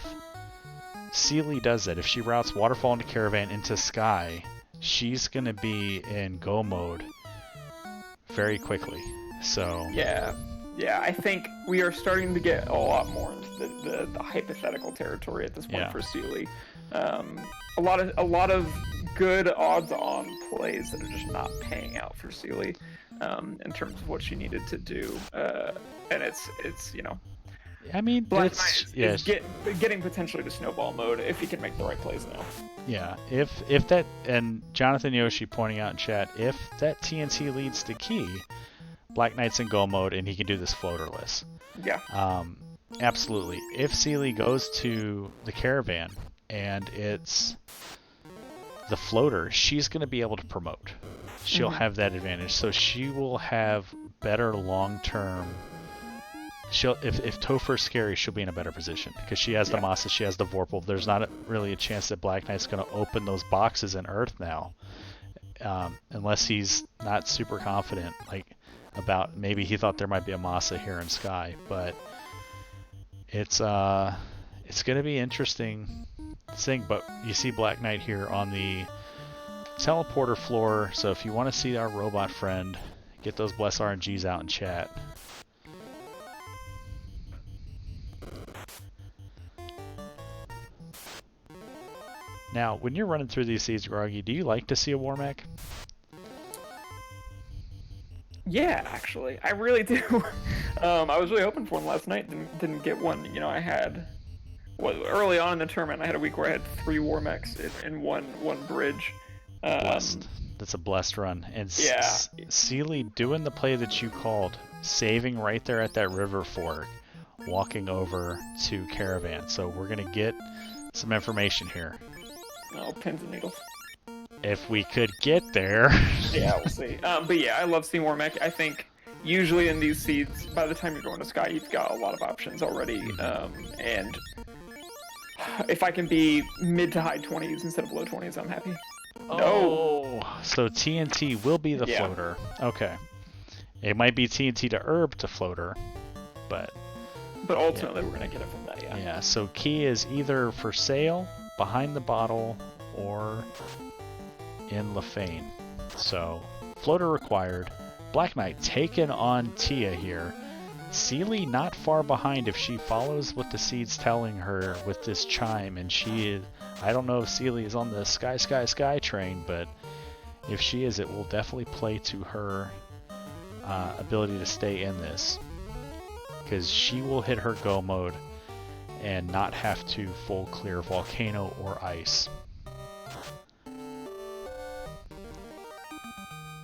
Seelie does that, if she routes Waterfall into Caravan into Sky, she's going to be in go mode very quickly. So Yeah. I think we are starting to get a lot more into the hypothetical territory at this point for Seelie. A lot of good odds-on plays that are just not paying out for Seelie in terms of what she needed to do, and it's I mean, Black Knight is getting potentially to snowball mode if he can make the right plays now. Yeah, if that, and Jonathan Yoshi pointing out in chat, if that TNT leads to key, Black Knight's in go mode and he can do this floaterless. Yeah. Absolutely. If Seelie goes to the Caravan and it's the floater, she's going to be able to promote. She'll have that advantage, so she will have better long-term. If Topher's scary, she'll be in a better position because she has the Masa, she has the Vorpal. There's not really a chance that Black Knight's going to open those boxes in Earth now, unless he's not super confident, like about maybe he thought there might be a Masa here in Sky, but it's going to be interesting thing. But you see Black Knight here on the teleporter floor, so if you want to see our robot friend, get those bless RNGs out in chat. Now, when you're running through these seeds, Groggy, do you like to see a war mech? Yeah, actually, I really do. I was really hoping for one last night. Didn't get one. I had early on in the tournament. I had a week where I had 3 war mechs in one bridge. Blessed. That's a blessed run. And Seelie doing the play that you called, saving right there at that river fork, walking over to Caravan. So we're gonna get some information here. Oh, pins and needles. If we could get there. Yeah, we'll see. But yeah, I love seeing war mech. I think usually in these seeds, by the time you're going to Sky, you've got a lot of options already. And if I can be mid to high 20s instead of low 20s, I'm happy. Oh, so TNT will be the floater. Okay. It might be TNT to herb to floater, but ultimately we're gonna get it from that. Yeah. So key is either for sale, behind the bottle, or in Lefane. So floater required. Black Knight taken on Tia here. Seelie not far behind if she follows what the seed's telling her with this chime, and she is. I don't know if Seelie is on the sky train, but if she is, it will definitely play to her ability to stay in this, because she will hit her go mode and not have to full clear volcano or ice.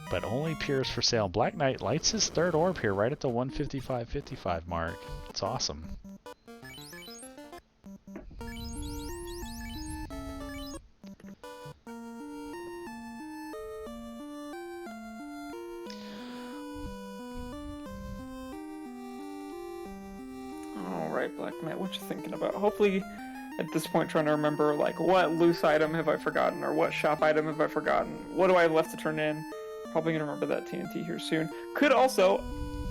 But only appears for sale. Black Knight lights his third orb here right at the 155.55 mark. It's awesome. Alright, Black Knight, what you thinking about? Hopefully, at this point, trying to remember, like, what loose item have I forgotten, or what shop item have I forgotten? What do I have left to turn in? Probably gonna remember that TNT here soon. Could also,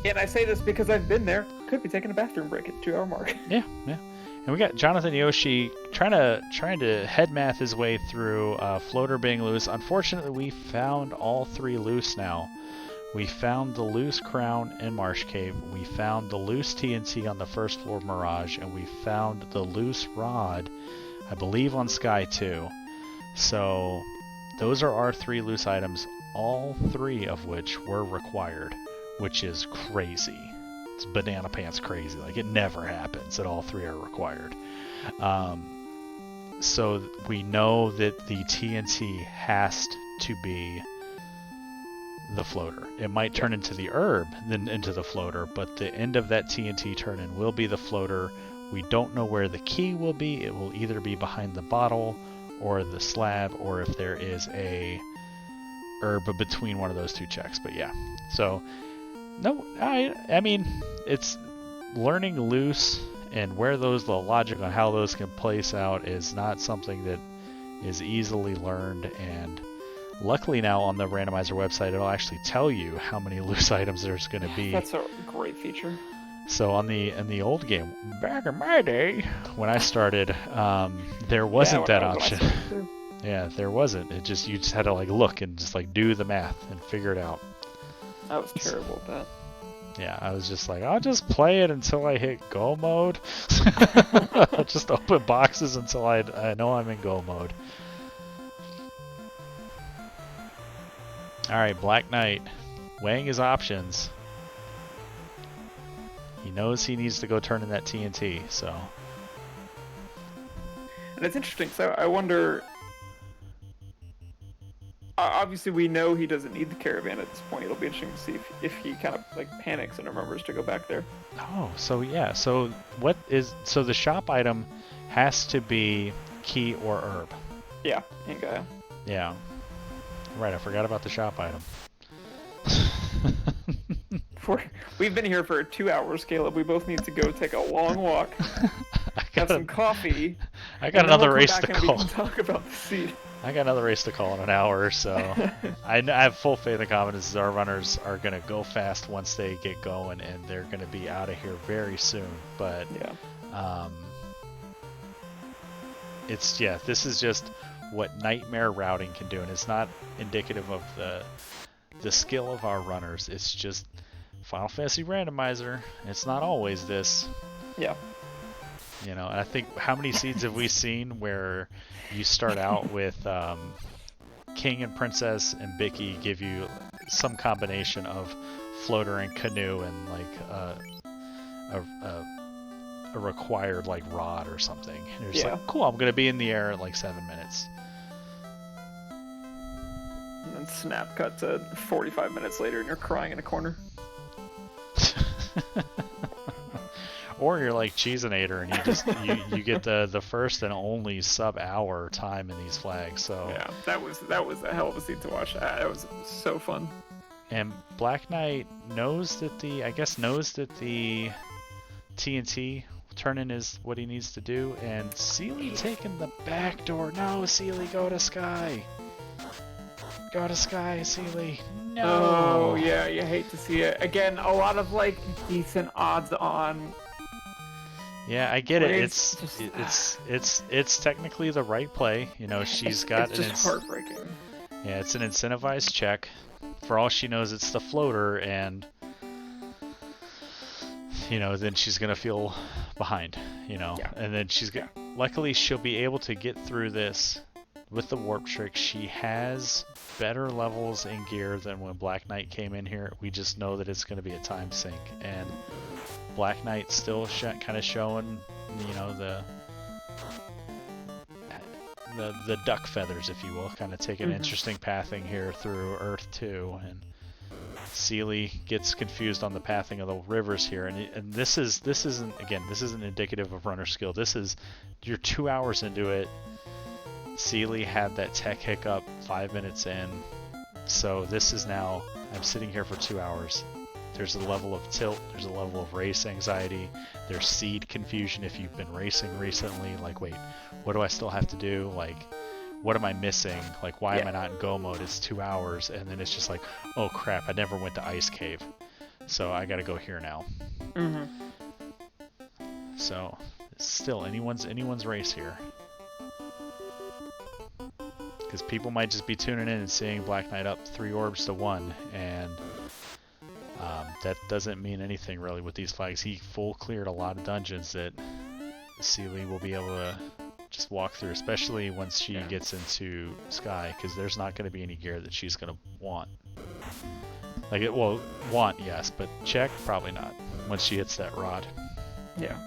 and I say this because I've been there, could be taking a bathroom break at the 2-hour mark. Yeah. And we got Jonathan Yoshi trying to head math his way through floater being loose. Unfortunately, we found all 3 loose now. We found the loose crown in Marsh Cave. We found the loose TNT on the first floor of Mirage, and we found the loose rod, I believe, on Sky 2. So those are our 3 loose items, all 3 of which were required, which is crazy. It's banana pants crazy. Like, it never happens that all 3 are required. So we know that the TNT has to be the floater. It might turn into the herb, then into the floater, but the end of that TNT turn-in will be the floater. We don't know where the key will be. It will either be behind the bottle or the slab, or if there is a herb between one of those 2 checks. But yeah, so no, I mean, it's learning loose and where the logic on how those can place out is not something that is easily learned, and luckily now on the randomizer website it'll actually tell you how many loose items there's going to be. That's a great feature. So in the old game, back in my day, when I started, there wasn't that option. Yeah, there wasn't. You just had to like look and just like do the math and figure it out. I was terrible at that. Yeah, I was just like, I'll just play it until I hit go mode. I'll just open boxes until I know I'm in go mode. Alright, Black Knight, weighing his options. He knows he needs to go turn in that TNT, so. And it's interesting, so I wonder... Obviously, we know he doesn't need the caravan at this point. It'll be interesting to see if he kind of like panics and remembers to go back there. Oh, so yeah. So the shop item has to be key or herb. Yeah, ain't Gaia. Yeah. Right, I forgot about the shop item. We've been here for 2 hours, Caleb. We both need to go take a long walk, have some coffee. I got another race to call. call. Talk about the seed. I got another race to call in an hour, so I have full faith and confidence our runners are going to go fast once they get going, and they're going to be out of here very soon. But yeah, this is just what nightmare routing can do, and it's not indicative of the skill of our runners. It's just Final Fantasy Randomizer. It's not always this. Yeah. You know, I think how many seeds have we seen where you start out with King and Princess and Bicky give you some combination of floater and canoe and like a required like rod or something. And you're just like, cool, I'm gonna be in the air in like 7 minutes. And then snap cut to 45 minutes later and you're crying in a corner. Or you're like Cheesinator and you just you get the first and only sub-hour time in these flags. So yeah, that was a hell of a scene to watch. That was so fun. And Black Knight knows that the TNT turn-in is what he needs to do, and Seelie taking the back door. No, Seelie, go to Sky. Go to Sky, Seelie. No. Oh yeah, you hate to see it. Again, a lot of like decent odds on. Yeah, I get it. It's technically the right play. You know, she's got it's just heartbreaking. Yeah, it's an incentivized check. For all she knows, it's the floater, and you know, then she's gonna feel behind. You know, and then luckily she'll be able to get through this with the warp trick. She has better levels in gear than when Black Knight came in here. We just know that it's gonna be a time sink, and Black Knight still kind of showing, you know, the duck feathers, if you will, kind of take an interesting pathing here through Earth 2, and Seelie gets confused on the pathing of the rivers here, and this isn't indicative of runner skill. This is, you're 2 hours into it. Seelie had that tech hiccup 5 minutes in, so this is now, I'm sitting here for 2 hours. There's a level of tilt, there's a level of race anxiety, there's seed confusion if you've been racing recently, like, wait, what do I still have to do? Like, what am I missing? Like, why am I not in go mode? It's 2 hours, and then it's just like, oh crap, I never went to Ice Cave, so I gotta go here now. So, it's still anyone's race here. Because people might just be tuning in and seeing Black Knight up 3 orbs to 1, and that doesn't mean anything really with these flags. He full cleared a lot of dungeons that Seelie will be able to just walk through, especially once she gets into Sky, because there's not going to be any gear that she's going to want. Like, want, yes, but check, probably not, once she hits that rod. Yeah.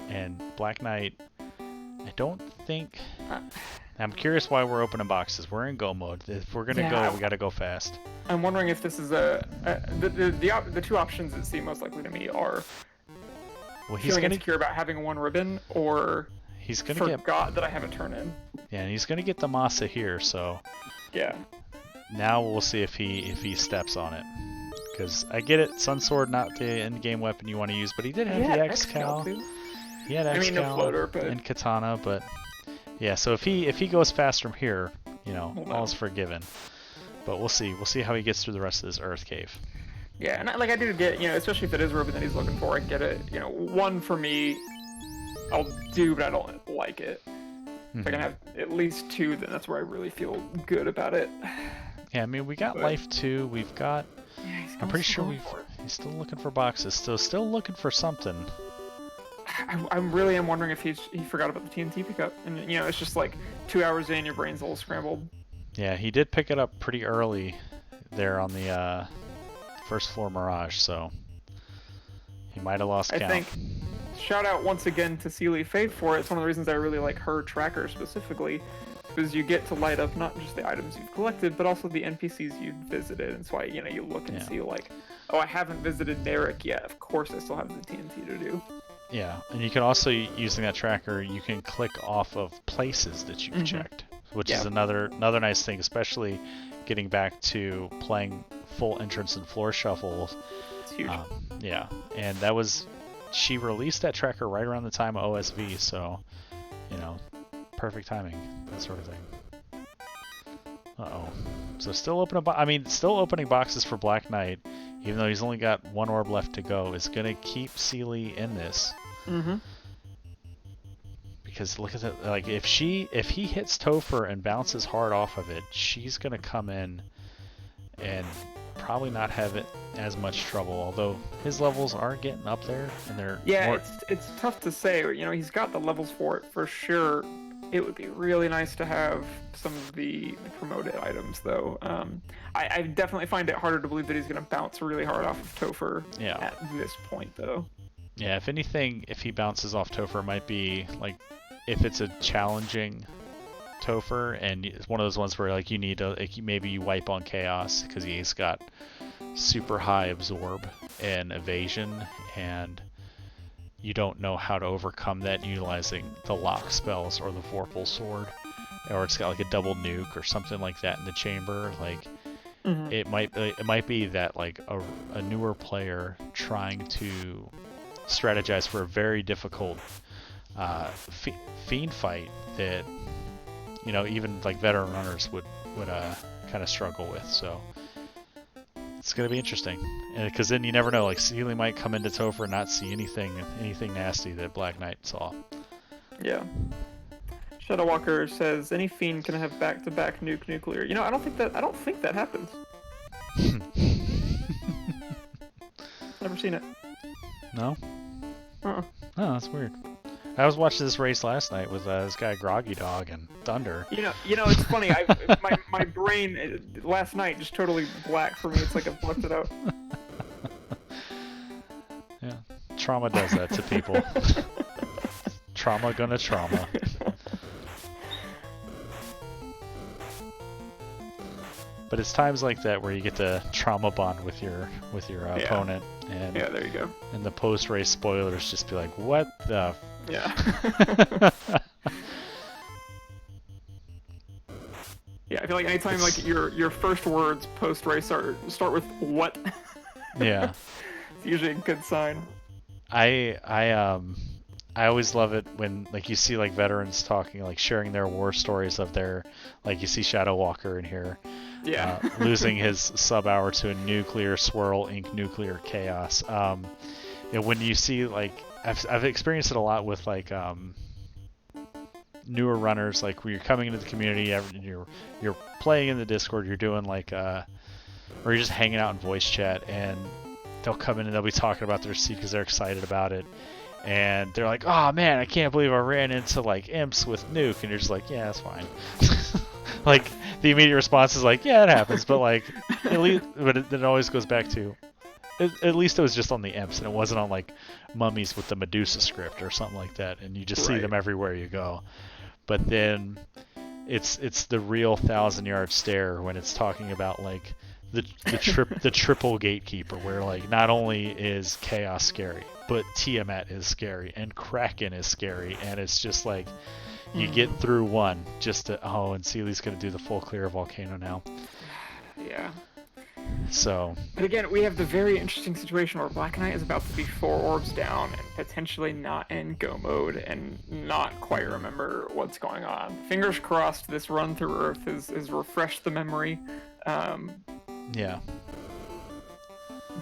And Black Knight, I don't think... I'm curious why we're opening boxes. We're in go mode. If we're gonna go, we gotta go fast. I'm wondering if this is the two options that seem most likely to me are feeling insecure about having one ribbon, or he's gonna forgot that I have a turn in. Yeah, and he's gonna get the Masa here, so yeah. Now we'll see if he steps on it. because I get it, Sun Sword not the end game weapon you want to use, but he did have the X-Cal. He had X-Cal floater, but... and Katana, but yeah. So if he goes fast from here, you know, all's forgiven. But we'll see. We'll see how he gets through the rest of this Earth Cave. Yeah, and I do get, you know, especially if it is Ruby that he's looking for, I get it. You know, 1 for me, I'll do, but I don't like it. If I can have at least 2, then that's where I really feel good about it. Yeah, I mean, we got life 2. We've got. Yeah, I'm pretty sure he's still looking for boxes. Still looking for something. I really am wondering if he forgot about the TNT pickup, and you know, it's just like 2 hours in, your brain's a little scrambled. Yeah, he did pick it up pretty early there on the first floor Mirage, so he might have lost count. I think. Shout out once again to Seelie Fade for it. It's one of the reasons I really like her tracker specifically, because you get to light up not just the items you've collected, but also the NPCs you've visited. And so you know, you look and see like, oh, I haven't visited Narek yet. Of course, I still have the TNT to do. Yeah, and you can also, using that tracker, you can click off of places that you've checked, which is another nice thing, especially getting back to playing full entrance and floor shuffles. It's huge. Yeah, and that was. She released that tracker right around the time of OSV, so, you know, perfect timing, that sort of thing. Uh-oh. So still opening boxes for Black Knight, even though he's only got 1 orb left to go, is going to keep Seelie in this. Because look at that, like, if he hits Topher and bounces hard off of it, she's going to come in and probably not have it as much trouble, although his levels are getting up there, and they're it's tough to say. You know, he's got the levels for it for sure. It would be really nice to have some of the promoted items, though. I definitely find it harder to believe that he's going to bounce really hard off of Topher at this point, though. Yeah, if anything, if he bounces off Topher, it might be like if it's a challenging Topher, and it's one of those ones where like you need to maybe you wipe on Chaos because he's got super high absorb and evasion, and you don't know how to overcome that utilizing the lock spells or the Vorpal sword, or it's got like a double nuke or something like that in the chamber. Like it might be that like a newer player trying to strategize for a very difficult fiend fight that, you know, even like veteran runners would kind of struggle with. So it's gonna be interesting, because then you never know. Like Seelie might come into Topher and not see anything nasty that Black Knight saw. Yeah. Shadow Walker says any fiend can have back-to-back nuke nuclear. You know, I don't think that happens. Never seen it. No. Oh, that's weird. I was watching this race last night with this guy Groggy Dog and Thunder. You know, it's funny. My brain last night just totally black for me. It's like I've blocked it out. Yeah, trauma does that to people. Trauma gonna trauma. But it's times like that where you get the trauma bond with your opponent, and there you go. And the post-race spoilers just be like, what the. Yeah. Yeah, I feel like anytime like your first words post race start with what. Yeah. It's usually a good sign. I always love it when like you see like veterans talking, like sharing their war stories of their, like you see Shadow Walker in here. Yeah. Losing his sub hour to a nuclear swirl ink nuclear chaos. You know, when you see like I've experienced it a lot with like newer runners, like when you're coming into the community, you're playing in the Discord, you're doing like or you're just hanging out in voice chat, and they'll come in and they'll be talking about their seat because they're excited about it, and they're like, oh man, I can't believe I ran into like imps with nuke, and you're just like, yeah, that's fine. Like the immediate response is like, yeah, it happens, but like at least, but it always goes back to at least it was just on the imps, and it wasn't on like mummies with the Medusa script or something like that, and you just see them everywhere you go. But then it's the real 1,000-yard stare when it's talking about like the triple gatekeeper, where like not only is Chaos scary, but Tiamat is scary and Kraken is scary, and it's just like you get through one just to and Seelie's gonna do the full clear volcano now. Yeah. So. But again, we have the very interesting situation where Black Knight is about to be 4 orbs down and potentially not in go mode and not quite remember what's going on. Fingers crossed this run through Earth has refreshed the memory. Yeah.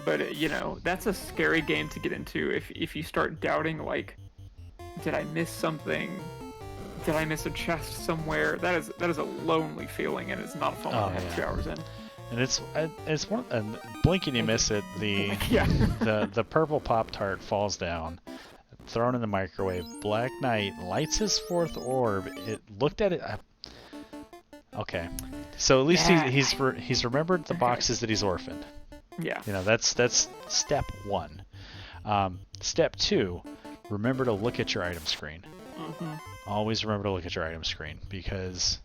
But, you know, that's a scary game to get into if you start doubting, like, did I miss something? Did I miss a chest somewhere? That is a lonely feeling, and it's not fun to have 2 hours in. And it's one blink and you miss it. The Yeah. the purple Pop-Tart falls down, thrown in the microwave. Black Knight lights his 4th orb. It looked at it. Okay, so at least he's remembered the boxes that he's orphaned. Yeah. You know, that's step 1. Step 2, remember to look at your item screen. Mm-hmm. Always remember to look at your item screen, because.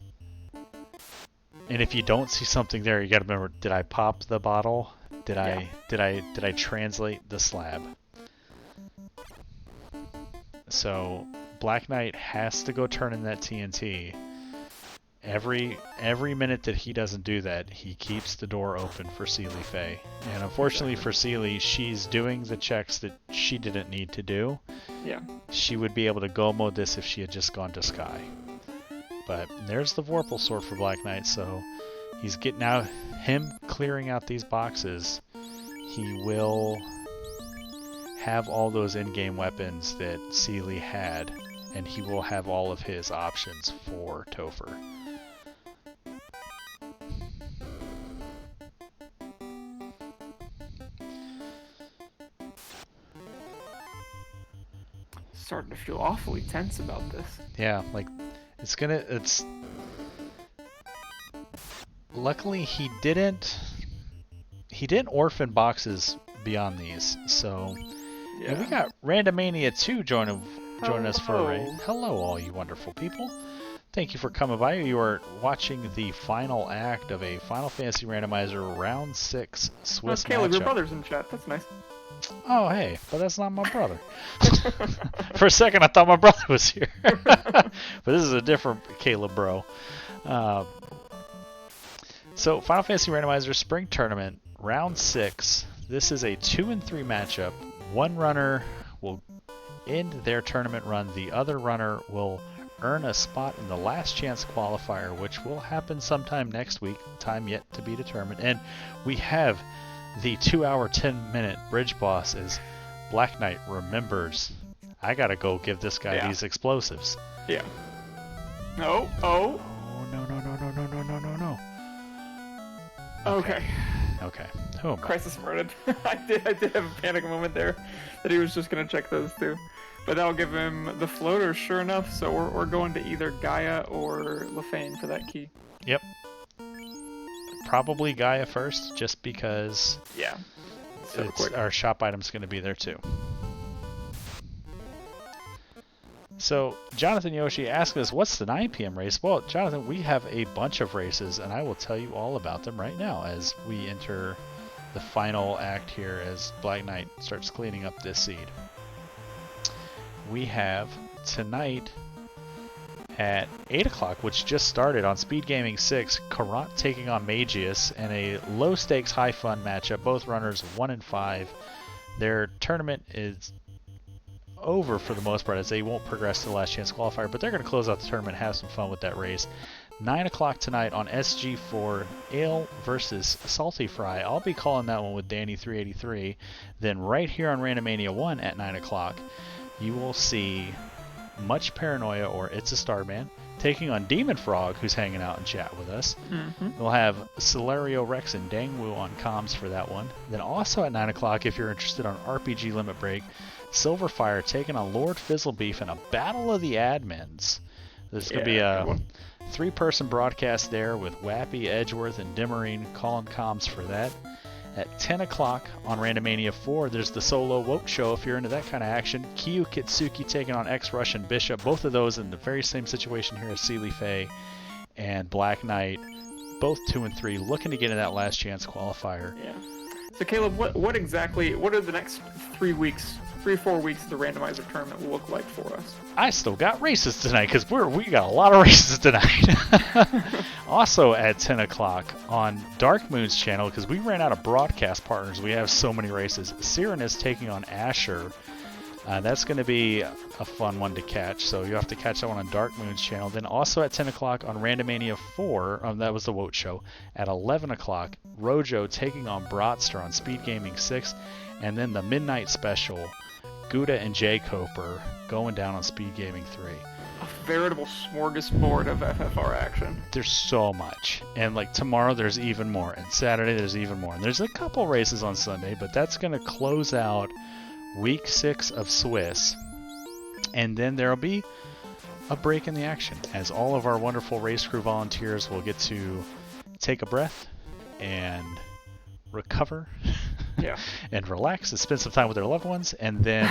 And if you don't see something there, you got to remember: did I pop the bottle? Did I translate the slab? So Black Knight has to go turn in that TNT. Every minute that he doesn't do that, he keeps the door open for Seelie Faye. And unfortunately for Seelie, she's doing the checks that she didn't need to do. Yeah. She would be able to go mode this if she had just gone to Sky. But there's the Vorpal Sword for Black Knight, so he's getting out, him clearing out these boxes, he will have all those in-game weapons that Seelie had, and he will have all of his options for Topher. Starting to feel awfully tense about this. Yeah, like it's luckily he didn't orphan boxes beyond these, so Yeah. and we got Randomania 2 joining us for a raid. Hello all you wonderful people. Thank you for coming by. You are watching the final act of a Final Fantasy Randomizer Round 6 Swiss matchup. Caleb, your brother's in chat. That's nice. Oh, hey, but that's not my brother. For a second, I thought my brother was here. But this is a different Caleb bro. So, Final Fantasy Randomizer Spring Tournament, Round 6. This is a 2 and 3 matchup. One runner will end their tournament run. The other runner will earn a spot in the last chance qualifier, which will happen sometime next week. Time yet to be determined. And we have the 2-hour, 10-minute bridge boss as Black Knight remembers, I gotta go give this guy these explosives. Yeah. Oh. Oh, no. Okay. Oh, my. Crisis averted. I did have a panic moment there that he was just gonna check those two. But that'll give him the floater, sure enough, so we're going to either Gaia or Lefane for that key. Yep. Probably Gaia first, just because our shop item's going to be there too. So, Jonathan Yoshi asked us, what's the 9 p.m. race? Well, Jonathan, we have a bunch of races, and I will tell you all about them right now as we enter the final act here as Black Knight starts cleaning up this seed. We have tonight at 8 o'clock, which just started on Speed Gaming 6, Karant taking on Magius in a low-stakes, high-fun matchup. Both runners 1 and 5. Their tournament is over for the most part, as they won't progress to the last chance qualifier, but they're going to close out the tournament, have some fun with that race. 9 o'clock tonight on SG4, Ale versus Salty Fry. I'll be calling that one with Danny383. Then right here on Randomania 1 at 9 o'clock, you will see Much Paranoia, or It's a Starman, taking on Demon Frog, who's hanging out in chat with us. Mm-hmm. We'll have Celerio Rex and Dangwu on comms for that one. Then also at 9 o'clock, if you're interested on RPG Limit Break, Silverfire taking on Lord Fizzlebeef in a Battle of the Admins. There's going to be a 3-person broadcast there with Wappy, Edgeworth, and Dimmerine calling comms for that. At 10 o'clock on Randomania 4, there's the Solo Woke Show if you're into that kind of action. Kyu Kitsuki taking on X-Russian Bishop. Both of those in the very same situation here as Seelie Faye and Black Knight. Both 2 and 3 looking to get in that last chance qualifier. Yeah. So Caleb, what are the next 3 weeks 3-4 weeks the randomizer tournament will look like for us. I still got races tonight because we got a lot of races tonight. Also at 10 o'clock on Dark Moon's channel, because we ran out of broadcast partners, we have so many races. Siren is taking on Asher. That's going to be a fun one to catch, so you have to catch that one on Dark Moon's channel. Then also at 10 o'clock on Randomania 4, that was the Woat Show. At 11 o'clock, Rojo taking on Bratster on Speed Gaming 6. And then the midnight special, Gouda and Jay Coper going down on Speed Gaming 3. A veritable smorgasbord of FFR action. There's so much. And like tomorrow there's even more. And Saturday there's even more. And there's a couple races on Sunday, but that's going to close out week 6 of Swiss. And then there'll be a break in the action as all of our wonderful race crew volunteers will get to take a breath and recover. Yeah. And relax and spend some time with their loved ones. And then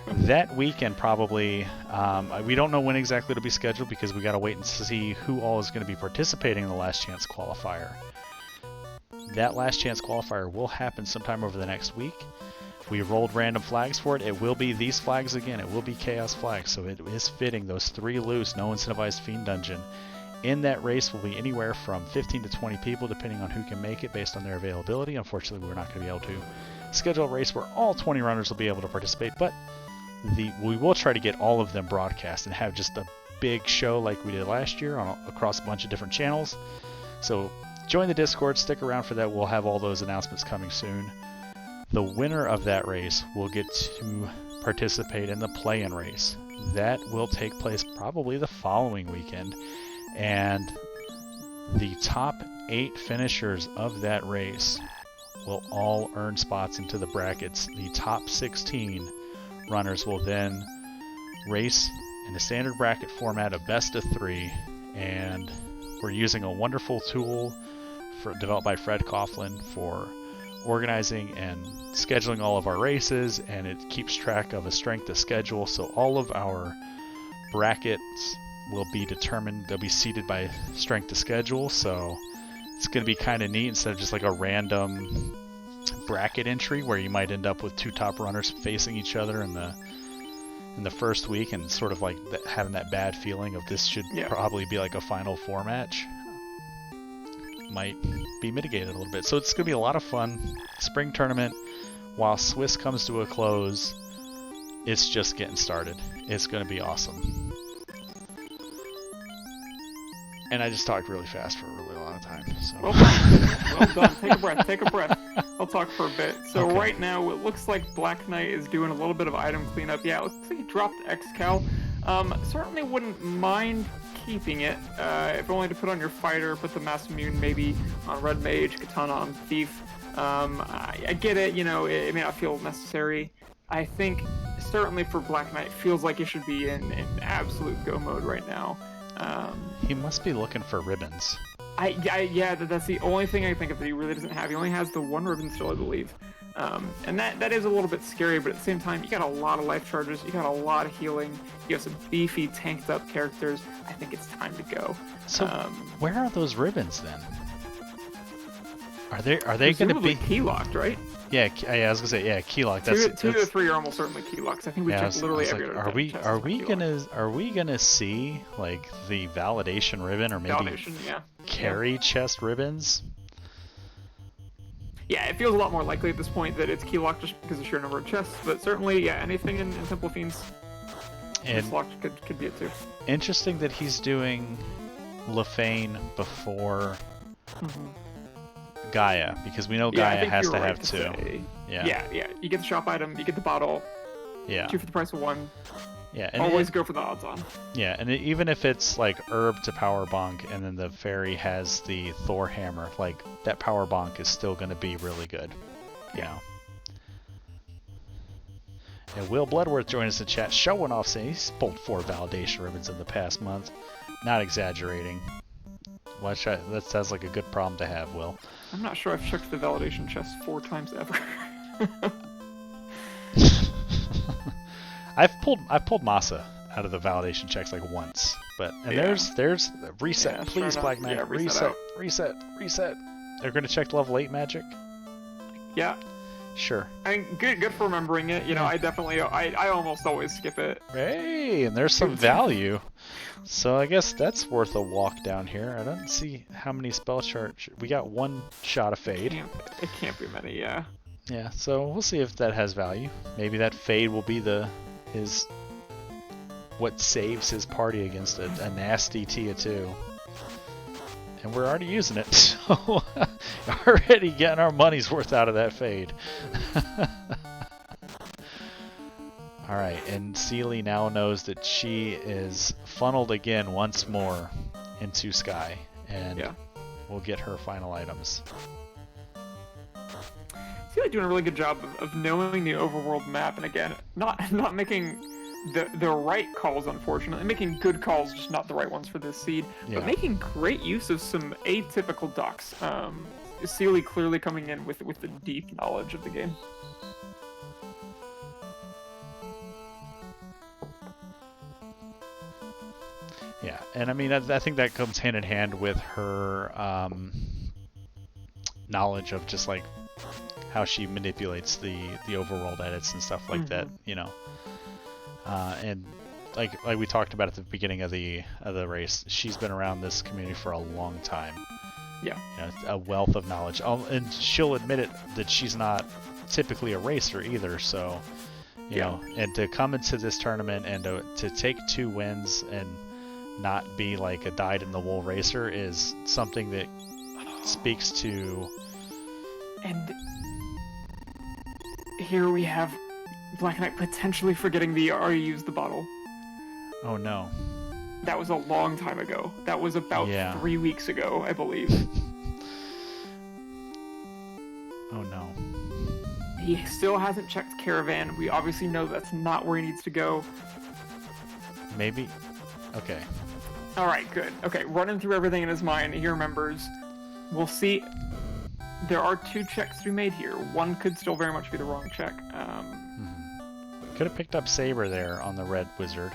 that weekend probably, we don't know when exactly it'll be scheduled because we got to wait and see who all is going to be participating in the Last Chance Qualifier. That Last Chance Qualifier will happen sometime over the next week. We rolled random flags for it. It will be these flags again. It will be Chaos flags. So it is fitting those 3 loose, no incentivized Fiend Dungeon. In that race will be anywhere from 15 to 20 people, depending on who can make it based on their availability. Unfortunately, we're not going to be able to schedule a race where all 20 runners will be able to participate, but we will try to get all of them broadcast and have just a big show like we did last year across a bunch of different channels. So join the Discord, stick around for that. We'll have all those announcements coming soon. The winner of that race will get to participate in the play-in race. That will take place probably the following weekend. And the top 8 finishers of that race will all earn spots into the brackets. The top 16 runners will then race in a standard bracket format of best of 3. And we're using a wonderful tool developed by Fred Coughlin for organizing and scheduling all of our races, and it keeps track of a strength of schedule. So all of our brackets will be determined, they'll be seeded by strength to schedule, so it's going to be kind of neat instead of just like a random bracket entry where you might end up with 2 top runners facing each other in the first week and sort of like having that bad feeling of this should probably be like a Final Four match. Might be mitigated a little bit. So it's going to be a lot of fun. Spring tournament, while Swiss comes to a close, it's just getting started. It's going to be awesome. And I just talked really fast for a really long time. So. Well done. Take a breath. I'll talk for a bit. So okay. Right now, it looks like Black Knight is doing a little bit of item cleanup. Yeah, it looks like he dropped X-Cal. Certainly wouldn't mind keeping it, if only to put on your fighter, put the Mass Immune maybe on Red Mage, Katana on Thief. I get it, it may not feel necessary. I think, certainly for Black Knight, feels like it should be in absolute go mode right now. He must be looking for ribbons. Yeah, that's the only thing I can think of that he really doesn't have. He only has the 1 ribbon still, I believe. And that is a little bit scary, but at the same time, you got a lot of life charges, you got a lot of healing, you have some beefy, tanked up characters. I think it's time to go. So, where are those ribbons then? Are they going to be key locked, right? Yeah, I was gonna say key lock. That's 2 to 3 are almost certainly key locks. I think we checked literally every other. Are we gonna see like the validation ribbon or maybe carry chest ribbons? Yeah, it feels a lot more likely at this point that it's key locked just because of sheer number of chests. But certainly, anything in Temple Fiends locked could be it too. Interesting that he's doing Lefane before. Gaia, because we know Gaia has to have 2. Yeah. You get the shop item, you get the bottle. 2 for the price of 1. Yeah, and always go for the odds on. Yeah, and even if it's like herb to power bonk, and then the fairy has the Thor hammer, like that power bonk is still going to be really good. Yeah. And Will Bloodworth joined us in chat, showing off, saying he's pulled 4 validation ribbons in the past month. Not exaggerating. That sounds like a good problem to have, Will. I'm not sure I've checked the validation chest 4 times ever. I've pulled Masa out of the validation checks like once, but there's reset, please, Black Knight, reset. They're gonna check level 8 magic. Yeah. Sure. I mean, good for remembering it. You know, Yeah. I definitely, I almost always skip it. Hey, and there's some value. So I guess that's worth a walk down here. I don't see how many spell charge. We got one shot of fade. It can't be many, yeah. Yeah, so we'll see if that has value. Maybe that fade will be what saves his party against a nasty Tia 2. And we're already using it, so already getting our money's worth out of that fade. Alright, and seelie now knows that she is funneled again once more into Sky, and we'll get her final items. Seelie doing a really good job of knowing the overworld map, and again, not making the right calls, unfortunately. Making good calls, just not the right ones for this seed. Yeah. But making great use of some atypical ducks. Seelie clearly coming in with the deep knowledge of the game. Yeah, and I mean, I think that comes hand in hand with her knowledge of just like how she manipulates the overworld edits and stuff like that, you know. And like we talked about at the beginning of the race, she's been around this community for a long time. Yeah. You know, a wealth of knowledge. And she'll admit it that she's not typically a racer either, so you know, and to come into this tournament and to take 2 wins and not be like a dyed-in-the-wool racer is something that speaks to... And here we have Black Knight potentially forgetting the already used the bottle. Oh no. That was a long time ago. That was about 3 weeks ago, I believe. Oh no. He still hasn't checked Caravan. We obviously know that's not where he needs to go. Maybe. Okay. Alright, good. Okay, running through everything in his mind, he remembers. We'll see. There are 2 checks to be made here. One could still very much be the wrong check. Could have picked up Saber there on the red wizard.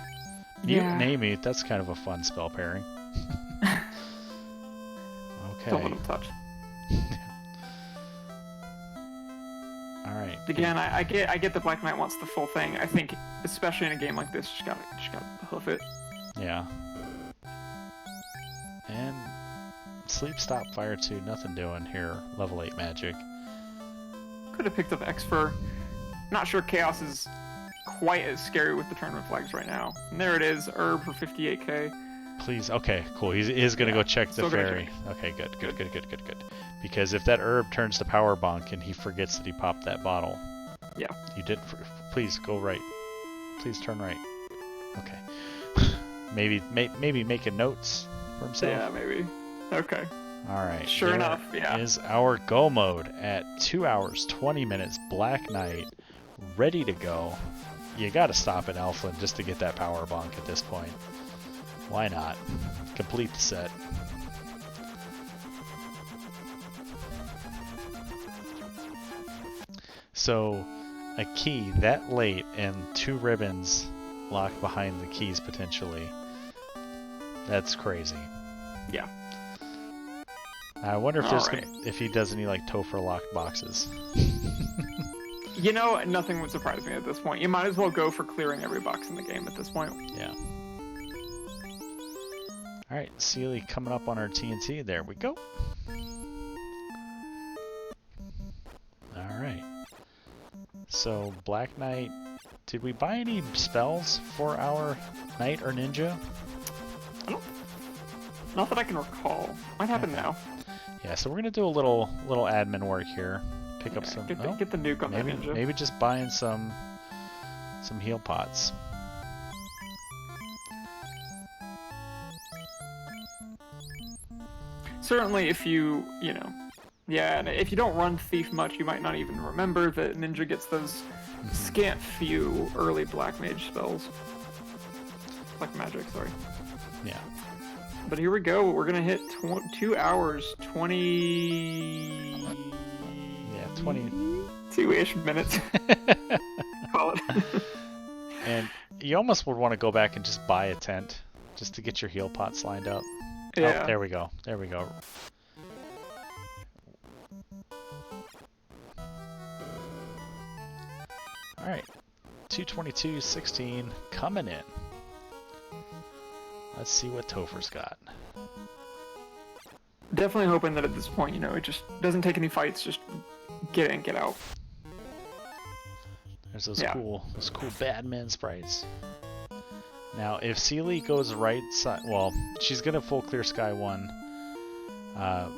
Mutant Amy, that's kind of a fun spell pairing. Okay. Don't let him touch. Alright. Again, I get the Black Knight wants the full thing. I think, especially in a game like this, just gotta hoof it. Yeah. And Sleep Stop Fire 2, nothing doing here. Level 8 magic. Could have picked up X-Fur. Not sure Chaos is quite as scary with the tournament flags right now. And there it is, Herb for 58k. Please, okay, cool. He is gonna go check the fairy. Okay, good. Because if that Herb turns to Power Bonk and he forgets that he popped that bottle. Yeah. You did. Please go right. Please turn right. Okay. maybe making notes for himself. Yeah, maybe. Okay. Alright. Sure enough, yeah. Is our go mode at 2 hours, 20 minutes, Black Knight, ready to go. You gotta stop at Elfland just to get that power bonk at this point. Why not? Complete the set. So, a key that late and 2 ribbons locked behind the keys potentially. That's crazy. Yeah. I wonder if if he does any like Topher locked boxes. You know, nothing would surprise me at this point. You might as well go for clearing every box in the game at this point. Yeah. Alright, Seelie coming up on our TNT. There we go. Alright. So, Black Knight, did we buy any spells for our Knight or Ninja? Not that I can recall. Might happen now. Yeah, so we're gonna do a little admin work here. Pick up some. Get the nuke on that Ninja. Maybe just buying some heal pots. Certainly, if you know, and if you don't run Thief much, you might not even remember that Ninja gets those scant few early Black Mage spells. Black Magic, sorry. Yeah. But here we go. We're gonna hit 2 hours, 20. Yeah, 22-ish minutes. Call it. And you almost would want to go back and just buy a tent, just to get your heal pots lined up. Yeah. Oh, there we go. There we go. Alright. 222.16 coming in. Let's see what Topher's got. Definitely hoping that at this point, you know, it just doesn't take any fights, just get in, get out. There's those cool Badman sprites. Now, if seelie goes right side, well, she's gonna full clear Sky 1.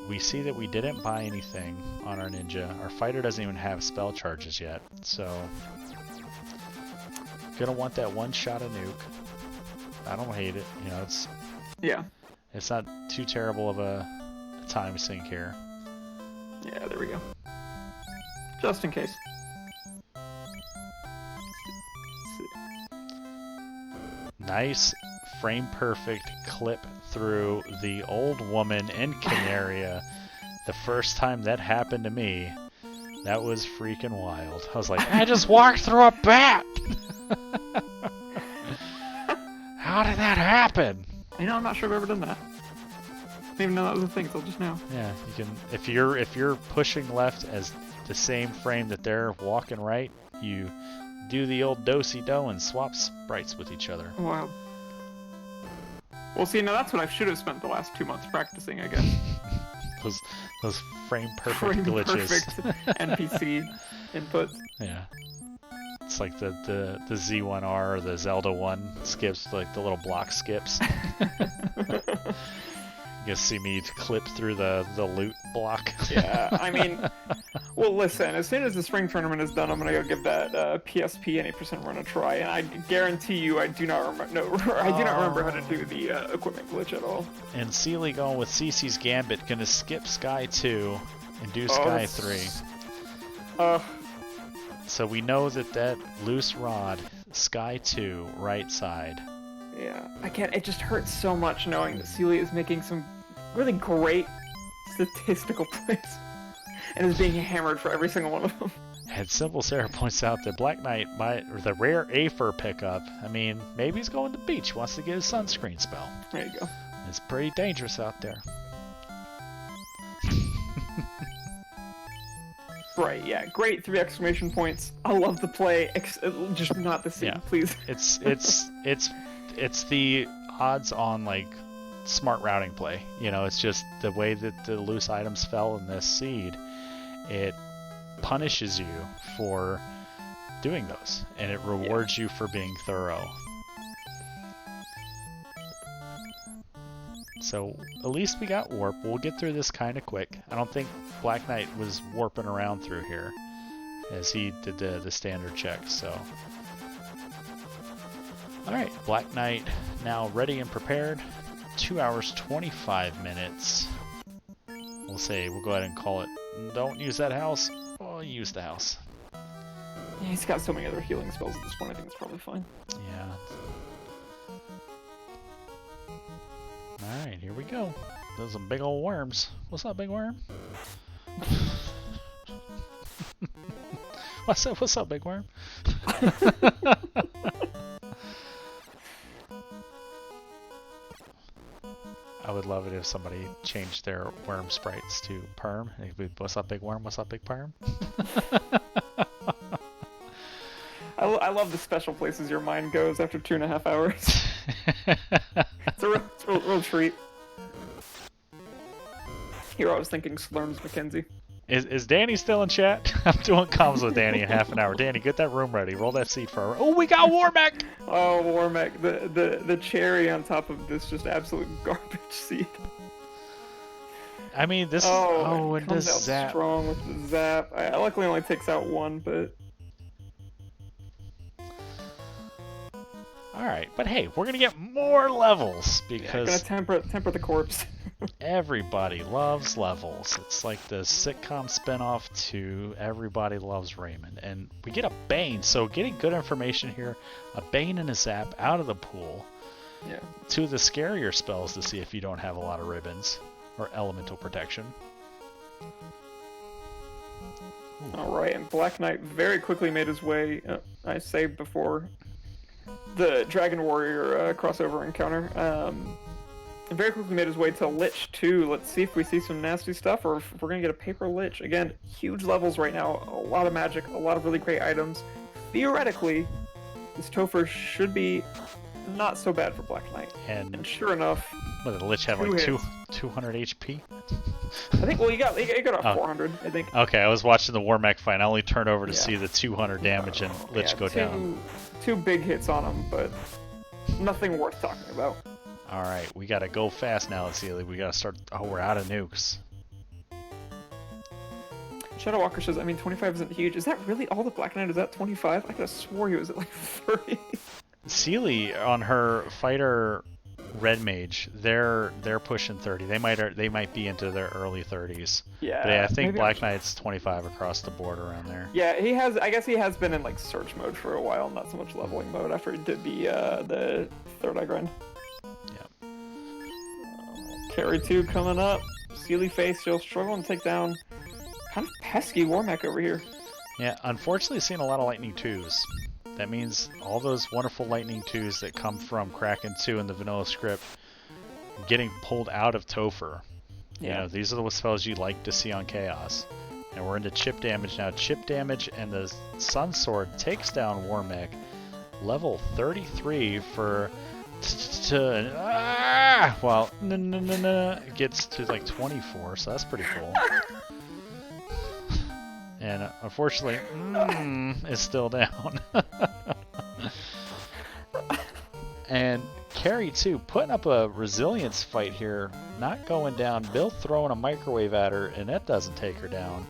We see that we didn't buy anything on our ninja. Our fighter doesn't even have spell charges yet, so gonna want that one shot of nuke. I don't hate it, you know. It's not too terrible of a time sink here. Yeah, there we go. Just in case. Nice frame perfect clip through the old woman in Canaria. The first time that happened to me, that was freaking wild. I was like, I just walked through a bat! How did that happen? You know, I'm not sure I've ever done that. I didn't even know that was a thing until just now. Yeah, you can, if you're pushing left as the same frame that they're walking right, you do the old do-si-do and swap sprites with each other. Wow. Well, see, now that's what I should have spent the last 2 months practicing, I guess. those frame perfect glitches. Perfect NPC inputs. Yeah. It's like the Z1R or the Zelda 1 skips, like the little block skips. You can see me clip through the loot block. Yeah, I mean, well, listen, as soon as the spring tournament is done, I'm gonna go give that PSP any % run a try, and I guarantee you, I do not remember. No, I do not remember how to do the equipment glitch at all. And seelie going with Cece's Gambit, gonna skip Sky 2 and do Sky 3. So we know that loose rod, Sky 2, right side. Yeah, I can't. It just hurts so much knowing that seelie is making some really great statistical plays and is being hammered for every single one of them. And Simple Sarah points out that Black Knight or the rare Aether pickup. I mean, maybe he's going to the beach, wants to get his sunscreen spell. There you go. It's pretty dangerous out there. Right, yeah, great 3 exclamation points. I love the play, just not the scene, please. It's the odds on like smart routing play. You know, it's just the way that the loose items fell in this seed. It punishes you for doing those, and it rewards you for being thorough. So at least we got warp. We'll get through this kind of quick. I don't think Black Knight was warping around through here as he did the standard check. So, all right, Black Knight now ready and prepared. 2 hours 25 minutes. We'll go ahead and call it. Don't use that house. Oh, use the house. Yeah, he's got so many other healing spells at this point. I think it's probably fine. Yeah. Alright, here we go. Those are big old worms. What's up, big worm? What's up, big worm? I would love it if somebody changed their worm sprites to perm. It'd be, what's up, big worm? What's up, big perm? I love the special places your mind goes after 2.5 hours. It's a real treat. Here I was thinking Slurms Mackenzie. Is Danny still in chat? I'm doing comms with Danny in half an hour. Danny, get that room ready. Roll that seat for her. Oh, we got Warmech! Oh, Warmech. The cherry on top of this just absolute garbage seed. I mean, this and this zap. Strong with the zap. I luckily only takes out one, but... Alright, but hey, we're gonna get more levels because gonna temper the corpse. Everybody loves levels. It's like the sitcom spinoff to Everybody Loves Raymond. And we get a Bane, so getting good information here. A Bane and a Zap out of the pool. Yeah. 2 of the scarier spells to see if you don't have a lot of ribbons or elemental protection. Alright, and Black Knight very quickly made his way, I saved before the Dragon Warrior crossover encounter. Very quickly made his way to Lich 2. Let's see if we see some nasty stuff or if we're going to get a Paper Lich. Again, huge levels right now. A lot of magic, a lot of really great items. theoretically, this Topher should be not so bad for Black Knight. And sure enough, what, did the Lich have like 200 HP? I think, well, he got 400, I think. Okay, I was watching the War Mech fight. I only turned over to see the 200 damage and Lich go down. Two big hits on him, but nothing worth talking about. Alright, we gotta go fast now, seelie. We gotta start. Oh, we're out of nukes. Shadow Walker says, I mean, 25 isn't huge. Is that really all the Black Knight is at 25? I could have swore he was at like 30. Seelie on her fighter red mage, they're pushing 30. They might be into their early 30s. Yeah. But yeah, I think Black Knight's 25 across the board around there. Yeah, he has. I guess he has been in like search mode for a while, not so much leveling mode after he did the third eye grind. Yeah. Carry 2 coming up. Seelie face still struggling to take down. Kind of pesky War Mech over here. Yeah, unfortunately seeing a lot of Lightning 2s. That means all those wonderful Lightning 2s that come from Kraken 2 in the vanilla script getting pulled out of Topher. Yeah. You know, these are the spells you like to see on Chaos. And we're into chip damage now. Chip damage and the Sun Sword takes down War Mech. Level 33 for... Well, it gets to like 24, so that's pretty cool. And unfortunately, is still down. And Carry 2 putting up a resilience fight here, not going down. Bill throwing a microwave at her, and that doesn't take her down.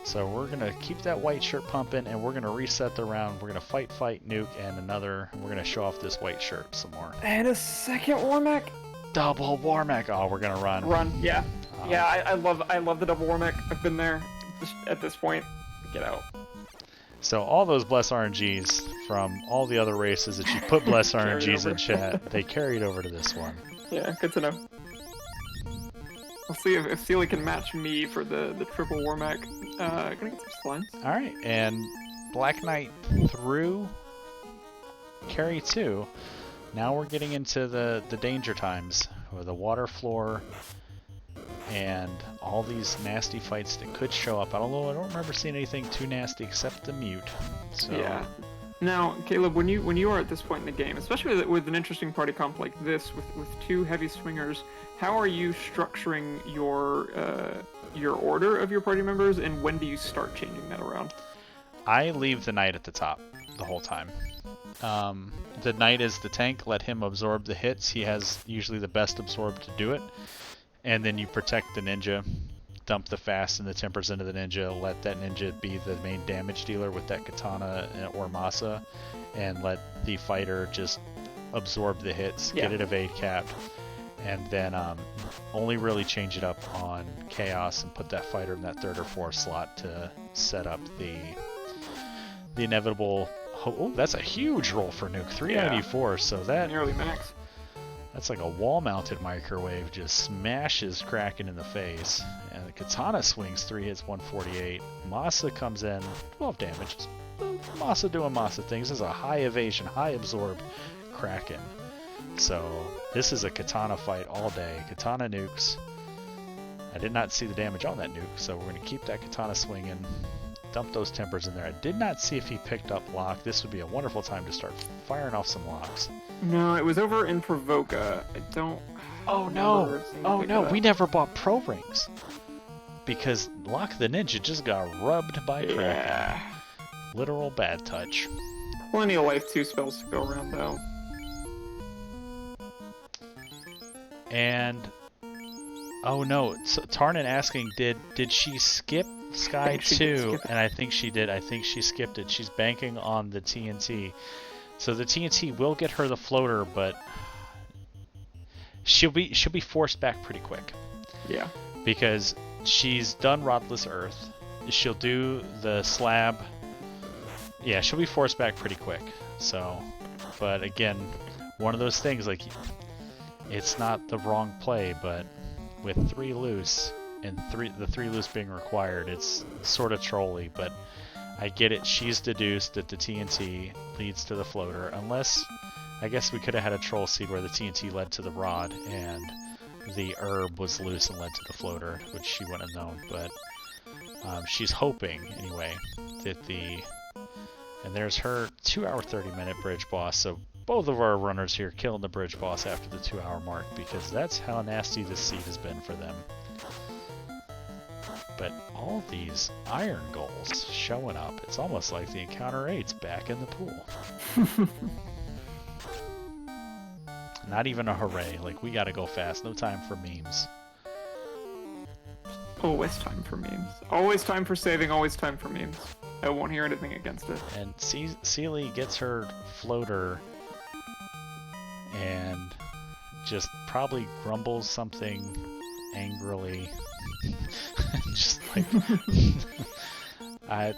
So we're going to keep that white shirt pumping, and we're going to reset the round. We're going to fight, nuke, and another. We're going to show off this white shirt some more. And a second War Mech. Double War Mech. Oh, we're going to run. Run, yeah. Yeah, I love the double War Mech. I've been there. At this point, get out. So all those Bless RNGs from all the other races that you put Bless RNGs in chat, they carried over to this one. Yeah, good to know. We'll see if Seelie can match me for the triple War Mech. Gonna get some slimes. Alright, and Black Knight through Carry 2. Now we're getting into the danger times, or the water floor, and all these nasty fights that could show up. I don't remember seeing anything too nasty except the mute. So yeah. Now, Caleb, when you are at this point in the game, especially with an interesting party comp like this, with 2 heavy swingers, how are you structuring your order of your party members, and when do you start changing that around? I leave the knight at the top the whole time. The knight is the tank. Let him absorb the hits. He has usually the best absorb to do it. And then you protect the ninja, dump the fast and the tempers into the ninja, let that ninja be the main damage dealer with that katana or masa, and let the fighter just absorb the hits, get it evade capped, and then only really change it up on Chaos and put that fighter in that 3rd or 4th slot to set up the inevitable... Oh, that's a huge roll for nuke, 394, so that... Nearly max. That's like a wall-mounted microwave, just smashes Kraken in the face. And the Katana swings 3 hits, 148. Masa comes in, 12 damage. Masa doing Masa things. This is a high evasion, high absorb Kraken. So this is a Katana fight all day. Katana nukes. I did not see the damage on that nuke, so we're going to keep that Katana swinging. Dump those tempers in there. I did not see if he picked up lock. This would be a wonderful time to start firing off some locks. No, it was over in Provoca. I don't... Oh no! Oh no, we never bought pro rings. Because Lock the Ninja just got rubbed by Kraken. Literal bad touch. Plenty of life 2 spells to go around though. And... Oh no, so Tarnan asking, did she skip Sky 2? And I think she did. I think she skipped it. She's banking on the TNT. So the TNT will get her the floater, but she'll be forced back pretty quick. Yeah. Because she's done Rodless Earth. She'll do the slab. Yeah, she'll be forced back pretty quick. So, but again, one of those things, like, it's not the wrong play, but with 3 loose and the 3 loose being required, it's sort of trolly, but I get it. She's deduced that the TNT leads to the floater, unless I guess we could have had a troll seed where the TNT led to the rod and the herb was loose and led to the floater, which she wouldn't have known. But she's hoping anyway that And there's her 2-hour 30-minute bridge boss. So both of our runners here killing the bridge boss after the 2-hour mark, because that's how nasty this seed has been for them. But all these iron goals showing up, it's almost like the Encounter 8's back in the pool. Not even a hooray, like we gotta go fast, no time for memes. Always time for memes. Always time for saving, always time for memes. I won't hear anything against it. And Seelie gets her floater and just probably grumbles something angrily. Just like...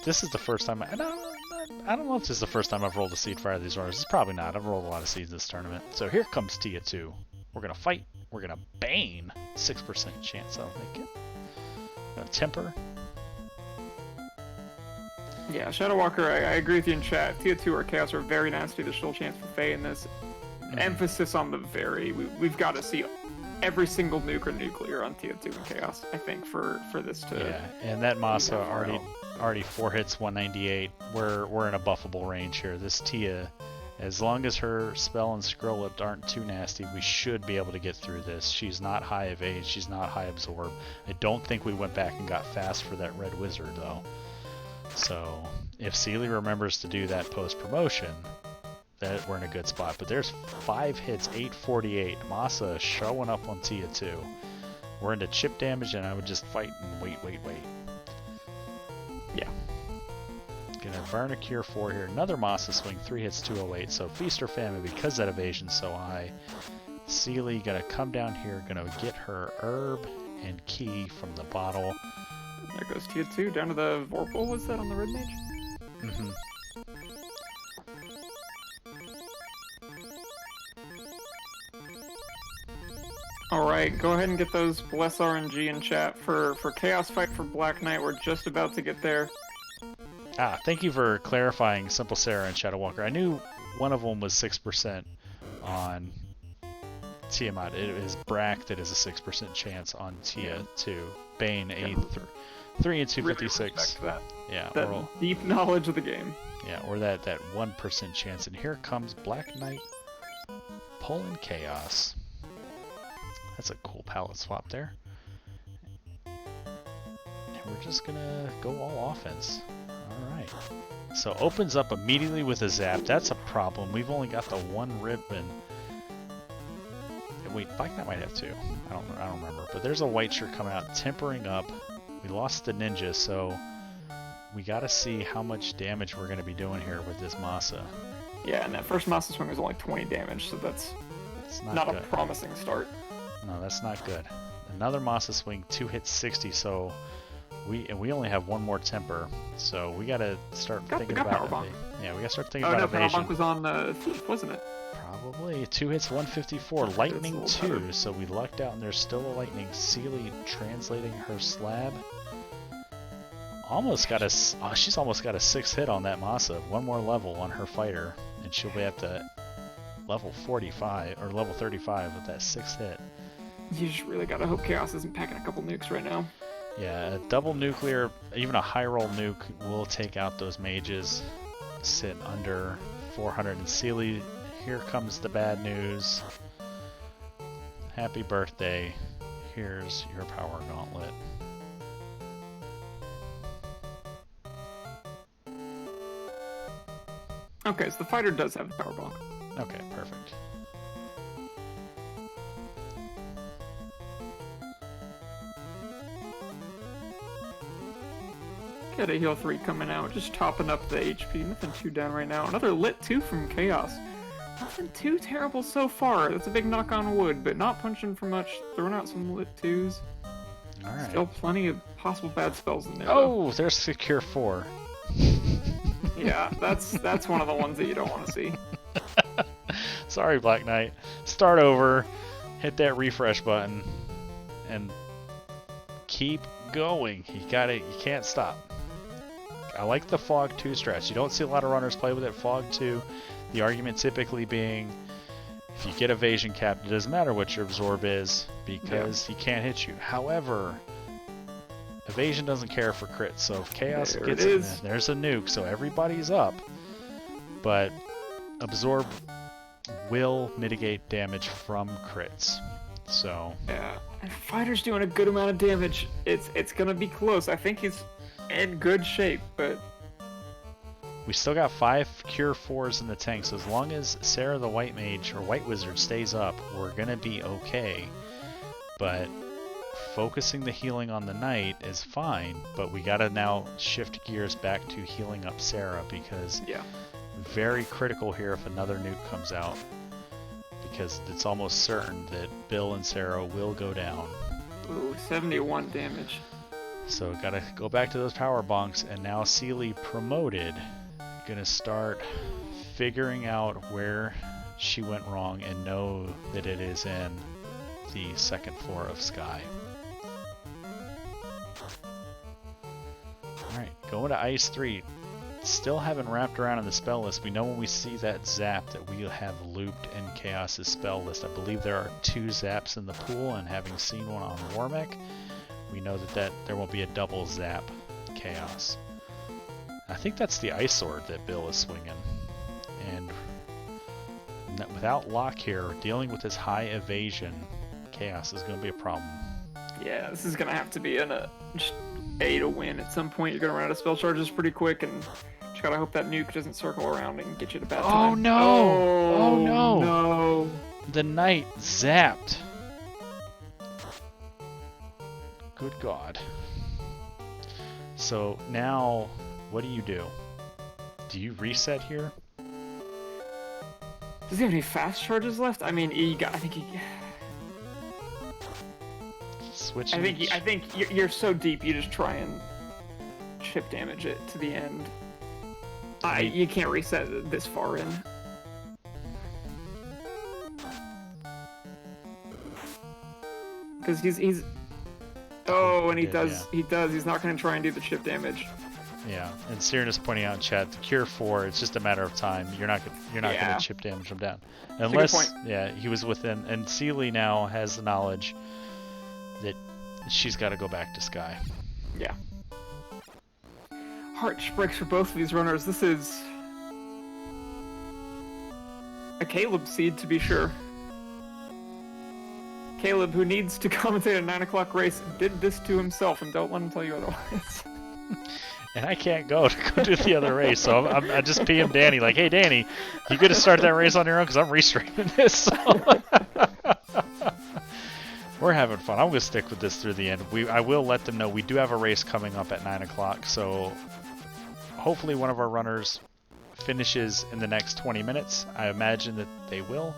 this is the first time... I don't know if this is the first time I've rolled a seed for either of these runners. It's probably not. I've rolled a lot of seeds this tournament. So here comes Tia 2. We're going to fight. We're going to Bane. 6% chance I'll make it. Temper. Yeah, Shadow Walker, I agree with you in chat. Tia 2 or Chaos are very nasty. There's still a chance for Faye in this. Emphasis on the very. We've got to see every single nuke or nuclear on Tia 2 and Chaos, I think, for this to... Yeah, and that Masa already 4 hits 198. We're in a buffable range here. This Tia, as long as her spell and scroll lipped aren't too nasty, we should be able to get through this. She's not high evade, she's not high absorb. I don't think we went back and got fast for that red wizard though. So if Seelie remembers to do that post promotion, that we're in a good spot. But there's 5 hits, 848. Masa showing up on Tia 2. We're into chip damage, and I would just fight and wait. Yeah. Gonna burn a Cure 4 here. Another Masa swing, 3 hits, 208. So feast or famine because that evasion's so high. Seelie gonna come down here, gonna get her herb and key from the bottle. There goes Tia 2 down to the Vorpal. Was that on the Red Mage? Mm-hmm. Alright, go ahead and get those Bless RNG in chat for Chaos Fight for Black Knight. We're just about to get there. Thank you for clarifying Simple Sarah and Shadow Walker. I knew one of them was 6% on Tiamat. It is Brack that is a 6% chance on Tia 2. Bane, 3 and 256. Really that. Yeah, that deep knowledge of the game. Yeah, or that 1% chance. And here comes Black Knight pulling Chaos. That's a cool palette swap there. And we're just gonna go all offense. Alright. So opens up immediately with a zap. That's a problem. We've only got the one ribbon. Wait, Black Knight might have 2. I don't remember. But there's a white shirt coming out, tempering up. We lost the ninja, so we gotta see how much damage we're gonna be doing here with this Masa. Yeah, and that first Masa swing was only 20 damage, so that's not a promising start. No, that's not good. Another Masa swing, 2 hits 60, so we only have one more temper, so we gotta start thinking about it. Yeah, we gotta start thinking about evasion. Power Bonk was on Thief, wasn't it? Probably. 2 hits 154, lightning 2, so we lucked out and there's still a lightning. Seelie translating her slab. She's almost got a 6 hit on that Masa. One more level on her fighter, and she'll be at the level 45 or level 35 with that 6 hit. You just really gotta hope Chaos isn't packing a couple nukes right now. Yeah, a double nuclear, even a high roll nuke will take out those mages. Sit under 400. And Seelie, here comes the bad news. Happy birthday. Here's your power gauntlet. Okay, so the fighter does have the power bonk. Okay, perfect. Got a heal 3 coming out, just topping up the HP. Nothing too down right now. Another lit 2 from Chaos. Nothing too terrible so far. That's a big knock on wood, but not punching for much. Throwing out some lit 2s. Alright. Still plenty of possible bad spells in there. Oh, there's Secure 4. Yeah, that's one of the ones that you don't want to see. Sorry, Black Knight. Start over, hit that refresh button, and keep going. You can't stop. I like the Fog 2 stretch. You don't see a lot of runners play with it. Fog 2, the argument typically being, if you get evasion capped, it doesn't matter what your absorb is, because he can't hit you. However, evasion doesn't care for crits, so if Chaos gets in, there's a nuke, so everybody's up. but absorb will mitigate damage from crits. So yeah, and Fighter's doing a good amount of damage. It's gonna be close. I think he's in good shape, but we still got 5 Cure 4s in the tank, so as long as Sarah the White Mage or White Wizard stays up, we're gonna be okay. But focusing the healing on the Knight is fine, but we gotta now shift gears back to healing up Sarah, because yeah, very critical here if another nuke comes out, because it's almost certain that Bill and Sarah will go down. ooh, 71 damage. So gotta go back to those power bonks, and now Seelie promoted. Gonna start figuring out where she went wrong and know that it is in the second floor of Sky. Alright, going to Ice 3. Still haven't wrapped around in the spell list. We know when we see that zap that we have looped in Chaos's spell list. I believe there are 2 zaps in the pool, and having seen one on Warmech, we know that there won't be a double zap Chaos. I think that's the Ice Sword that Bill is swinging. And without Lock here, dealing with this high evasion, Chaos is going to be a problem. Yeah, this is gonna have to be just A to win. At some point, you're gonna run out of spell charges pretty quick, and just gotta hope that nuke doesn't circle around and get you to bad time. Oh no! Oh no! No! The Knight zapped. Good God. So now, what do? Do you reset here? Does he have any fast charges left? I mean, I think he. Switching. I think you're so deep, you just try and chip damage it to the end. You can't reset this far in. Because he's. Oh, and he does. He's not going to try and do the chip damage. Yeah, and Siren is pointing out in chat, the Cure 4, it's just a matter of time. You're not going to chip damage him down. Unless, he was within, and Seelie now has the knowledge that she's got to go back to Sky. Yeah. Heart breaks for both of these runners. This is a Caleb seed, to be sure. Caleb, who needs to commentate a 9 o'clock race, did this to himself, and don't let him tell you otherwise. And I can't go to do the other race, so I just PM Danny, like, hey, Danny, you good to start that race on your own? Because I'm restreaming this. So. We're having fun. I'm going to stick with this through the end. I will let them know we do have a race coming up at 9 o'clock, so hopefully one of our runners finishes in the next 20 minutes. I imagine that they will.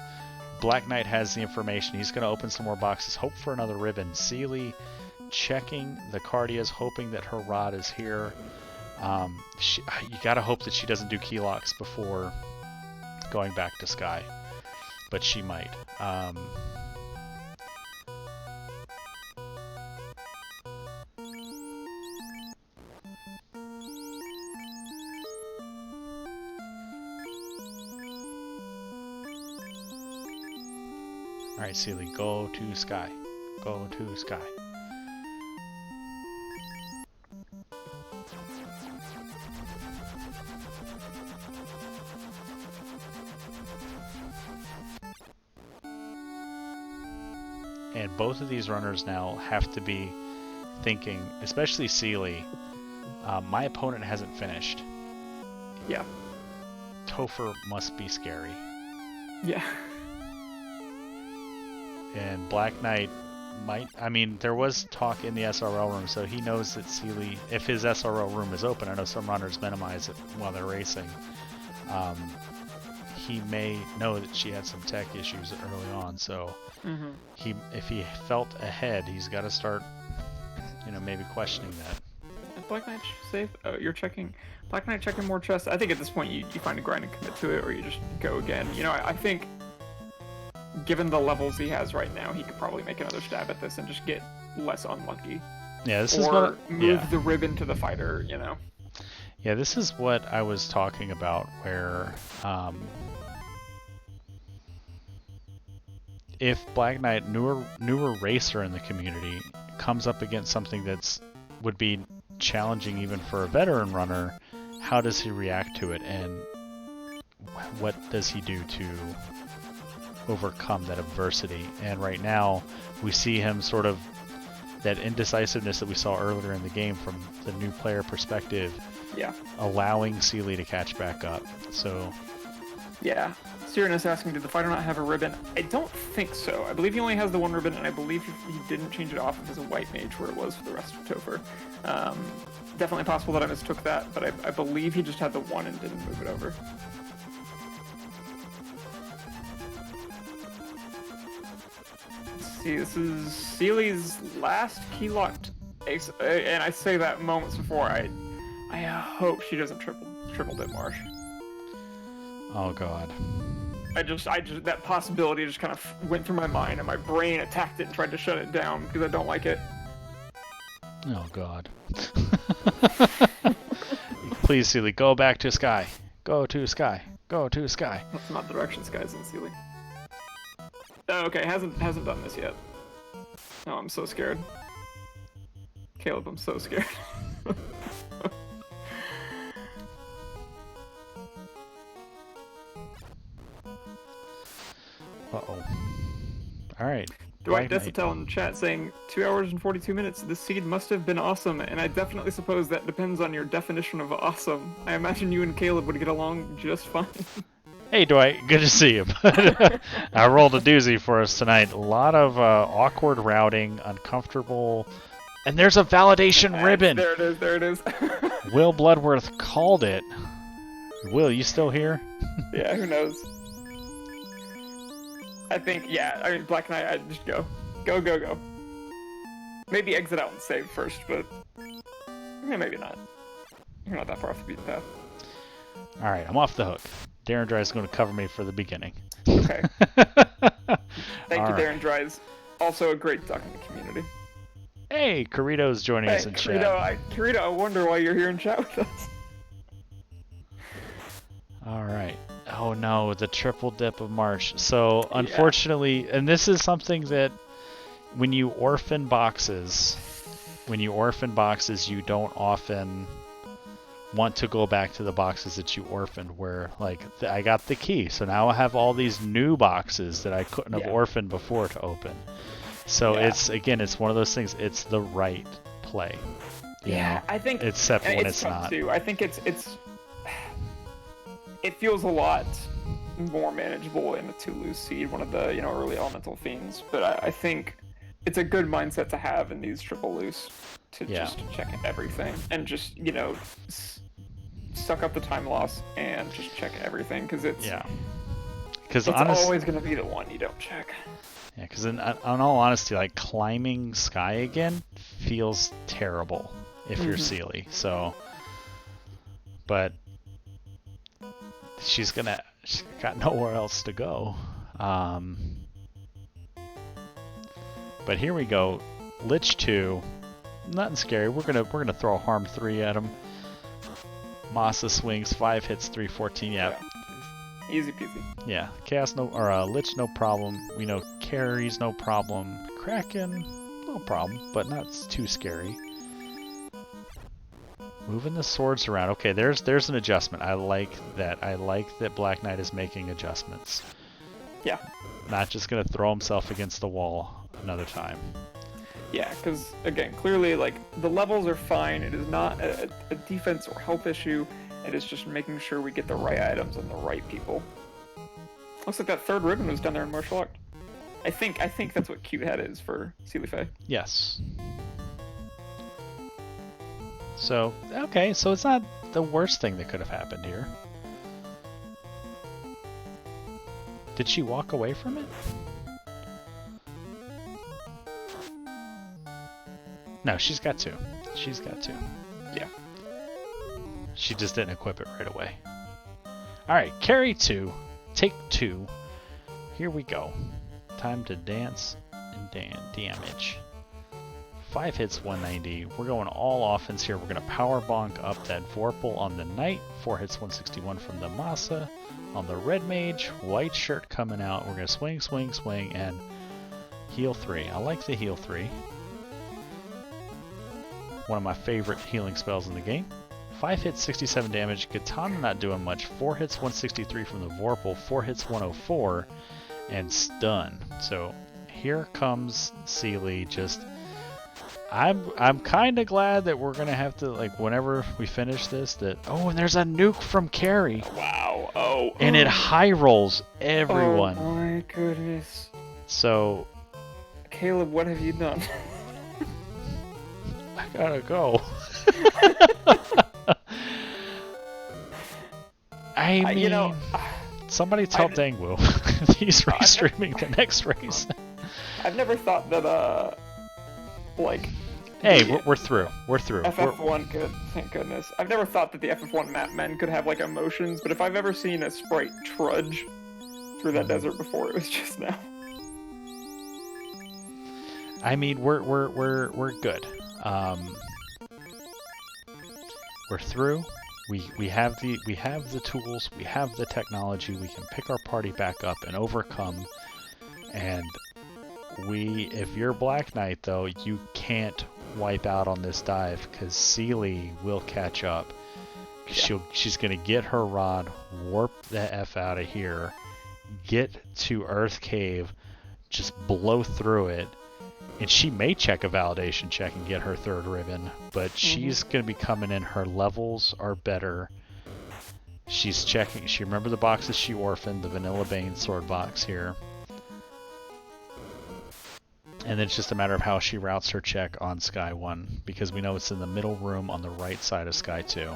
Black Knight has the information. He's going to open some more boxes, hope for another ribbon. Seelie checking the Cardias, hoping that her rod is here. You got to hope that she doesn't do key locks before going back to Sky, but she might. Alright, Seelie, go to Sky. Go to Sky. And both of these runners now have to be thinking, especially Seelie, my opponent hasn't finished. Yeah. Topher must be scary. Yeah. And Black Knight might... I mean, there was talk in the SRL room, so he knows that Seelie... If his SRL room is open, I know some runners minimize it while they're racing. He may know that she had some tech issues early on, so if he felt ahead, he's got to start, maybe questioning that. Black Knight safe? Oh, you're checking... Black Knight checking more chests? I think at this point you find a grind and commit to it, or you just go again. I think... Given the levels he has right now, he could probably make another stab at this and just get less unlucky. Yeah, this or is what... move the ribbon to the fighter, Yeah, this is what I was talking about, where if Black Knight, newer racer in the community, comes up against something would be challenging even for a veteran runner, how does he react to it? And what does he do to overcome that adversity? And right now, we see him sort of that indecisiveness that we saw earlier in the game from the new player perspective. Yeah. Allowing seelie to catch back up. So. Yeah. Cyrenus asking, did the fighter not have a ribbon? I don't think so. I believe he only has the one ribbon, and I believe he didn't change it off of as a white mage where it was for the rest of Topher. Definitely possible that I mistook that, but I believe he just had the one and didn't move it over. Let's see, this is Seelie's last key-locked ace, and I say that moments before. I hope she doesn't triple dip Marsh. Oh god. I just that possibility just kind of went through my mind, and my brain attacked it and tried to shut it down because I don't like it. Oh god. Please, Seelie, go back to sky. Go to sky. Go to sky. That's not the direction Sky's in, Seelie. Oh, okay, hasn't done this yet. Oh, I'm so scared. Caleb, I'm so scared. Uh-oh. Alright. Dwight Desitel in the chat saying, 2 hours and 42 minutes, this seed must have been awesome, and I definitely suppose that depends on your definition of awesome. I imagine you and Caleb would get along just fine. Hey Dwight, good to see you. I rolled a doozy for us tonight. A lot of awkward routing, uncomfortable, and there's a validation ribbon! There it is. Will Bloodworth called it. Will, you still here? Yeah, who knows? I think, yeah, I mean, Black Knight, I'd just go. Go. Maybe exit out and save first, but yeah, maybe not. You're not that far off the beaten path. Alright, I'm off the hook. Darren Dry is going to cover me for the beginning. Okay. Thank you, Darren Dries. Also a great duck in the community. Hey, Corito's joining us in chat. Corito, I wonder why you're here in chat with us. Alright. Oh no, the triple dip of March. So, unfortunately, and this is something that when you orphan boxes, you don't often want to go back to the boxes that you orphaned where, like, I got the key, so now I have all these new boxes that I couldn't have orphaned before to open. So it's one of those things, it's the right play. You know? I think except when it's not. Too. I think it feels a lot more manageable in a 2-loose seed, one of the early elemental fiends. But I think it's a good mindset to have in these triple loose to just check everything and just suck up the time loss and just check everything because it's always going to be the one you don't check. Yeah, because in all honesty, like climbing sky again feels terrible if you're Seelie. So, but she's got nowhere else to go. But here we go, Lich 2. Nothing scary. We're gonna throw a harm 3 at him. Masa swings 5 hits 314. Yeah. Easy peasy. Yeah. Chaos Lich no problem. We know carries no problem. Kraken no problem, but not too scary. Moving the swords around. Okay, there's an adjustment. I like that. I like that Black Knight is making adjustments. Yeah. Not just gonna throw himself against the wall another time. Yeah, because again, clearly, like, the levels are fine. It is not a defense or health issue. It is just making sure we get the right items and the right people. Looks like that third ribbon was down there in martial art. I think that's what cute head is for Seelie Faye. Yes. So, okay, so it's not the worst thing that could have happened here. Did she walk away from it? No, she's got to. She's got to. Yeah. She just didn't equip it right away. Alright, carry 2. Take 2. Here we go. Time to dance and damage. 5 hits, 190. We're going all offense here. We're going to power bonk up that Vorpal on the Knight. 4 hits, 161 from the Masa. On the Red Mage, white shirt coming out. We're going to swing, swing, swing, and heal 3. I like the heal 3. One of my favorite healing spells in the game. 5 hits, 67 damage. Katana not doing much. 4 hits, 163 from the Vorpal. 4 hits, 104, and stun. So here comes seelie. Just, I'm kind of glad that we're gonna have to, like, whenever we finish this, that and there's a nuke from Carrie. Wow. Oh. And it high rolls everyone. Oh my goodness. So Caleb, what have you done? I gotta go. I mean, you know, somebody tell Dangwoo he's restreaming the next race. I've never thought that, like... Hey, we're through. We're through. FF1 could, thank goodness. I've never thought that the FF1 map men could have, like, emotions, but if I've ever seen a sprite trudge through that desert before, it was just now. I mean, we're good. We're through. We have the tools. We have the technology. We can pick our party back up and overcome. And if you're Black Knight, though, you can't wipe out on this dive because seelie will catch up. Yeah. She's gonna get her rod, warp the F out of here, get to Earth Cave, just blow through it. And she may check a validation check and get her third ribbon, but she's going to be coming in. Her levels are better. She's checking. She remember the boxes she orphaned, the Vanilla Bane sword box here. And then it's just a matter of how she routes her check on Sky 1, because we know it's in the middle room on the right side of Sky 2.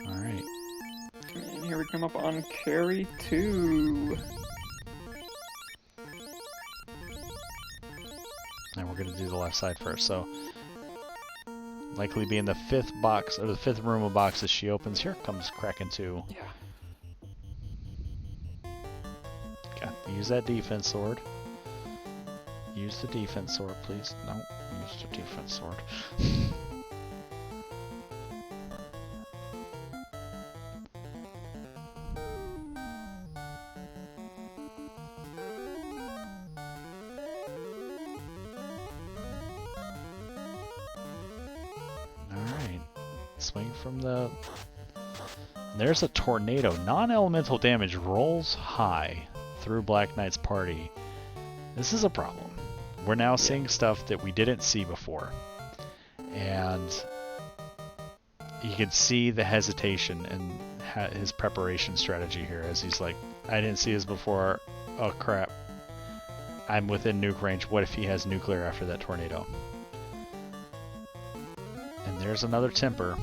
Alright. And here we come up on Carry 2. And we're going to do the left side first. So, likely be in the fifth box, or the fifth room of boxes she opens. Here comes Kraken 2. Yeah. Okay, use that defense sword. Use the defense sword, please. No, use the defense sword. Swing from the... There's a tornado. Non-elemental damage rolls high through Black Knight's party. This is a problem. We're now seeing stuff that we didn't see before. And you can see the hesitation in his preparation strategy here as he's like, I didn't see this before. Oh crap. I'm within nuke range. What if he has nuclear after that tornado? And there's another temper.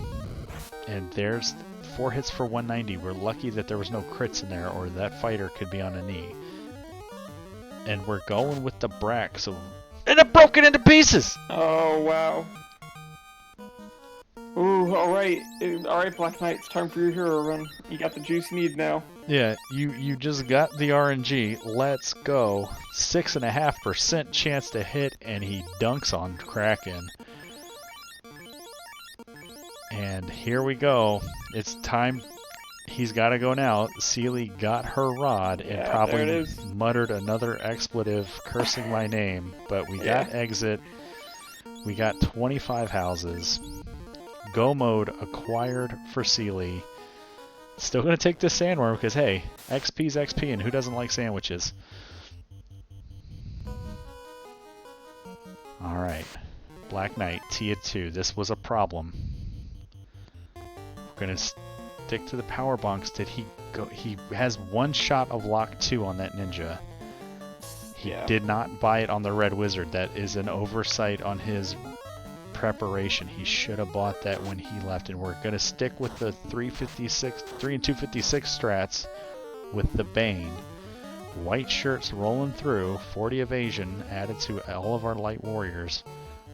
And there's 4 hits for 190. We're lucky that there was no crits in there, or that fighter could be on a knee. And we're going with the Brack, so... And it broke it into pieces! Oh, wow. Ooh, alright. Alright, Black Knight, it's time for your hero run. You got the juice you need now. Yeah, you just got the RNG. Let's go. 6.5% chance to hit, and he dunks on Kraken. And here we go. It's time. He's got to go now. Seelie got her rod and probably muttered another expletive cursing my name. But we got exit. We got 25 houses. Go mode acquired for seelie. Still going to take this sandworm because, hey, XP's XP and who doesn't like sandwiches? Alright. Black Knight, Tia 2. This was a problem. We're gonna stick to the power bonks. Did he go? He has one shot of lock 2 on that ninja. He did not buy it on the red wizard. That is an oversight on his preparation. He should have bought that when he left. And we're gonna stick with the 3 and 256 strats with the Bane. White shirts rolling through. 40 evasion added to all of our light warriors.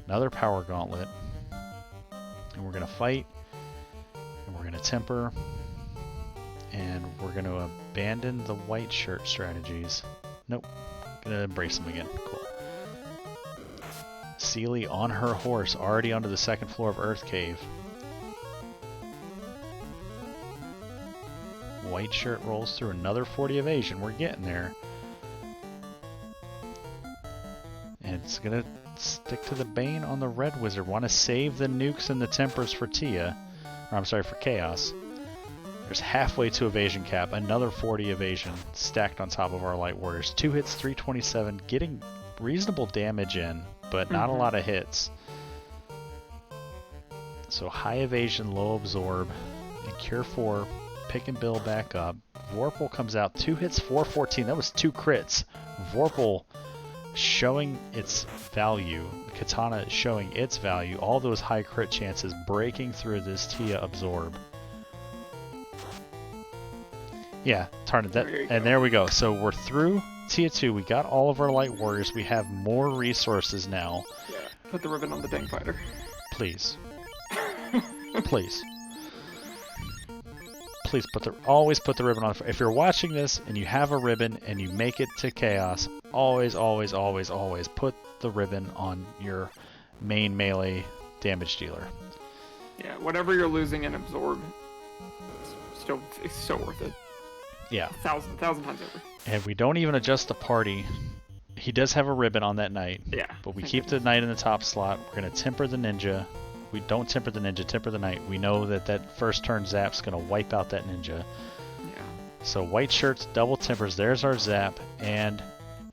Another power gauntlet. And we're gonna fight. And we're going to temper, and we're going to abandon the white shirt strategies. Nope. Going to embrace them again. Cool. Seelie on her horse, already onto the second floor of Earth Cave. White shirt rolls through another 40 evasion. We're getting there. And it's going to Stick to the Bane on the Red Wizard. Want to save the nukes and the tempers for Tia. Or I'm sorry, for Chaos. There's halfway to evasion cap. Another 40 evasion stacked on top of our Light Warriors. 2 hits, 327. Getting reasonable damage in, but not a lot of hits. So high evasion, low absorb. And Cure 4, pick and build back up. Vorpal comes out. 2 hits, 414. That was 2 crits. Vorpal showing its value. Katana showing its value. All those high crit chances breaking through this Tia absorb. Yeah, darn it. And there we go. So we're through Tia 2. We got all of our Light Warriors. We have more resources now. Yeah, put the ribbon on the dang fighter. Please. Please. Please always put the ribbon on. If you're watching this and you have a ribbon and you make it to Chaos, always, always, always, always put the ribbon on your main melee damage dealer. Yeah, whatever you're losing in absorb, it's so worth it. Yeah. A thousand times over. And we don't even adjust the party. He does have a ribbon on that knight. Yeah. But we keep the knight in the top slot. We're going to temper the ninja. We don't temper the ninja, temper the knight. We know that first turn zap's going to wipe out that ninja. Yeah. So white shirts, double tempers. There's our zap. And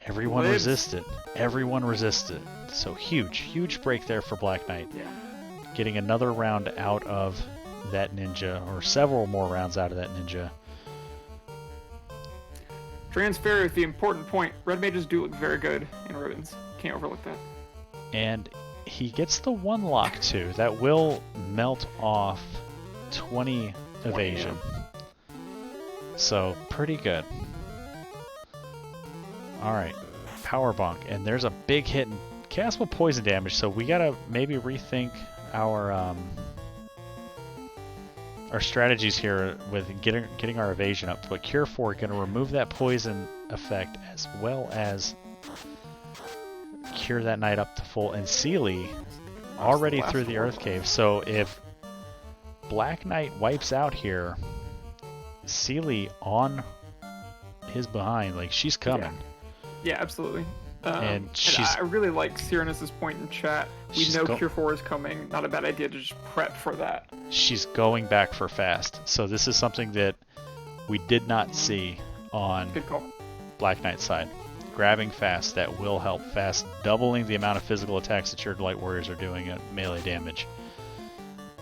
everyone resisted. Everyone resisted. So huge break there for Black Knight. Yeah. Getting another round out of that ninja, or several more rounds out of that ninja. Transfer with the important point. Red mages do look very good in ribbons. Can't overlook that. And he gets the 1 lock too. That will melt off 20 evasion. So pretty good. Alright. Power bonk. And there's a big hit and Chaos will poison damage, so we gotta maybe rethink our strategies here with getting our evasion up. But Cure 4 going to remove that poison effect as well as cure that knight up to full. And seelie already through the Earth Cave. So if Black Knight wipes out here, seelie on his behind, like she's coming. Yeah, absolutely. And I really like Cyrenus's point in chat. We know Cure 4 is coming. Not a bad idea to just prep for that. She's going back for fast. So this is something that we did not see on Black Knight's side. Grabbing fast, that will help fast, doubling the amount of physical attacks that your Light Warriors are doing at melee damage.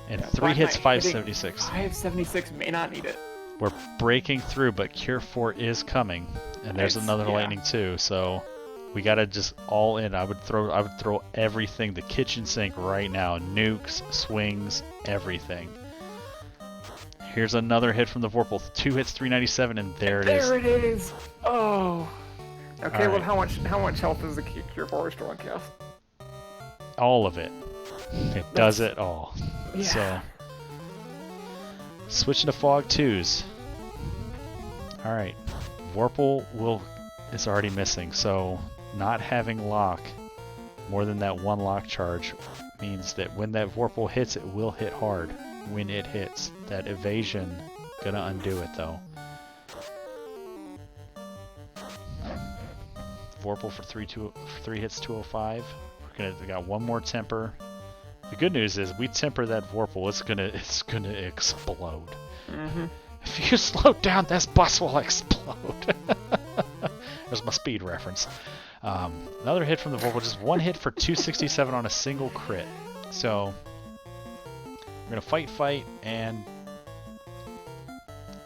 And 3 hits, 576. 576 may not need it. We're breaking through, but Cure 4 is coming. And there's another lightning too, so we gotta just all in. I would throw everything, the kitchen sink right now. Nukes, swings, everything. Here's another hit from the Vorpal. 2 hits, 397, and there it is. There it is. Oh. Okay, all well, right. how much health is the Cure 4 restore on Chaos? All of it. It does it all. Yeah. So switching to Fog 2s. All right. Vorpal is already missing, so not having lock more than that 1 lock charge means that when that Vorpal hits, it will hit hard. When it hits, that evasion gonna undo it though. Vorpal for 3 hits, 205. We got 1 more temper. The good news is we temper that Vorpal, it's gonna explode. Mm-hmm. If you slow down, this bus will explode. There's my speed reference. Another hit from the Vorpal, just 1 hit for 267 on a single crit. So we're gonna fight, and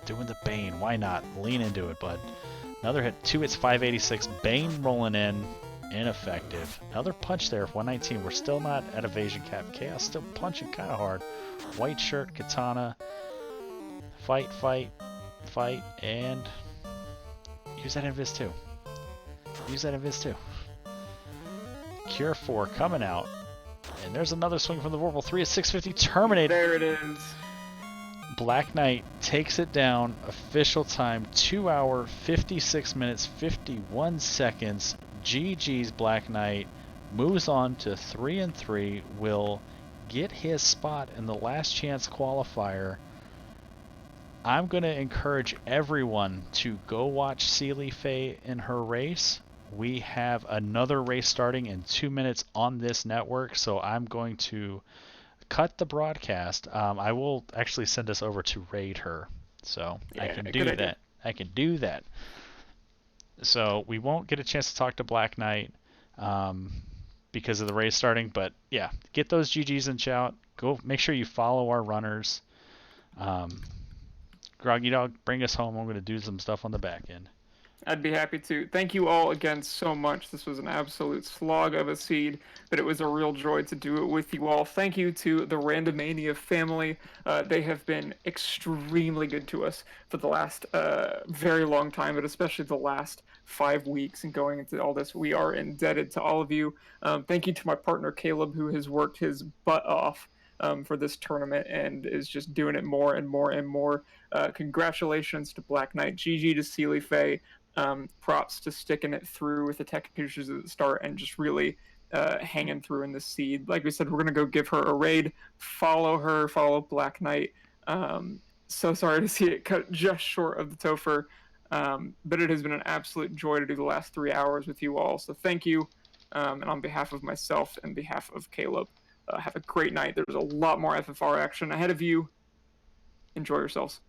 doing the Bane. Why not? Lean into it, bud. Another hit, 2 hits, 586. Bane rolling in, ineffective. Another punch there, 119. We're still not at evasion cap. Chaos still punching kind of hard. White shirt, katana. Fight, and use that invis too. Cure 4 coming out, and there's another swing from the Vorpal. 3 at 650, terminated. There it is. Black Knight takes it down. Official time 2 hour 56 minutes 51 seconds. GG's Black Knight moves on to 3-3. Will get his spot in the last chance qualifier. I'm going to encourage everyone to go watch Seelie Faye in her race. we have another race starting in 2 minutes on this network, so I'm going to cut the broadcast. I will actually send us over to raid her, so I Yeah, can good do idea. that. I can do that. So we won't get a chance to talk to Black Knight because of the race starting, but yeah, get those GGs and shout. Go make sure you follow our runners. Groggy Dog, bring us home. I'm going to do some stuff on the back end. I'd be happy to. Thank you all again so much. This was an absolute slog of a seed, but it was a real joy to do it with you all. Thank you to the Randomania family. They have been extremely good to us for the last very long time, but especially the last 5 weeks and going into all this. We are indebted to all of you. Thank you to my partner Caleb, who has worked his butt off for this tournament and is just doing it more and more and more. Congratulations to Black Knight, GG to seelie Faye. Props to sticking it through with the tech issues at the start and just really hanging through in the seed. Like we said, we're gonna go give her a raid, follow her, follow Black Knight. So sorry to see it cut just short of the Topher, but it has been an absolute joy to do the last 3 hours with you all. So thank you, and on behalf of myself and behalf of Caleb, have a great night. There's a lot more FFR action ahead of you. Enjoy yourselves.